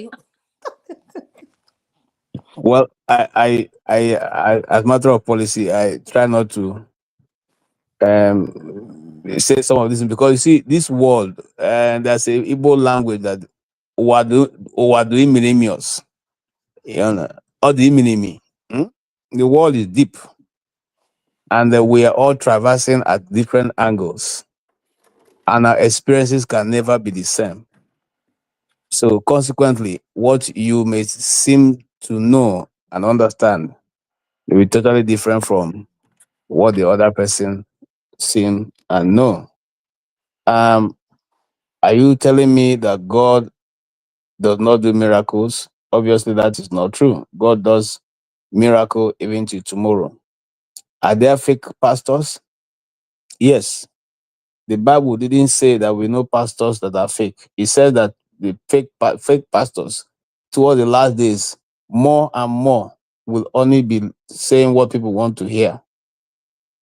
Well, as matter of policy, I try not to say some of this because you see this world, and there's a Igbo language that Owadu Iminimius, you know, or the Iminimi. The world is deep, and we are all traversing at different angles, and our experiences can never be the same. So, consequently, what you may seem to know and understand will be totally different from what the other person seen and know. Um, are you telling me that God does not do miracles? Obviously, that is not true. God does miracle even to tomorrow. Are there fake pastors? Yes. The Bible didn't say that we know pastors that are fake. It said that the fake pastors toward the last days, more and more will only be saying what people want to hear.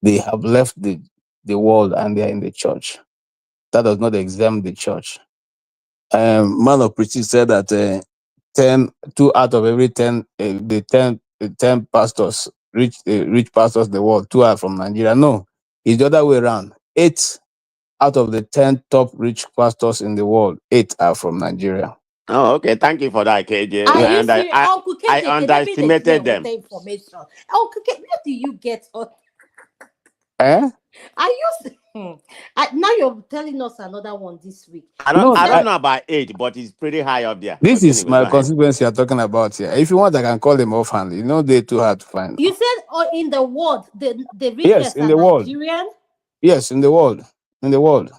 They have left the the world and they are in the church. That does not exempt the church. Man of preaching said that 2 out of every 10, the 10 pastors, rich pastors in the world, 2 are from Nigeria. No, it's the other way around. 8 out of the 10 top rich pastors in the world, 8 are from Nigeria. Oh, okay. Thank you for that, KJ. Are I you under serious? Uncle I KJ, let me dey hear underestimated with them. the information. Uncle KJ, where do you get all? Eh? Are you? Now you're telling us another one this week. I You No, I said don't know about 8, but it's pretty high up there. this But is anyway, go my ahead. constituency you're talking about here. If you want, I can call them offhand. They're too hard to find. you said in the world the Yes, richest in are the world. Nigerian. Yes, in the world. In the world.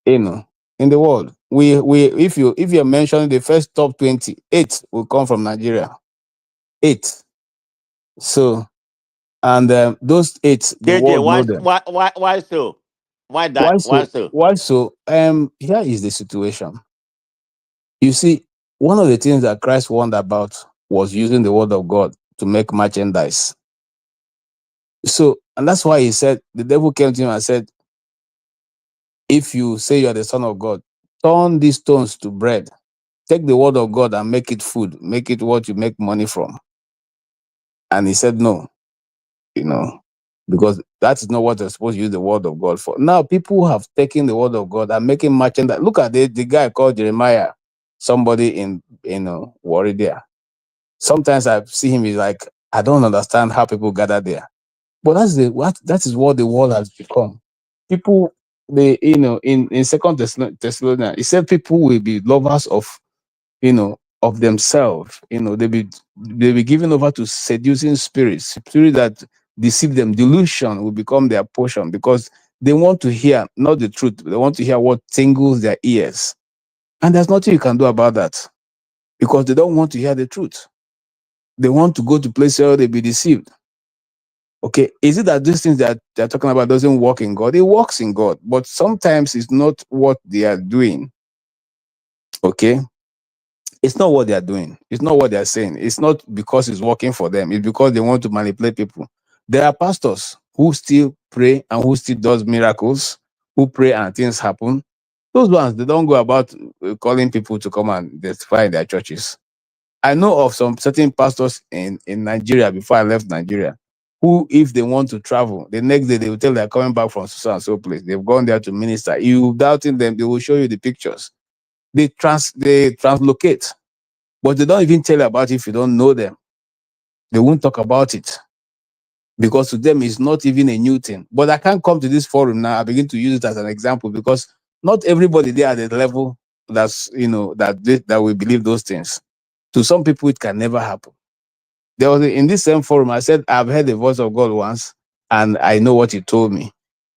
You know, in the world. We if you're mentioning the first top 20, 8 will come from Nigeria. 8. So, and those 8, the KJ, world know them. why so? Why Why that? Why so? so? Why so? Here is the situation. You see, one of the things that Christ warned about was using the word of God to make merchandise. So, and that's why he said, the devil came to him and said, if you say you are the son of God, turn these stones to bread. Take the word of God and make it food, make it what you make money from. And he said, no, you know, because that is not what they're supposed to use the word of God for. Now, people have taken the word of God and making merchandise. Look at the guy called Jeremiah, somebody in, Warri there. Sometimes I see him, he's like, I don't understand how people gather there. But that is what the world has become. People, they, in Second Thessalonians, it said people will be lovers of themselves. They be given over to seducing spirits that deceive them. Delusion will become their portion because they want to hear not the truth. They want to hear what tingles their ears, and there's nothing you can do about that because they don't want to hear the truth. They want to go to places where they be deceived. Okay, is it that these things that they're talking about doesn't work in God? It works in God, but sometimes it's not what they are doing. Okay, it's not what they are doing. It's not what they are saying. It's not because it's working for them. It's because they want to manipulate people. There are pastors who still pray and who still does miracles, who pray and things happen. Those ones, they don't go about calling people to come and testify in their churches. I know of some certain pastors in Nigeria before I left Nigeria, who, if they want to travel, the next day they will tell they're coming back from so and so place. They've gone there to minister. You doubting them, they will show you the pictures. They translocate, but they don't even tell you about it if you don't know them. They won't talk about it because to them it's not even a new thing. But I can't come to this forum now. I begin to use it as an example because not everybody there at the level that we believe those things. To some people, it can never happen. There was in this same forum, I said, I've heard the voice of God once and I know what he told me.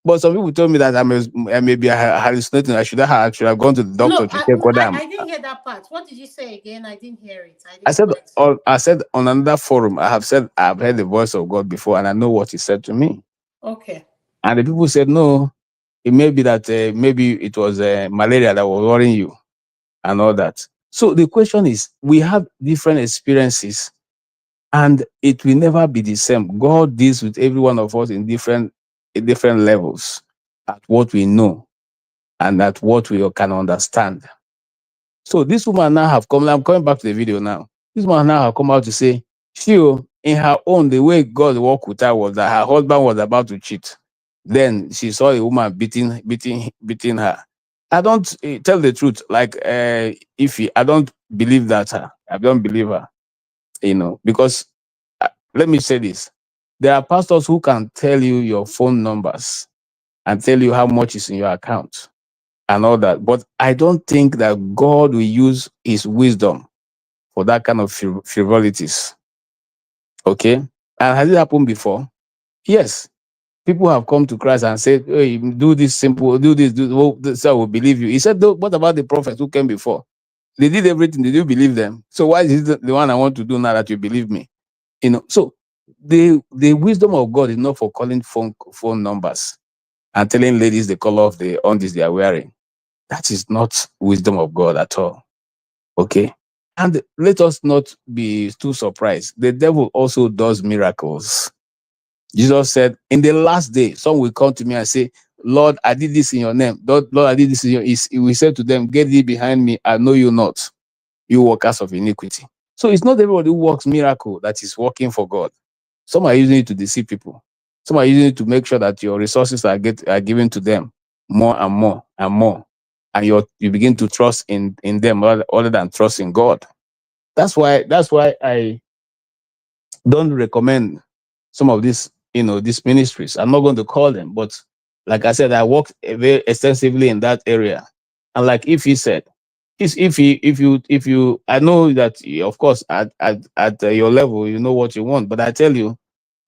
But some people told me that I may be hallucinating. I should have gone to the No, doctor to check whether I'm. I didn't hear that part. What did you say again? I didn't hear it. I I didn't said, quite. on another forum, I have said I've heard the voice of God before and I know what he said to me. Okay. And the people said, no, it may be that maybe it was malaria that was worrying you and all that. So the question is, we have different experiences and it will never be the same. God deals with every one of us in different levels at what we know and at what we can understand. So this woman now have come. I'm coming back to the video now. This woman now have come out to say in her own, the way God worked with her was that her husband was about to cheat. Then she saw a woman beating her. I don't tell the truth. Like I don't believe that her. I don't believe her. Because let me say this: there are pastors who can tell you your phone numbers and tell you how much is in your account and all that. But I don't think that God will use his wisdom for that kind of frivolities. Okay? And has it happened before? Yes. People have come to Christ and said, hey, do this simple, do this, so I will believe you. He said, what about the prophets who came before? They did everything. Did you believe them? So why is it the one I want to do now that you believe me? So the wisdom of God is not for calling phone numbers and telling ladies the color of the undies they are wearing. That is not wisdom of God at all. Okay. And let us not be too surprised. The devil also does miracles. Jesus said, in the last day, some will come to me and say, Lord, I did this in your name. Lord, I did this in your name. We said to them, get thee behind me. I know you not, you workers of iniquity. So it's not everybody who works miracle that is working for God. Some are using it to deceive people. Some are using it to make sure that your resources are given to them more and more and more. And you begin to trust in them other than trust in God. That's why I don't recommend some of these ministries. I'm not going to call them, but like I said, I worked very extensively in that area. And like if he said, if you, I know that of course at your level you know what you want, but I tell you,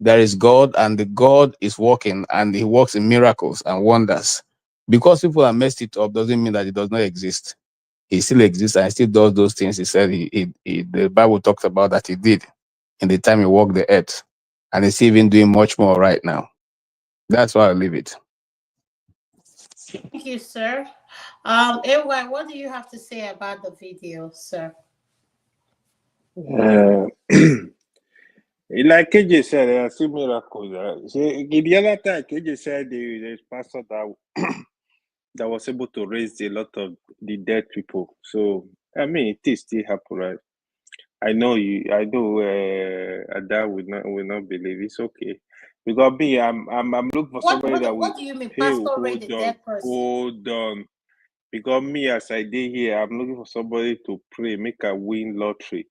there is God, and the God is working, and He works in miracles and wonders. Because people have messed it up doesn't mean that it does not exist. He still exists and he still does those things he said the Bible talks about that he did in the time he walked the earth, and he's even doing much more right now. That's why I leave it. Thank you, sir. AY, what do you have to say about the video, sir? Uh, like KJ said, there are still miracles. The other time, KJ said there's pastor that was able to raise a lot of the dead people. So I mean, it is still happen, right? I know Ada will not believe. It's okay. Because me, I'm looking for What somebody what that will. what do you mean, Hey, pastor raised a dead person? hold on. Because me, as I did here, I'm looking for somebody to pray, make a win lottery.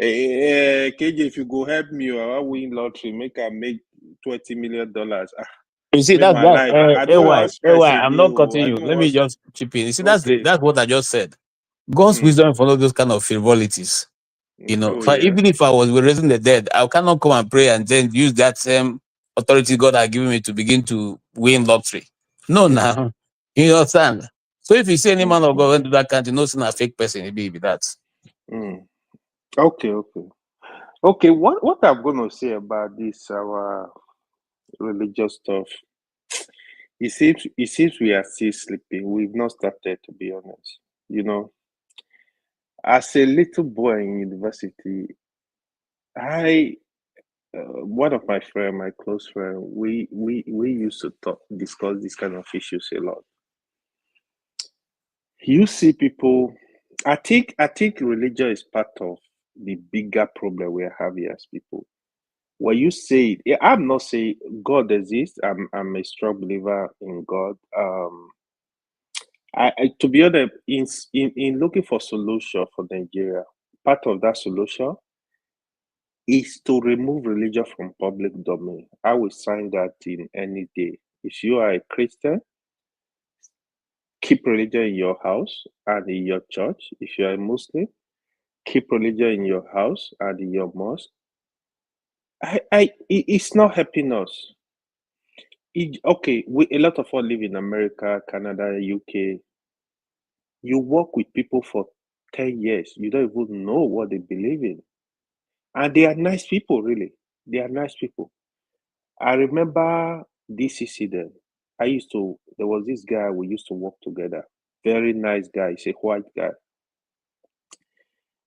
KJ, if you go help me, I win lottery, make $20 million. You see, Me, that's my that. life. I don't AY, want stress I'm again. not cutting I you. don't Let want. me just chip in. You see, Okay. that's what I just said. God's wisdom follow those kind of frivolities. Oh yeah. Even if I was raising the dead, I cannot come and pray and then use that same authority God has given me to begin to win lottery. No, now. You understand? So if you see any man of God went to that country, no sin a fake person, it be that. Okay. Okay. What I'm gonna say about this our religious stuff? It seems we are still sleeping. We've not started, to be honest. As a little boy in university, I one of my friend, my close friend, we used to discuss this kind of issues a lot. You see people. I think religion is part of the bigger problem we have here as people. When you say it, I'm not saying God exists. I'm a strong believer in God. To be honest, in looking for solution for Nigeria, part of that solution is to remove religion from public domain. I will sign that in any day. If you are a Christian, keep religion in your house and in your church. If you are a Muslim, keep religion in your house and in your mosque. It's not helping us. Okay, a lot of us live in America, Canada, UK. You work with people for 10 years, you don't even know what they believe in. And they are nice people, really. They are nice people. I remember this incident. There was this guy, we used to work together. Very nice guy. He's a white guy.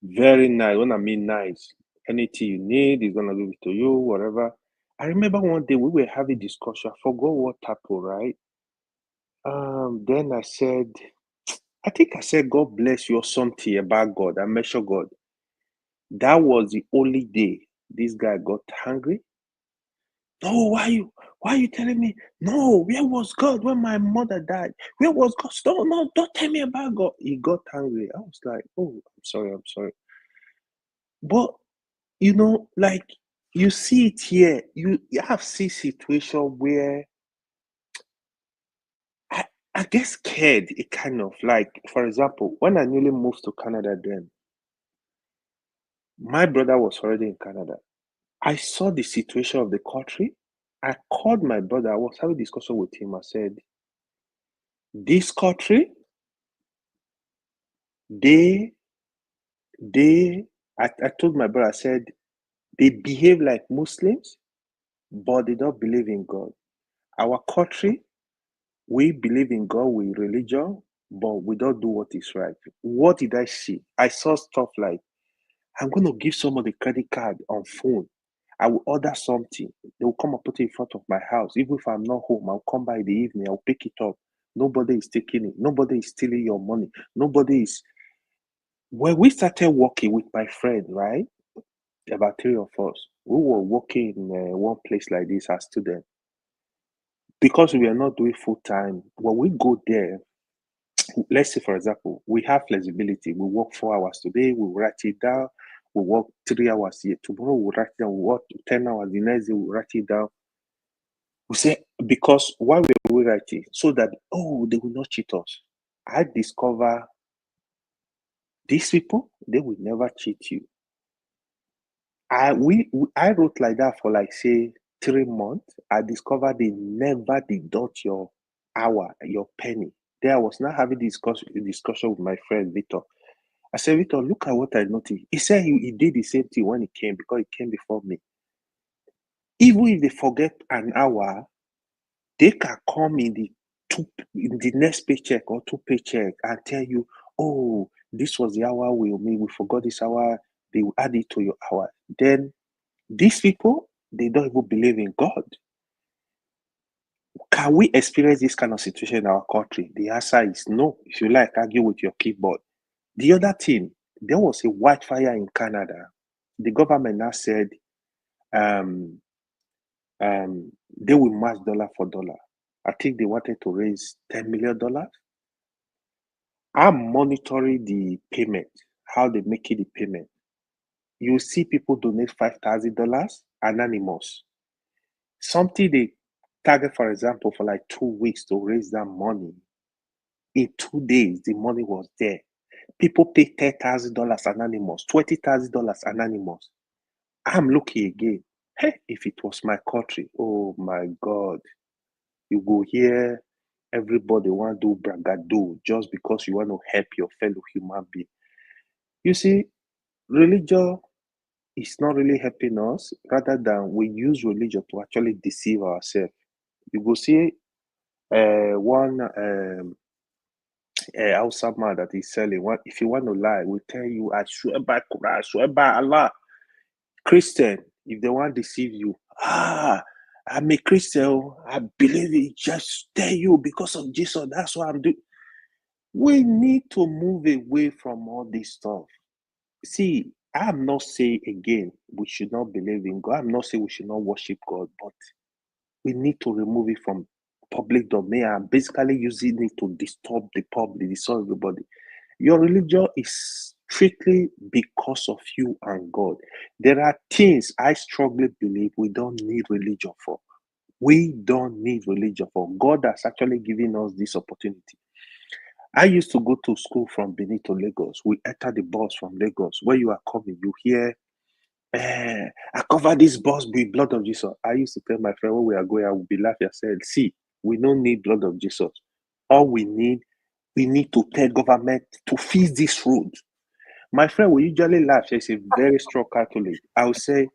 Very nice. When I mean nice, anything you need, he's gonna give it to you, whatever. I remember one day we were having discussion. I forgot what happened, right? Then I think I said, God bless you or something about God. I mentioned God. That was the only day this guy got hungry. No, why you telling me? No, where was God when my mother died? Where was God? No, don't tell me about God. He got hungry. I was like, oh, I'm sorry. But like you see it here, you have seen situation where I get scared. It kind of like, for example, when I newly moved to Canada, then my brother was already in Canada. I saw the situation of the country. I called my brother. I was having a discussion with him. I said, this country, they, I told my brother, I said, they behave like Muslims, but they don't believe in God. Our country, we believe in God with religion, but we don't do what is right. What did I see? I saw stuff like, I'm going to give someone a credit card on phone. I will order something. They will come and put it in front of my house. Even if I'm not home, I'll come by in the evening. I'll pick it up. Nobody is taking it. Nobody is stealing your money. Nobody is. When we started working with my friend, right? About 3 of us, we were working in one place like this as students. Because we are not doing full time, when we go there, let's say, for example, we have flexibility. We work 4 hours today, we write it down. We work 3 hours here. Tomorrow, we'll write it down. We work 10 hours. The next day, we'll write it down. We say, because why will we write it? So that, they will not cheat us. I discover these people, they will never cheat you. I wrote like that for like, say, 3 months. I discovered they never deduct your hour, your penny. Then I was not having discussion with my friend Victor. I said, Victor, look at what I noticed. He said he did the same thing when he came, because he came before me. Even if they forget an hour, they can come in the next paycheck or 2 paycheck and tell you, oh, this was the hour we forgot this hour. They will add it to your hour. Then these people, they don't even believe in God. Can we experience this kind of situation in our country? The answer is no. If you like, argue with your keyboard. The other thing, there was a wildfire in Canada. The government now said they will match dollar for dollar. I think they wanted to raise $10 million. I'm monitoring the payment, how they make it the payment. You see people donate $5,000 anonymous. Something they target, for example, for like 2 weeks to raise that money. In 2 days, the money was there. People pay $10,000 anonymous, $20,000 anonymous. I'm looking again. Hey, if it was my country, oh my God, you go here, everybody want to do bragado just because you want to help your fellow human being. You see, religion is not really helping us, rather than we use religion to actually deceive ourselves. You go see one outside man that is selling. If you want to lie, we tell you, I swear by Quran, I swear by Allah. Christian, if they want to deceive you, I'm a Christian, I believe it, just tell you because of Jesus, that's what I'm doing. We need to move away from all this stuff. See, I'm not saying again we should not believe in God. I'm not saying we should not worship God, but we need to remove it from public domain and basically using it to disturb the public, disturb everybody. Your religion is strictly because of you and God. There are things I strongly believe we don't need religion for. We don't need religion for. God has actually given us this opportunity. I used to go to school from Benin to Lagos. We enter the bus from Lagos. Where you are coming, you hear, I cover this bus with blood of Jesus. I used to tell my friend when we are going, I would be laughing. I said, see, we don't need blood of Jesus. All we need to tell government to fix this road. My friend will usually laugh. She's a very strong Catholic. I will say,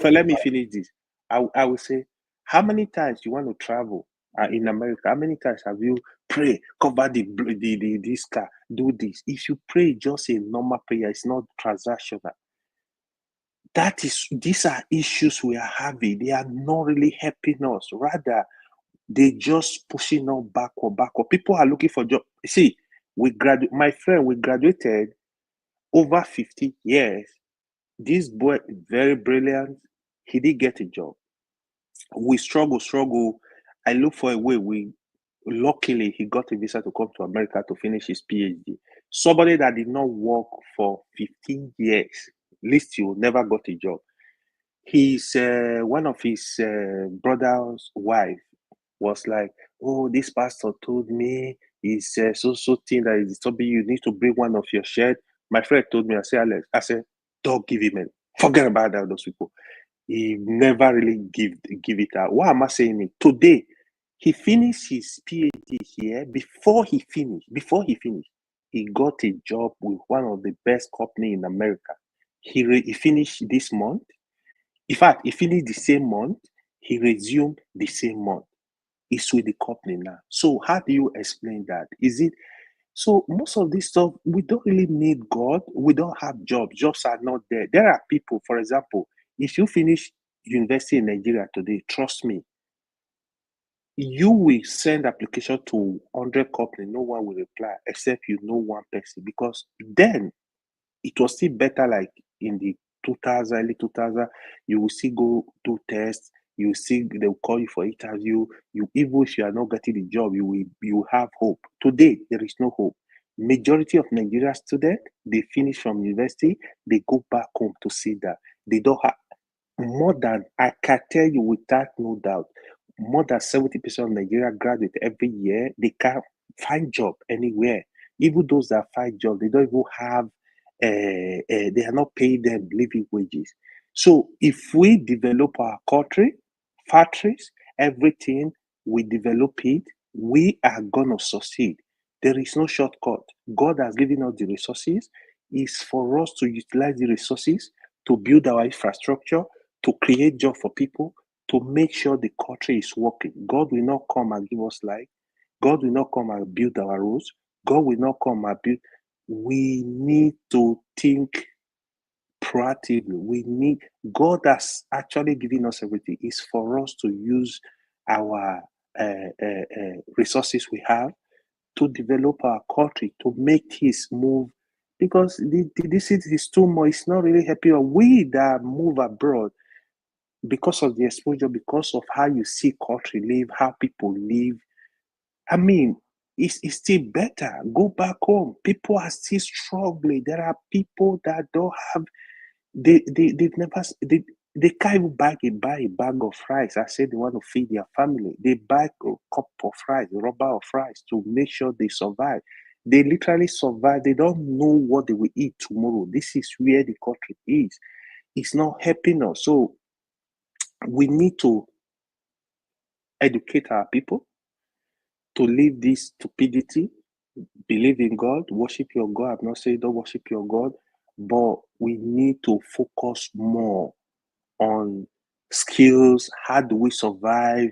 let me finish this. I will say, how many times you want to travel in America? How many times have you pray, cover this car, do this? If you pray just a normal prayer, it's not transactional. These are issues we are having. They are not really helping us. Rather, they just pushing us backward. People are looking for job. See, my friend, we graduated over 50 years. This boy, very brilliant. He did get a job. We struggle. I look for a way. Luckily, he got a visa to come to America to finish his PhD. Somebody that did not work for 15 years, at least you never got a job. One of his brother's wife was like, oh, this pastor told me he's so thing that is disturbing you. You need to bring one of your shirt. My friend told me, Alex, don't give him it. Forget about that, those people. He never really give it out. Why am I saying it? Today, he finished his PhD here. Before he finished, he got a job with one of the best company in America. He finished this month. In fact, he finished the same month. He resumed the same month. He's with the company now. So how do you explain that? So most of this stuff, we don't really need God. We don't have jobs. Jobs are not there. There are people, for example, if you finish university in Nigeria today, trust me, you will send application to 100 companies, no one will reply except you know one person, because then it was still better, like in the 2000, early 2000, you will still go do tests, you will see, they will call you for interview, you, even if you are not getting the job, you have hope. Today, there is no hope. Majority of Nigerian students, they finish from university, they go back home to see that. They don't have, more than, I can tell you without no doubt, more than 70% of Nigeria graduate every year, they can't find job anywhere. Even those that find job, they don't even have, they are not paying them living wages. So if we develop our country, factories, everything, we develop it, we are gonna succeed. There is no shortcut. God has given us the resources. It's for us to utilize the resources to build our infrastructure, to create job for people, to make sure the country is working. God will not come and give us life. God will not come and build our roads. God will not come and build. We need to think proactively. We need, God has actually given us everything. It's for us to use our resources we have to develop our country, to make things move. Because this is too much. It's not really helping us. We that move abroad, because of the exposure, because of how you see country live, how people live, I mean, it's still better. Go back home. People are still struggling. There are people that don't have, they've never, they can't even buy a bag of rice. I said they want to feed their family. They buy a cup of rice, a rubber of rice to make sure they survive. They literally survive. They don't know what they will eat tomorrow. This is where the country is. It's not helping us. So we need to educate our people to leave this stupidity, believe in God, worship your God. I'm not saying don't worship your God, but we need to focus more on skills. How do we survive?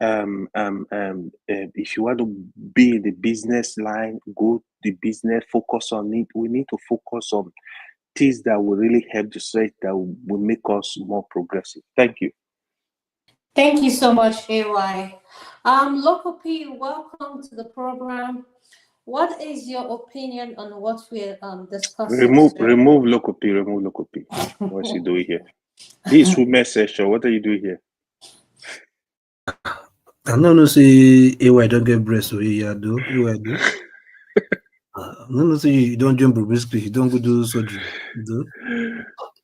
If you want to be in the business line, go the business, focus on it. We need to focus on things that will really help the society, that will make us more progressive. Thank you. Thank you so much, AY. Local P, welcome to the program. What is your opinion on what we're discussing today? Remove local P. What's he doing here? This women's session. What are you doing here? I no say AY don't get breast, so yeah, do AY do. No say you don't jump briskly, you don't go do surgery. Do.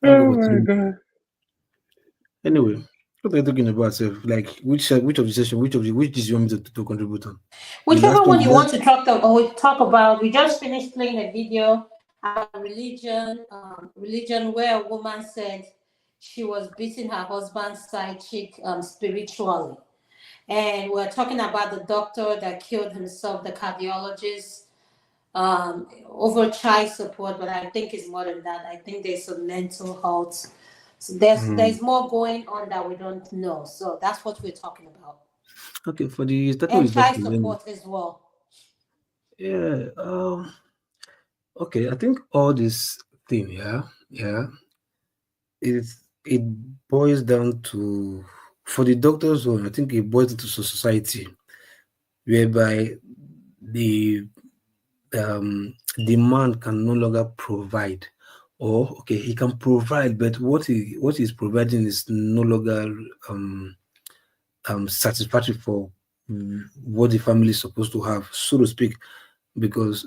Thank God Oh for my today. God. Anyway, what are you talking about, self? Like which of the session, which do you want me to contribute on? The Whichever last one, one the you last want to talk about. We just finished playing a video about religion where a woman said she was beating her husband's side chick spiritually. And we're talking about the doctor that killed himself, the cardiologist, over child support, but I think it's more than that. I think there's some mental health. So there's more going on that we don't know. So that's what we're talking about. okay, for the starting And with doctor, child then support as well. yeah, okay, I think all this thing, it boils down to for the doctor's one, I think it boils into society whereby the the man can no longer provide, or okay, he can provide, but what he's providing is no longer um satisfactory for what the family is supposed to have, so to speak, because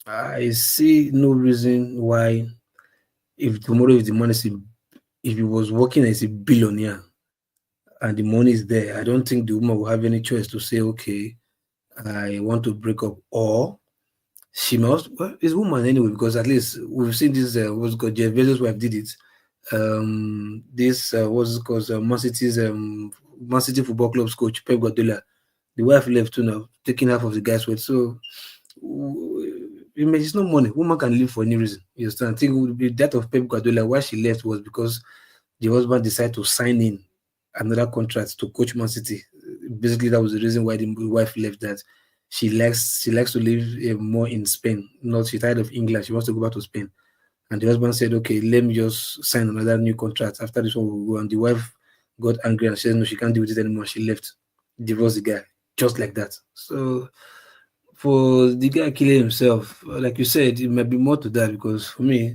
I see no reason why, if tomorrow, if the man is if he was working as a billionaire and the money is there, I don't think the woman will have any choice to say, okay, I want to break up, or she must, well, it's woman anyway, because at least we've seen this, what's it called, Jeff Bezos' wife did it. This, what's it called, Man City Football Club's coach, Pep Guardiola, the wife left too now, taking half of the guy's weight. So, it's not money. Woman can live for any reason. You understand? I think it would be that of Pep Guardiola. Why she left was because the husband decided to sign in another contract to coach Man City. Basically, that was the reason why the wife left. That she likes to live more in Spain. Not she tired of England. She wants to go back to Spain. And the husband said, okay, let me just sign another new contract. After this one, we'll go. And the wife got angry and said, no, she can't do it anymore. She left, divorced the guy, just like that. So for the guy killing himself, like you said, it might be more to that because for me,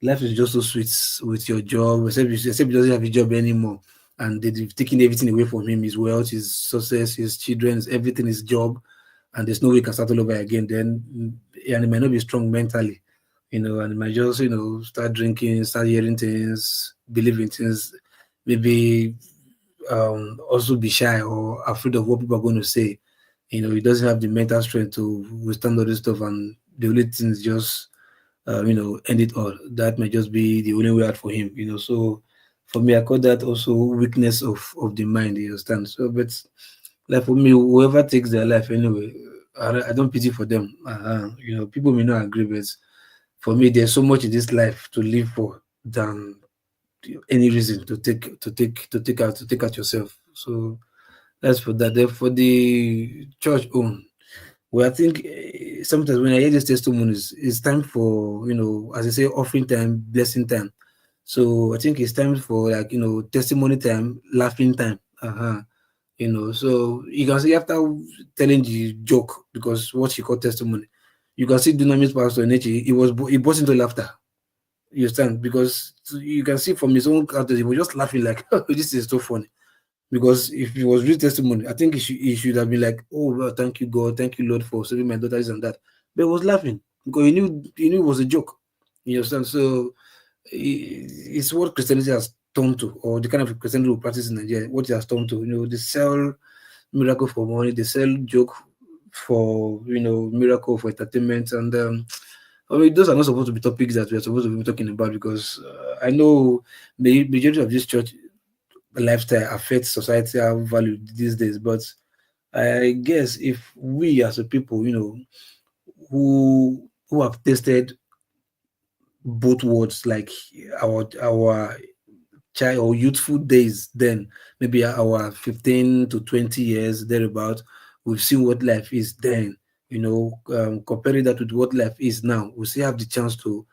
life is just so sweet with your job, except he doesn't have a job anymore. And they've taken everything away from him, his wealth, his success, his children's, everything, his job. And there's no way he can start all over again. Then, and he might not be strong mentally, and he might just, start drinking, start hearing things, believing things, maybe also be shy or afraid of what people are going to say. He doesn't have the mental strength to withstand all this stuff. And the only thing is just end it all. That might just be the only way out for him. So for me, I call that also weakness of the mind. You understand? So, but like for me, whoever takes their life anyway, I don't pity for them. People may not agree, but for me, there's so much in this life to live for than any reason to take out yourself. So that's for that. Then for the church own, well, I think sometimes when I hear these testimonies, it's time for, as I say, offering time, blessing time. So I think it's time for like, testimony time, laughing time. So you can see after telling the joke, because what she called testimony, you can see Dunamis Pastor Nechi, he burst into laughter. You understand? Because you can see from his own character, he was just laughing like, this is so funny. Because if it was real testimony, I think he should have been like, "Oh well, thank you God, thank you Lord for saving my daughters and that." But he was laughing because he knew it was a joke. You understand? So it's what Christianity has turned to, or the kind of Christianity we practice in Nigeria. What it has turned to, they sell miracle for money, they sell joke for miracle for entertainment, and I mean, those are not supposed to be topics that we are supposed to be talking about because I know the majority of this church lifestyle affects societal value these days. But I guess if we as a people, who have tasted both words, like our child or youthful days, then maybe our 15 to 20 years thereabout, we've seen what life is then. Comparing that with what life is now, we still have the chance to,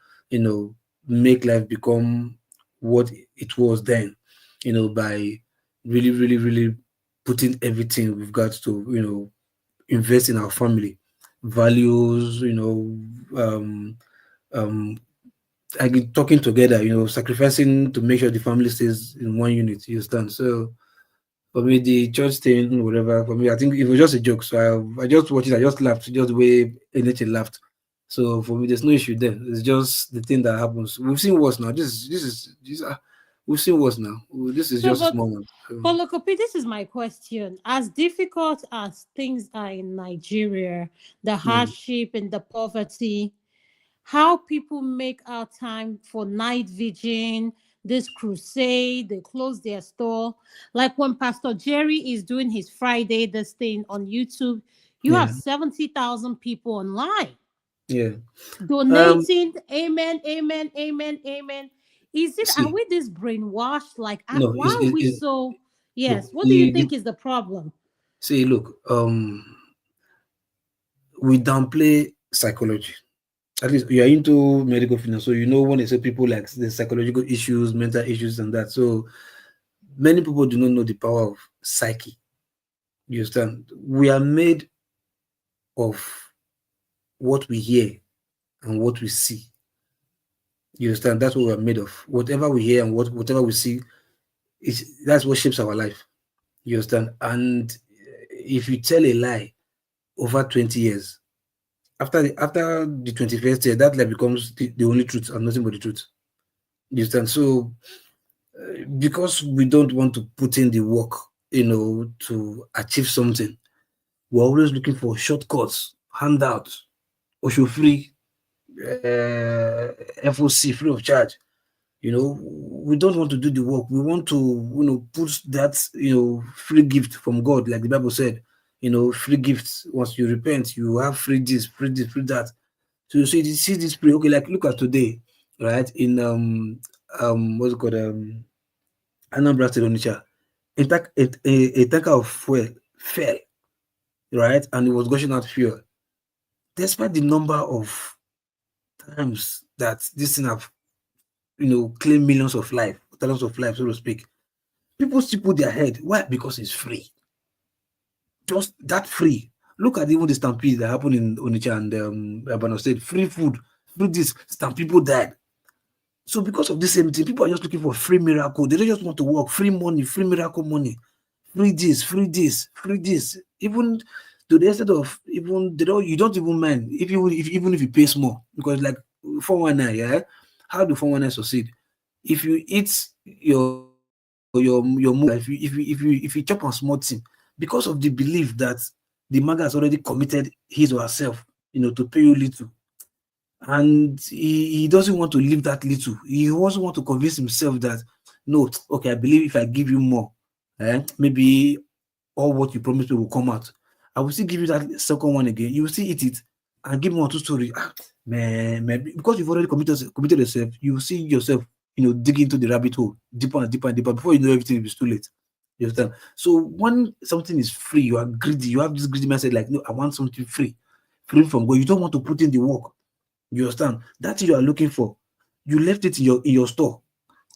make life become what it was then, by really, really, really putting everything we've got to, invest in our family, values, um, like talking together, sacrificing to make sure the family stays in one unit. You understand? So for me, the church thing, whatever, for me, I think it was just a joke. So I just watched it, I just laughed, just the way NH laughed. So for me, there's no issue there. It's just the thing that happens. We've seen worse now. We've seen worse now. This is So, just a but small one. Lokopi, this is my question. As difficult as things are in Nigeria, the Yeah, hardship and the poverty, how people make out time for night vigil, this crusade, they close their store. Like when Pastor Jerry is doing his Friday, this thing on YouTube, you have yeah, 70,000 people online yeah. Um, donating. Amen, amen, amen, amen. Are see, we this brainwashed? Like, no, why are we so? look, Yes. What do you think is the problem? look, we downplay psychology. At least you are into medical finance, so you know when they say people like the psychological issues, mental issues, and that. So many people do not know the power of psyche. You understand? We are made of what we hear and what we see. You understand? That's what we are made of. Whatever we hear and whatever we see is that's what shapes our life. You understand? And if you tell a lie over 20 years, after the 21st year, that lie becomes the only truth and nothing but the truth. You understand? So because we don't want to put in the work, to achieve something, we're always looking for shortcuts, handouts, Osho free, FOC free of charge. We don't want to do the work. We want to, put that, free gift from God, like the Bible said, free gifts. Once you repent, you have free this, free that. So you see this free. Okay, like look at today, right? In what's it called? Anambra State Onitsha, a tanker of fuel fell, right? And it was gushing out fuel. Despite the number of times that this thing have, claimed millions of life, thousands of lives, so to speak. People still put their head. Why? Because it's free. Just that free. Look at even the stampede that happened in Onitsha and Abano State. Free food, free this, stampede, people died. So because of this same thing, people are just looking for free miracle. They don't just want to work. Free money, free miracle money, free this, free this, free this. Even to the extent of even they don't you don't even mind even if you pay small because like 419, yeah. How do 419 succeed? If you eat your money, if you chop on small thing, because of the belief that the maga has already committed his or herself, to pay you little, and he doesn't want to leave that little. He also want to convince himself that no, okay, I believe if I give you more, maybe all what you promised me will come out. I will still give you that second one again. You will still eat it and give me one two story. Man, because you've already committed yourself, you will see yourself, dig into the rabbit hole deeper and deeper and deeper. Before you know everything, it's too late. You understand? So when something is free, you are greedy. You have this greedy mindset, like, no, I want something free, free from God. You don't want to put in the work. You understand? That thing you are looking for, you left it in your store.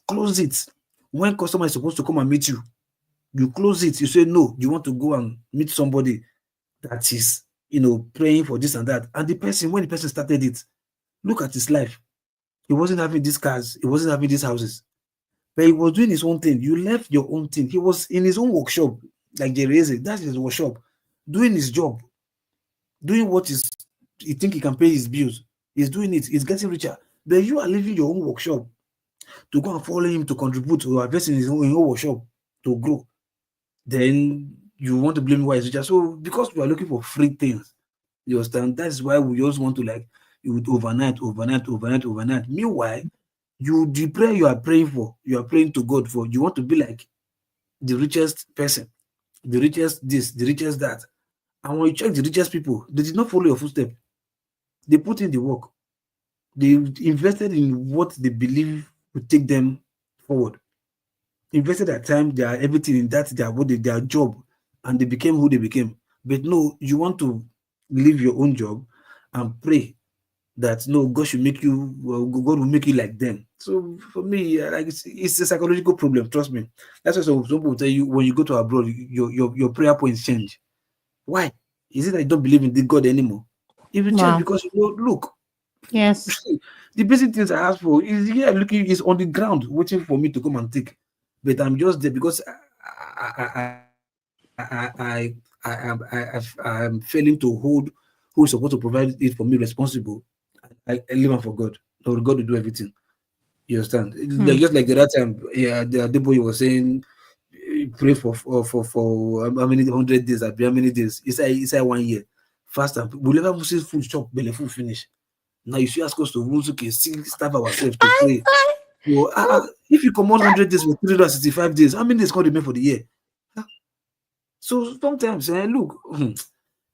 Close it. When customer is supposed to come and meet you, you close it. You say no. You want to go and meet somebody that is, praying for this and that. And when the person started it, look at his life. He wasn't having these cars. He wasn't having these houses. But he was doing his own thing. You left your own thing. He was in his own workshop, like Jerry. That's his workshop, doing his job, doing what is he think he can pay his bills. He's doing it. He's getting richer. But you are leaving your own workshop to go and follow him to contribute to invest in his own workshop to grow. Then you want to blame why he's richer. So because we are looking for free things, you understand? That's why we just want to you would overnight. Meanwhile, the prayer you are praying for, you are praying to God for, you want to be like the richest person, the richest this, the richest that. And when you check the richest people, they did not follow your footsteps. They put in the work. They invested in what they believe would take them forward. Invested their time, their everything in that, their job, and they became who they became. But no, you want to leave your own job and pray that no, God should make you, God will make you like them. So for me, like it's a psychological problem. Trust me. That's why some people will tell you when you go to abroad, your prayer points change. Why? Is it that you don't believe in the God anymore? It will change Wow. because look, Yes. the basic things I ask for is here looking is on the ground waiting for me to come and take. But I'm just there because I'm failing to hold who is supposed to provide it for me responsible. I live on for God. No, God will do everything. You understand? Hmm. Just like the other time, yeah, the Adeboye was saying, pray for how many 100 days, how many days? It's like 1 year. Fast and we'll never see food chop, belly full finish. Now you should ask us to okay, still starve ourselves to pray. So, if you come on 100 days for 365 days, how many days can remain for the year? Ah, So sometimes, look,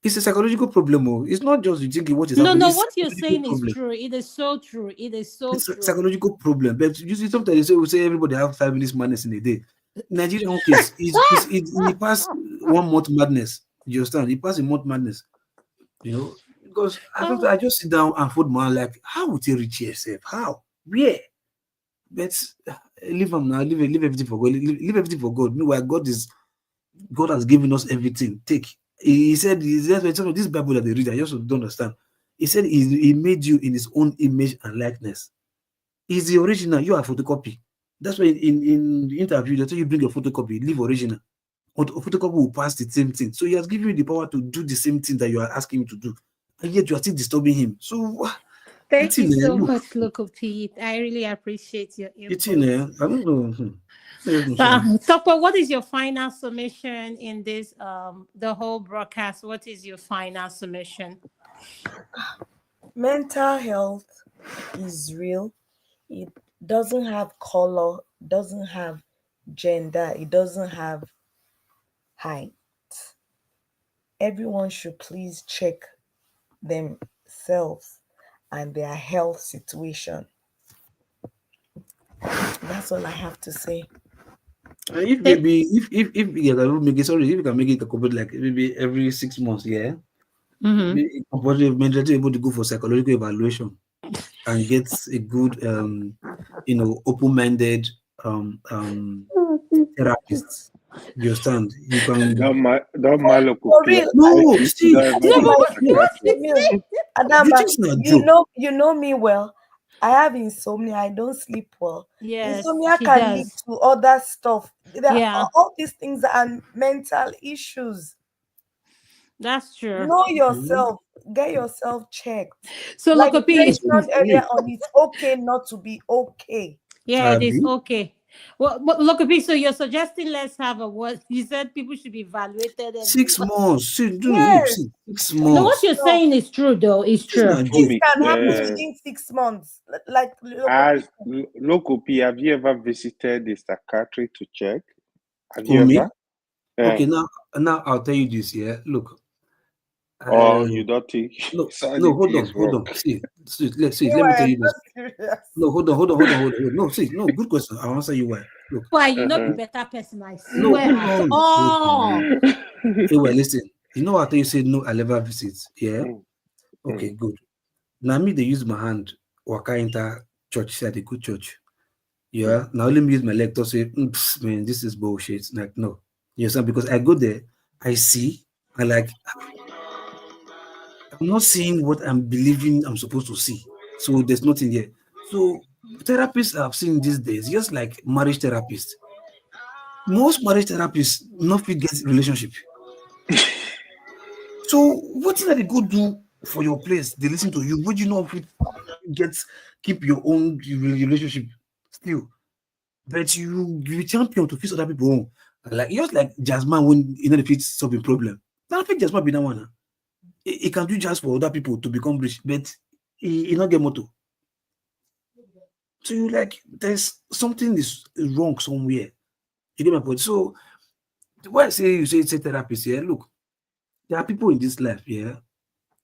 it's a psychological problem. Oh. It's not just you thinking what is No, happening, no, it's a what you're psychological saying is problem. true. It is so true. It is so It's a true. psychological problem. But you see, sometimes we say everybody have 5 minutes madness in a day. Nigerian own case is he passed 1 month madness. You understand? He passed a month madness. Because Oh, I just sit down and fold my hand like, how would he reach yourself? How? Where? But leave him now, leave everything for God. Leave everything for God. Meanwhile, God has given us everything. Take. He said, this Bible that they read, I just don't understand. He said he made you in his own image and likeness. He's the original, you are photocopy. That's why in the interview, they tell you bring your photocopy, leave original. Or photocopy will pass the same thing. So he has given you the power to do the same thing that you are asking him to do. And yet you are still disturbing him. So thank it's you in there. so Look, much, Local Pete. I really appreciate your it's in input. there. I don't know. I just know, sha. Topper, what is your final submission in this the whole broadcast? What is your final submission? Mental health is real. It doesn't have color, doesn't have gender, it doesn't have height. Everyone should please check themselves and their health situation. That's all I have to say. If Thank, maybe if you can make it sorry, if you can make it a couple like maybe every 6 months, yeah. mm-hmm. Maybe compulsory mandatory able to go for psychological evaluation and get a good, open-minded therapist. You understand? You can. Don't For malocopy. real, No, Make you see, don't ever No, see, go but to what, see. what psychiatrist. she Jamil, said? You Adama, think it's not a joke? you know me well. I have insomnia. I don't sleep well. Yes, Insomnia she can lead does. to other stuff. Yeah, All these things are mental issues. that's true. Know Mhm. yourself. Get yourself checked. So Like you Lokopi, mentioned earlier Me, on, it's okay not to be okay. yeah, it is Abi, okay. Well, but Lokopi, so you're suggesting let's have a what? You said people should be evaluated every. 6 months. See, look, Yes, see, six No, please what months. you're stop. saying is true, though. It's It's true. not a Things joke. can happen Yes. within 6 months. Like As Lokopi, have you ever visited a psychiatrist to check? Have Oh, you me? ever? Okay, now I'll tell you this. Yeah, look. Or you Um, don't think no, no, sanity hold is on, hold wrong? on. See, let me meanwhile, tell I'm you this. just serious. No, hold on. No, see, no, good question. I'll answer you why. Look, Why you not be Uh-huh. better person? I no, swear hold at on, hold all. on. Hey, well, listen. You know after you said no, I never visit. Yeah. Mm, Okay, mm. good. Now me, they use my hand. Waka enter church. Say a good church. Yeah. Now let me use my leg to say, man, this is bullshit. Like no, you understand? Because I go there, I see, I like, I'm not seeing what I'm believing I'm supposed to see. So there's nothing there. So therapists I've seen these days, just like marriage therapists. Most marriage therapists not fit get relationship. So what did they go do for your place? They listen to you. Would you not fit get keep your own relationship still? But you champion to fix other people own. Like just like Jasmine when you know the fit solving problem. Now I think Jasmine be that one. He can do just for other people to become rich, but he not get motto. So you like there's something is wrong somewhere. You get my point. So why I say you say it's a therapist here? Look, there are people in this life, yeah.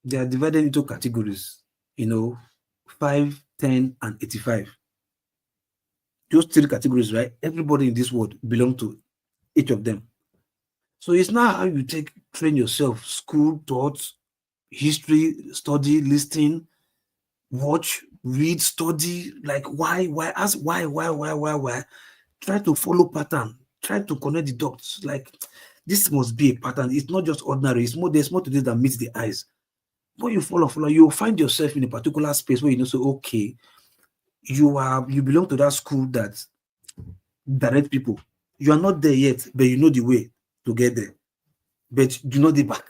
They are divided into categories, you know, 5, 10, and 85. Those three categories, right? Everybody in this world belong to each of them. So it's not how you take train yourself, school, thoughts, history, study, listening, watch, read, study, like why, ask why. Try to follow pattern, try to connect the dots. Like this must be a pattern. It's not just ordinary, it's more, there's more to this than meets the eyes. When you follow, you'll find yourself in a particular space where you know, so okay, you belong to that school that direct people. You are not there yet, but you know the way to get there. But do not the back.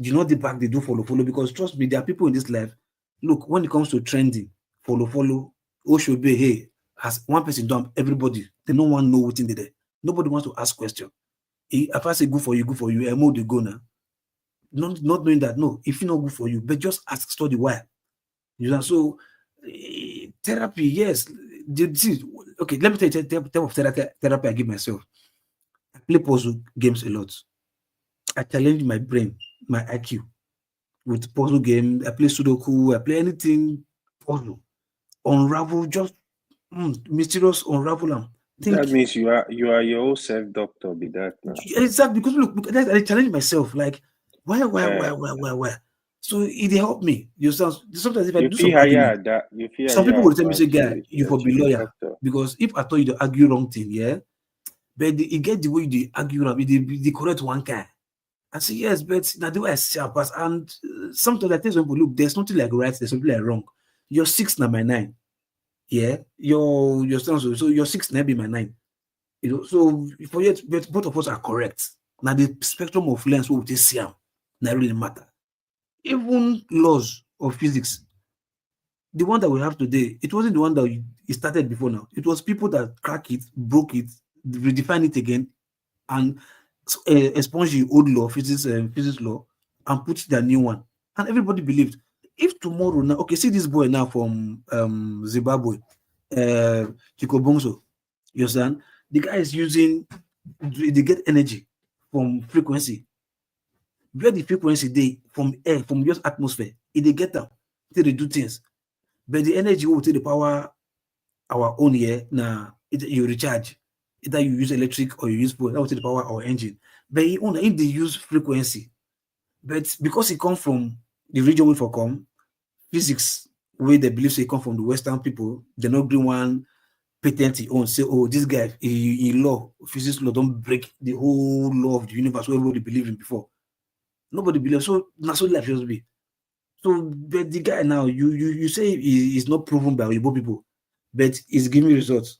Do not the back, they do follow, because trust me, there are people in this life. Look, when it comes to trending, follow, or should be hey, as one person done, everybody, they don't want to know what's in there. Nobody wants to ask question. If I say good for you, I'm the go now. Not knowing that no, if you not good for you, but just ask study why. You know, so therapy, yes. See, okay, let me tell you the type of therapy I give myself. I play puzzle games a lot. I challenge my brain, my IQ with puzzle game. I play Sudoku. I play anything puzzle. Unravel, just mysterious unravel them. That Think means you are your own self doctor. Be that now. exactly because look I challenge myself. Like Uh, why? So it helped me. You sound sometimes if I you do feel some argument, higher that you feel some people higher will tell me, say, advance guy, you you for to be the lawyer. doctor. Because if I told you to argue wrong thing, yeah, but it get the way they argue wrong, the correct one kind. I say, yes, but now the way I see our past, and sometimes I tell some people, look, there's nothing like right, there's something like wrong. Your six now my nine. Yeah. Your so your six now be my nine. You know, so for yet, but both of us are correct. Now the spectrum of lens what we see now really matter. Even laws of physics, the one that we have today, it wasn't the one that it started before now. It was people that crack it, broke it, redefine it again, and expunge the old law, physics law, and put the new one. And everybody believed. If tomorrow now, okay, see this boy now from Zimbabwe, Chico Bongso, you understand? The guy is using, they get energy from frequency. Where the frequency they from air, from just atmosphere, if they get them, they do things. But the energy will take the power our own here now. You recharge. Either you use electric or you use power, that will take the power our engine. But if they use frequency, but because it comes from the region we for come, physics where they believe say come from the Western people, they're not green one patent he owns. Say, oh, this guy in law, physics law, don't break the whole law of the universe where everybody believed in before. Nobody believes. So that's what life just be. So, but the guy now, you say is not proven by Igbo people, but he's giving results.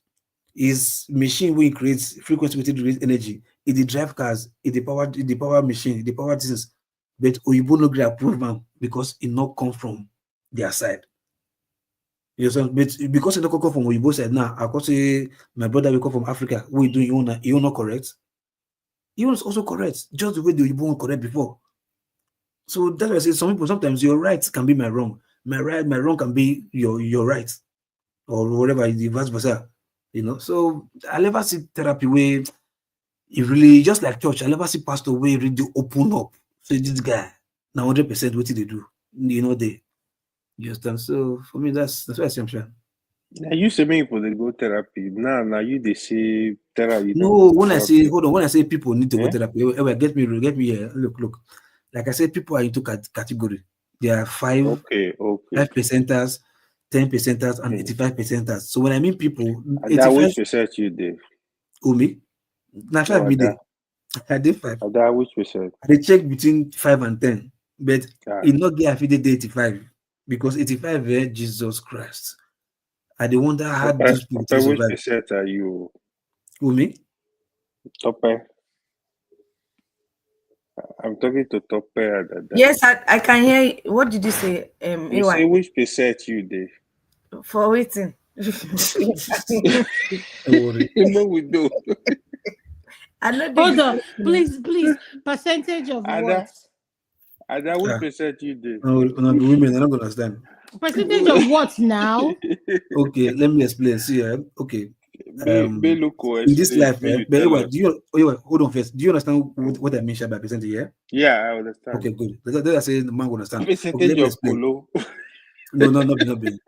His machine when it creates frequency with it energy, it the drive cars, it the power machine, the power things. But Oyibo no gree approve man because it not come from their side. You know, but because it not come from Oyibo side now, I could say my brother will come from Africa. We do you not correct. You is also correct, just the way the Oyibo correct before. So that's why I say some people sometimes your right can be my wrong. My wrong can be your right, or whatever, the vice versa. You know, so I never see therapy where it really just like church. I never see pastor where really open up. So this guy now 100% what did they do? You know they you understand. So for me that's what I say. I'm sure. Now you say make people they go therapy. Now you they say therapy. You don't No, go when I say therapy. hold on, when I say people need to go Eh? therapy, get me here. Look. Like I said, people are into category. There are Okay. 5%ers, 10%ers, and Hmm. 85%ers. So when I mean people, And that 85 which percent you did? me, now No, 5 me there. I did 5. at that which percent? I dey check between 5 and 10, but Ah, it not get affiliate 85 because 85 Jesus Christ. I dey wonder how those people Tope, take which survive. percent are you? Me, Tope, I'm talking to Tope and Dada. Yes, I can hear you. What did you say, You say AY? which percent you did? For waiting. don't worry. No, we do. I know Hold the on, please. Percentage of what? Ada, which Ah, percent you did? no, be women, they're not gonna understand. Percentage of what now? Okay, let me explain. See, okay. May Loco In this explain. life, May you but tell anyway, us. hold on first. Do you understand what I mean by percentage? Yeah. Yeah, I understand. Okay, good. Let us say the man will understand. Okay, let Percentage me of explain. Kolo. No, not be.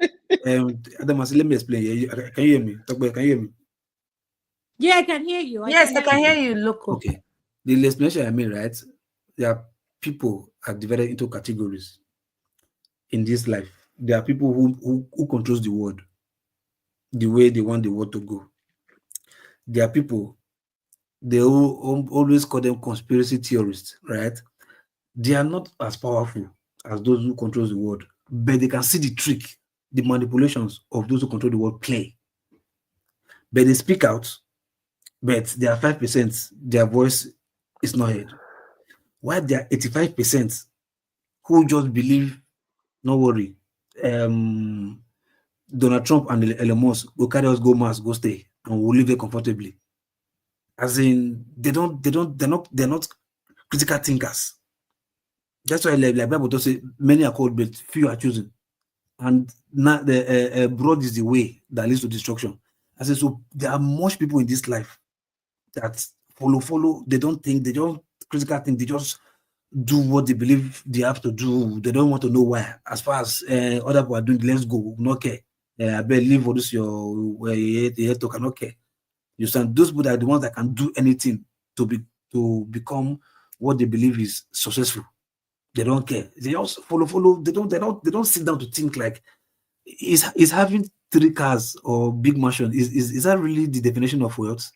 Adam, let me explain. Yeah, can you hear me? Talk about, can you hear me? Yeah, I can hear you. I Yes, can I hear can hear you. you, Loco. Okay. The explanation I mean, right? There are people are divided into categories in this life. There are people who controls the world the way they want the world to go. There are people they always call them conspiracy theorists, right? They are not as powerful as those who control the world, but they can see the trick, the manipulations of those who control the world play. But they speak out, but they are 5%, their voice is not heard. While there are 85% who just believe, no worry, Donald Trump and Elon Musk will carry us go Mars, go stay, and we'll live there comfortably. As in, they're not critical thinkers. That's why, like Bible does say, many are called, but few are chosen. And now the broad is the way that leads to destruction. I say, so there are much people in this life that follow. They don't think, they don't critical think, they just do what they believe they have to do. They don't want to know why. As far as other people are doing, let's go, no care. I believe what is your to cannot care. You understand? Those people are the ones that can do anything to become what they believe is successful. They don't care. They just follow. They don't sit down to think like is having 3 cars or big mansion is that really the definition of wealth?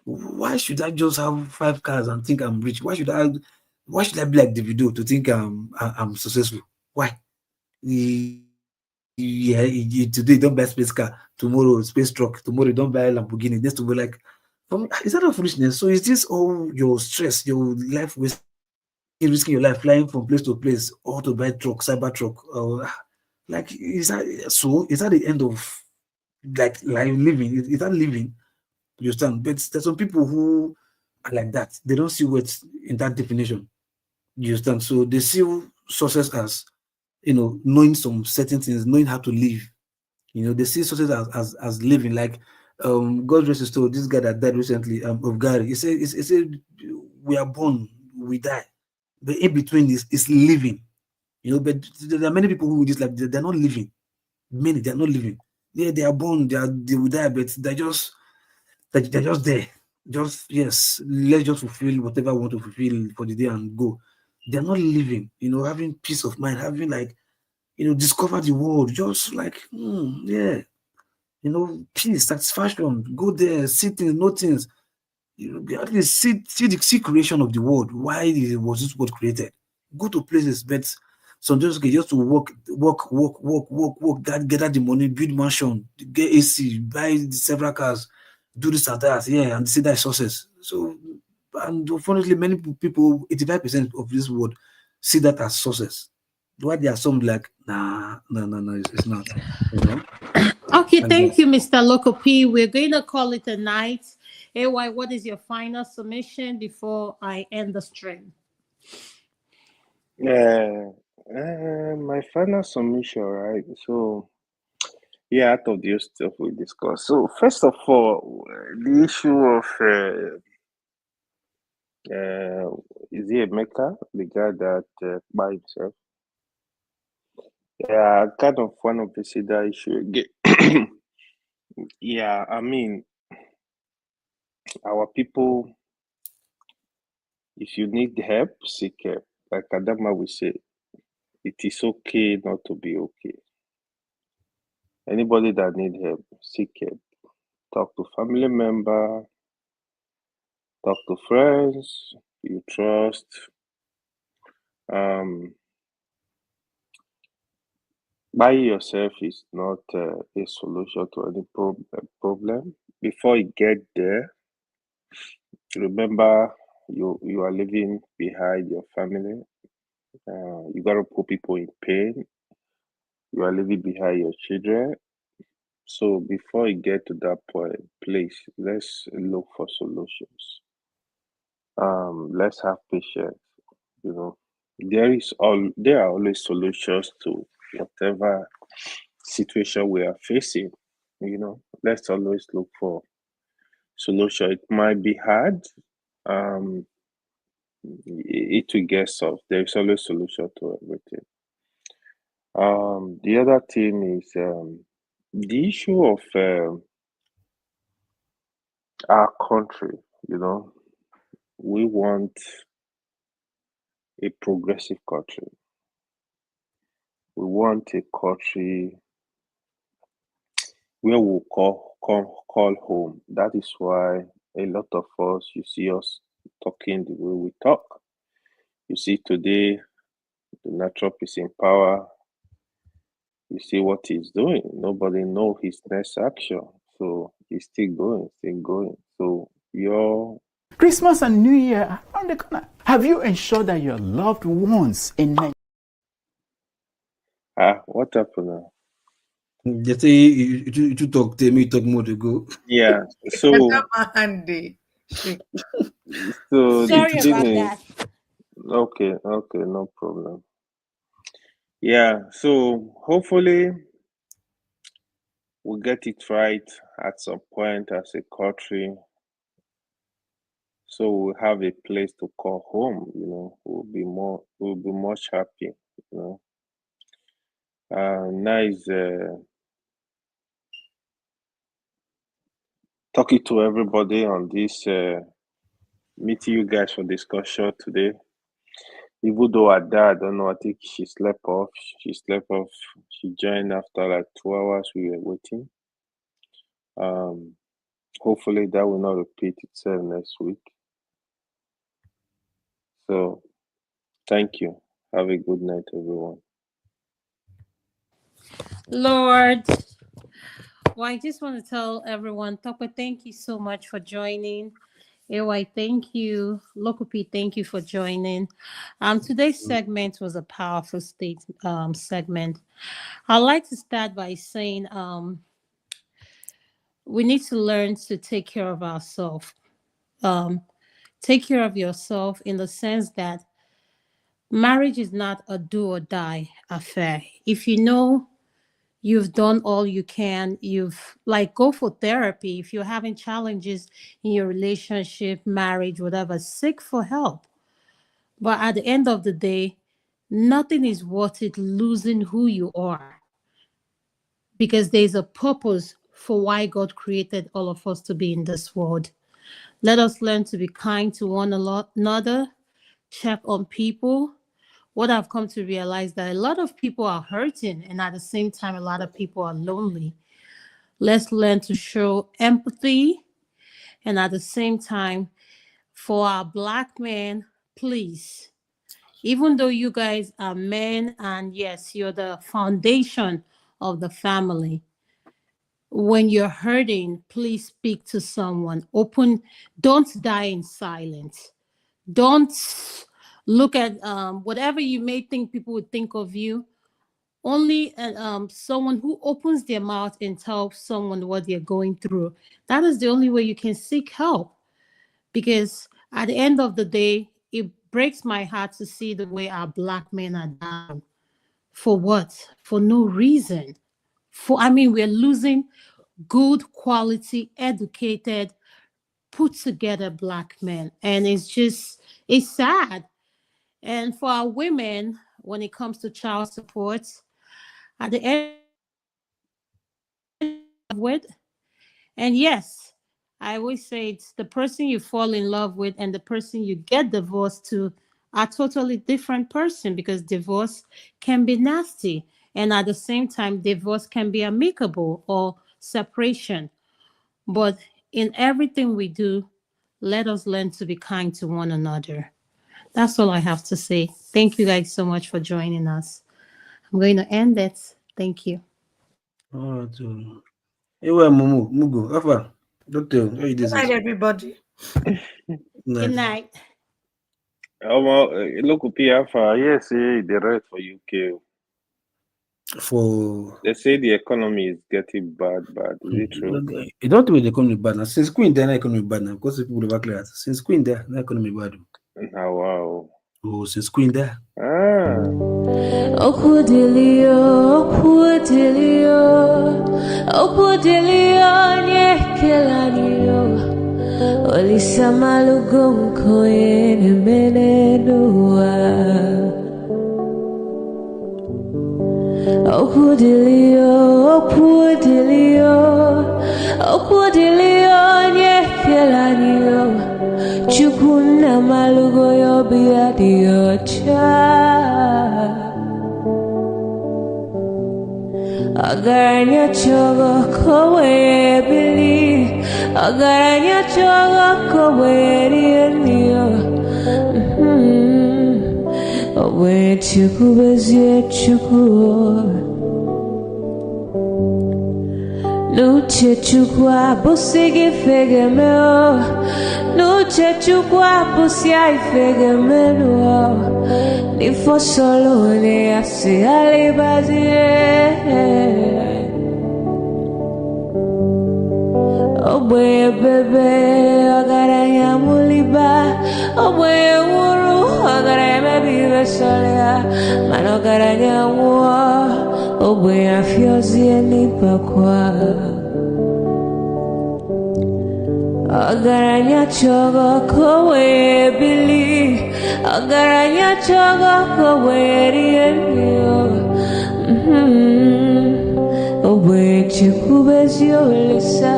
Why should I just have 5 cars and think I'm rich? Why should I be like Davido to think I'm successful? Why? Yeah, today don't buy space car, tomorrow space truck, tomorrow you don't buy Lamborghini. Next to be like, for me, is that not foolishness? So is this all your stress, your life wasting, risking your life, flying from place to place, or to buy truck, cyber truck, or like is that so? Is that the end of like life living? Is that living? You understand? But there's some people who are like that. They don't see what in that definition. You understand? So they see success as knowing some certain things, knowing how to live. They see success as living. Like God rest his soul, this guy that died recently, of Gary, he said we are born, we die. But in between is living. But there are many people who just like they're not living. Many they're not living. Yeah, they are born, they will die, but they're just there. Just yes, let's just fulfill whatever I want to fulfill for the day and go. They're not living, having peace of mind, having like discover the world. Just like, yeah, peace, satisfaction. Go there, see things, know things. At least see creation of the world. Why was this world created? Go to places, but some just to work, gather the money, build mansion, get AC, buy several cars, do this and that, yeah, and see that success. So, and unfortunately, many people, 85% of this world, see that as success. Why there are some like, nah, no, it's not, Okay, and thank you, Mr. Loco P. We're going to call it a night. AY, what is your final submission before I end the stream? My final submission, right? So, yeah, out of the stuff we discussed. So, first of all, the issue of is he a maker, the guy that by himself? Yeah, I kind of want to visit that issue again. Yeah, I mean, our people, if you need help, seek help. Like Adama will say, it is okay not to be okay. Anybody that need help, seek help. Talk to family member, talk to friends you trust. By yourself is not a solution to any problem. Before you get there, remember you are leaving behind your family. You gotta put people in pain. You are leaving behind your children. So before you get to that point, please let's look for solutions. Let's have patience. You know, there are always solutions to whatever situation we are facing. Let's always look for solution. It might be hard. It will get solved. There is always solution to everything. The other thing is the issue of our country. We want a progressive country. We want a country where we'll call home. That is why a lot of us, you see us talking the way we talk. You see today, Donald Trump is in power. You see what he's doing. Nobody know his next action. So he's still going. So Christmas and New Year are around the corner. Have you ensured that your loved ones in Nigeria? What happened now? They say you talk, tell me talk more to go. Yeah. So Andy. so the Sorry thing about is, that. okay, no problem. Yeah. So hopefully we'll get it right at some point as a country. So we'll have a place to call home. We'll be much happy. Nice talking to everybody on this. Meeting you guys for discussion today. Even though I don't know, I think she slept off. She joined after like 2 hours we were waiting. Hopefully that will not repeat itself next week. So thank you. Have a good night, everyone. Lord, well, I just want to tell everyone, Topa, thank you so much for joining. AY, thank you. Lokopi, thank you for joining. Today's segment was a powerful segment. I'd like to start by saying we need to learn to take care of ourselves. Take care of yourself in the sense that marriage is not a do or die affair. If you know you've done all you can, you've like go for therapy. If you're having challenges in your relationship, marriage, whatever, seek for help. But at the end of the day, nothing is worth it losing who you are, because there's a purpose for why God created all of us to be in this world. Let us learn to be kind to one another, check on people, what I've come to realize that a lot of people are hurting, and at the same time, a lot of people are lonely. Let's learn to show empathy, and at the same time, for our Black men, please, even though you guys are men and yes, you're the foundation of the family, when you're hurting, please speak to someone. Don't die in silence. Don't look at whatever you may think people would think of you. Only someone who opens their mouth and tells someone what they're going through. That is the only way you can seek help. Because at the end of the day, it breaks my heart to see the way our Black men are down. For what? For no reason. We're losing good quality, educated, put together Black men. And it's sad. And for our women, when it comes to child support, at the end with, and yes, I always say it's the person you fall in love with and the person you get divorced to are totally different person, because divorce can be nasty. And at the same time, divorce can be amicable or separation. But in everything we do, let us learn to be kind to one another. That's all I have to say. Thank you guys so much for joining us. I'm going to end it. Thank you. All right. Ewa Mugu, Alpha, Doctor, how you Good night, doing? everybody. Good night. Look, PFA, yes, the right for UK. For They say the economy is getting bad. Is it true? you don't know the economy bad now. Since Queen there, the economy bad now. Because people never clear. Since Queen there, the economy bad. Now, wow. Oh, since Queen there. Okudilio, nyekelanio. Olisamalugo mkoyene menenua. Okudilio, nyekelanio. Chukuna malugo yobia diocha. Agaranya chogo kowe bili. Agaranya chogo kowe rienio. Owe chuku bezie chuku. Nuche chukwa busigi fegemeo. Nuche chukwa busia ifegemeo. Ni fosolo ni asi alibazie. Oboye bebe agaranya muliba. Oboye wuru agaranya mebi vesolea. Mano agaranya mua. Oboye afyozie ni pakwa. Agaranya chogo kowe bili. Agaranya chogo kowe rienio. Owe chikubezio lisa.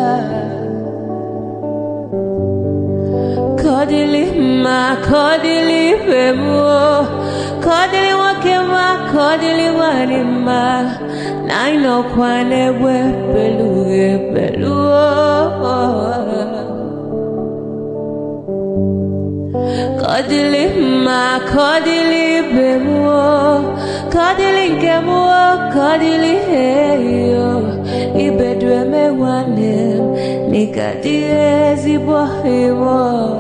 Kodili bemo. Kodili wakema, kodili wanima. Naino kwane we beluge beluo. Kodili bemo. Kodili kemo, kodili heyo. Ibedwe me wanem. Nikadiezi bohimo.